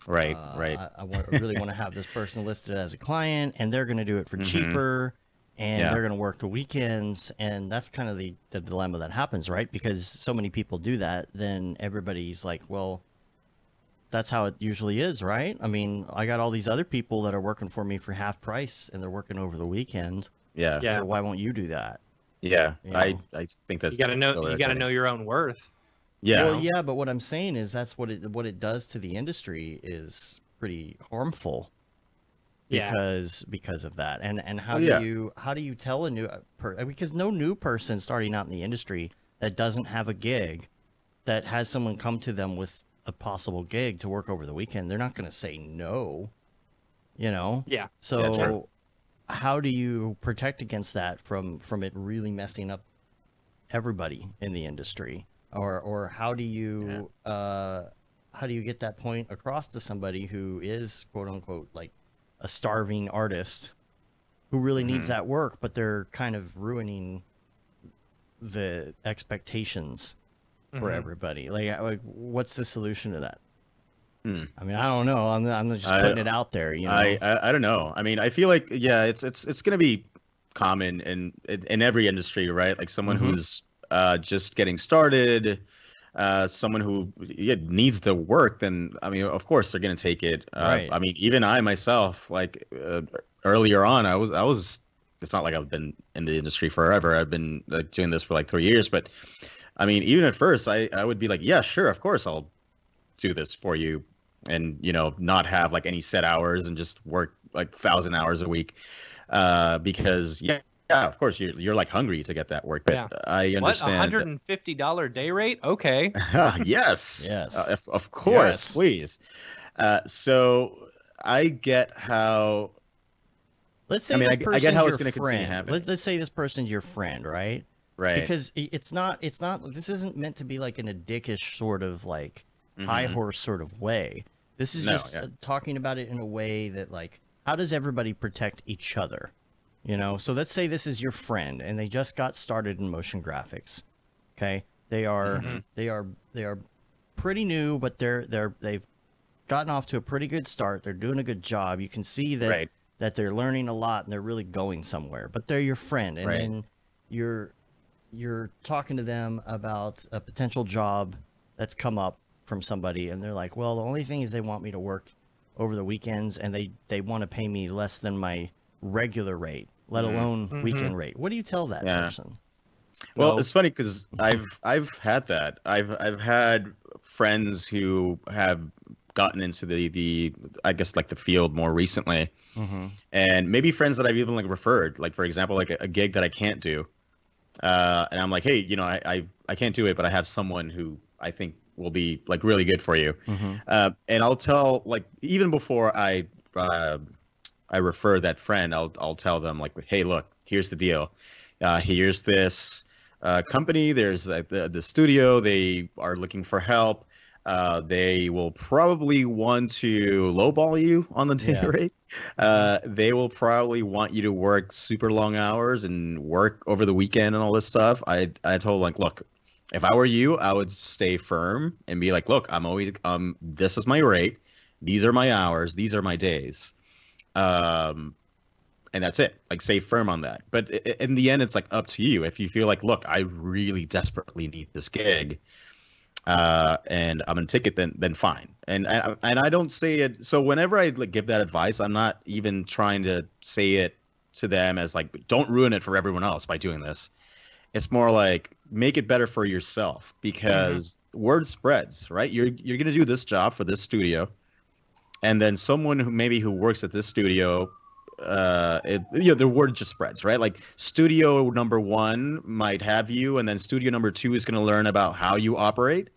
Right. I really want to have this person listed as a client, and they're going to do it for cheaper, and they're going to work the weekends, and that's kind of the dilemma that happens, right? Because so many people do that, then everybody's like, well, that's how it usually is, right? I mean, I got all these other people that are working for me for half price, and they're working over the weekend. Yeah. So why won't you do that? Yeah. I think that's you got to know your own worth. Yeah. Well, yeah, but what I'm saying is that's what it does to the industry is pretty harmful. Because of that, and how do you tell a new because no new person starting out in the industry that doesn't have a gig, that has someone come to them with a possible gig to work over the weekend, they're not going to say no. Yeah. So how do you protect against that from it really messing up everybody in the industry? Or how do you get that point across to somebody who is quote unquote like a starving artist who really needs that work, but they're kind of ruining the expectations for everybody? Like what's the solution to that? I mean, I don't know. I'm just putting it out there. I don't know. I mean, I feel like it's gonna be common in every industry, right? Like someone who's just getting started, someone who needs the work, then I mean, of course they're gonna take it. Right. I mean, even I myself, like earlier on, I was. It's not like I've been in the industry forever. I've been like doing this for like 3 years, but I mean, even at first, I would be like, yeah, sure, of course, I'll do this for you, and not have like any set hours and just work like 1,000 hours a week, because of course you're like hungry to get that work, but I understand. What, $150 day rate? Okay. Yes. Of course, yes. Please. So I get how. Let's say I get how it's going to continue happening. Let's say this person's your friend, right? Right. Because it's not. This isn't meant to be like in a dickish sort of like high horse sort of way. This is just talking about it in a way that like, how does everybody protect each other? So let's say this is your friend and they just got started in motion graphics. Okay. They are pretty new, but they've gotten off to a pretty good start. They're doing a good job. You can see that that they're learning a lot and they're really going somewhere, but they're your friend. And then you're talking to them about a potential job that's come up from somebody, and they're like, well, the only thing is they want me to work over the weekends, and they want to pay me less than my regular rate, let alone weekend rate. What do you tell that person? Well, it's funny because I've had that. I've had friends who have gotten into the I guess like the field more recently, and maybe friends that I've even like referred, like for example, like a gig that I can't do, and I'm like, hey, I can't do it, but I have someone who I think will be like really good for you, and I'll tell, like, even before I refer that friend, I'll tell them like, hey, look, here's the deal, here's this company, there's like the studio, they are looking for help, they will probably want to lowball you on the day rate, they will probably want you to work super long hours and work over the weekend and all this stuff. I told, like, look, if I were you, I would stay firm and be like, look, I'm always this is my rate, these are my hours, these are my days, and that's it. Like, stay firm on that. But in the end, it's like up to you. If you feel like, look, I really desperately need this gig, and I'm gonna take it, then fine. And I don't say it. So whenever I like give that advice, I'm not even trying to say it to them as like, don't ruin it for everyone else by doing this. It's more like make it better for yourself, because word spreads, right? You're gonna do this job for this studio, and then someone who works at this studio, the word just spreads, right? Like studio number 1 might have you, and then studio number 2 is going to learn about how you operate,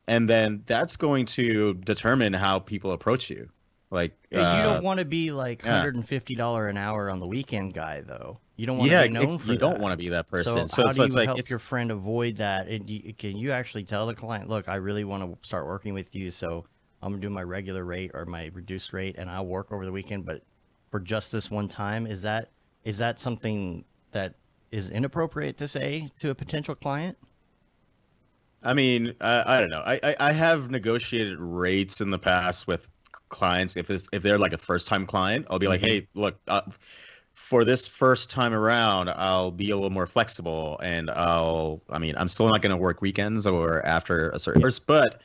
and then that's going to determine how people approach you. Like you don't want to be like $150 an hour on the weekend guy, though. You don't want to be known for you that. don't want to be that person. So how do you like, help your friend avoid that? And can you actually tell the client, look, I really want to start working with you, so I'm gonna do my regular rate or my reduced rate, and I'll work over the weekend, but for just this one time? Is that something that is inappropriate to say to a potential client? I mean, I don't know. I have negotiated rates in the past with clients. If they're like a first time client, I'll be like, hey, look, for this first time around, I'll be a little more flexible, and I'm still not going to work weekends or after a certain hours, but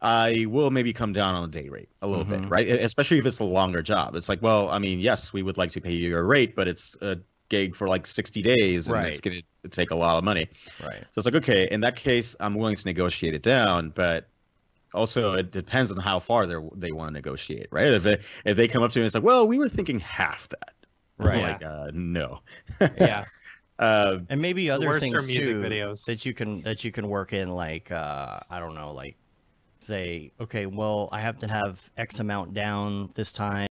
I will maybe come down on the day rate a little bit, right? Especially if it's a longer job. It's like, well, I mean, yes, we would like to pay you your rate, but it's a gig for like 60 days, and it's going to take a lot of money. Right. So it's like, okay, in that case, I'm willing to negotiate it down, but also it depends on how far they want to negotiate, right? If they come up to me and it's like, well, we were thinking half that. Right. Like, no. Yeah. And maybe other things too videos that you can work in, like I don't know, like say, okay, well, I have to have X amount down this time.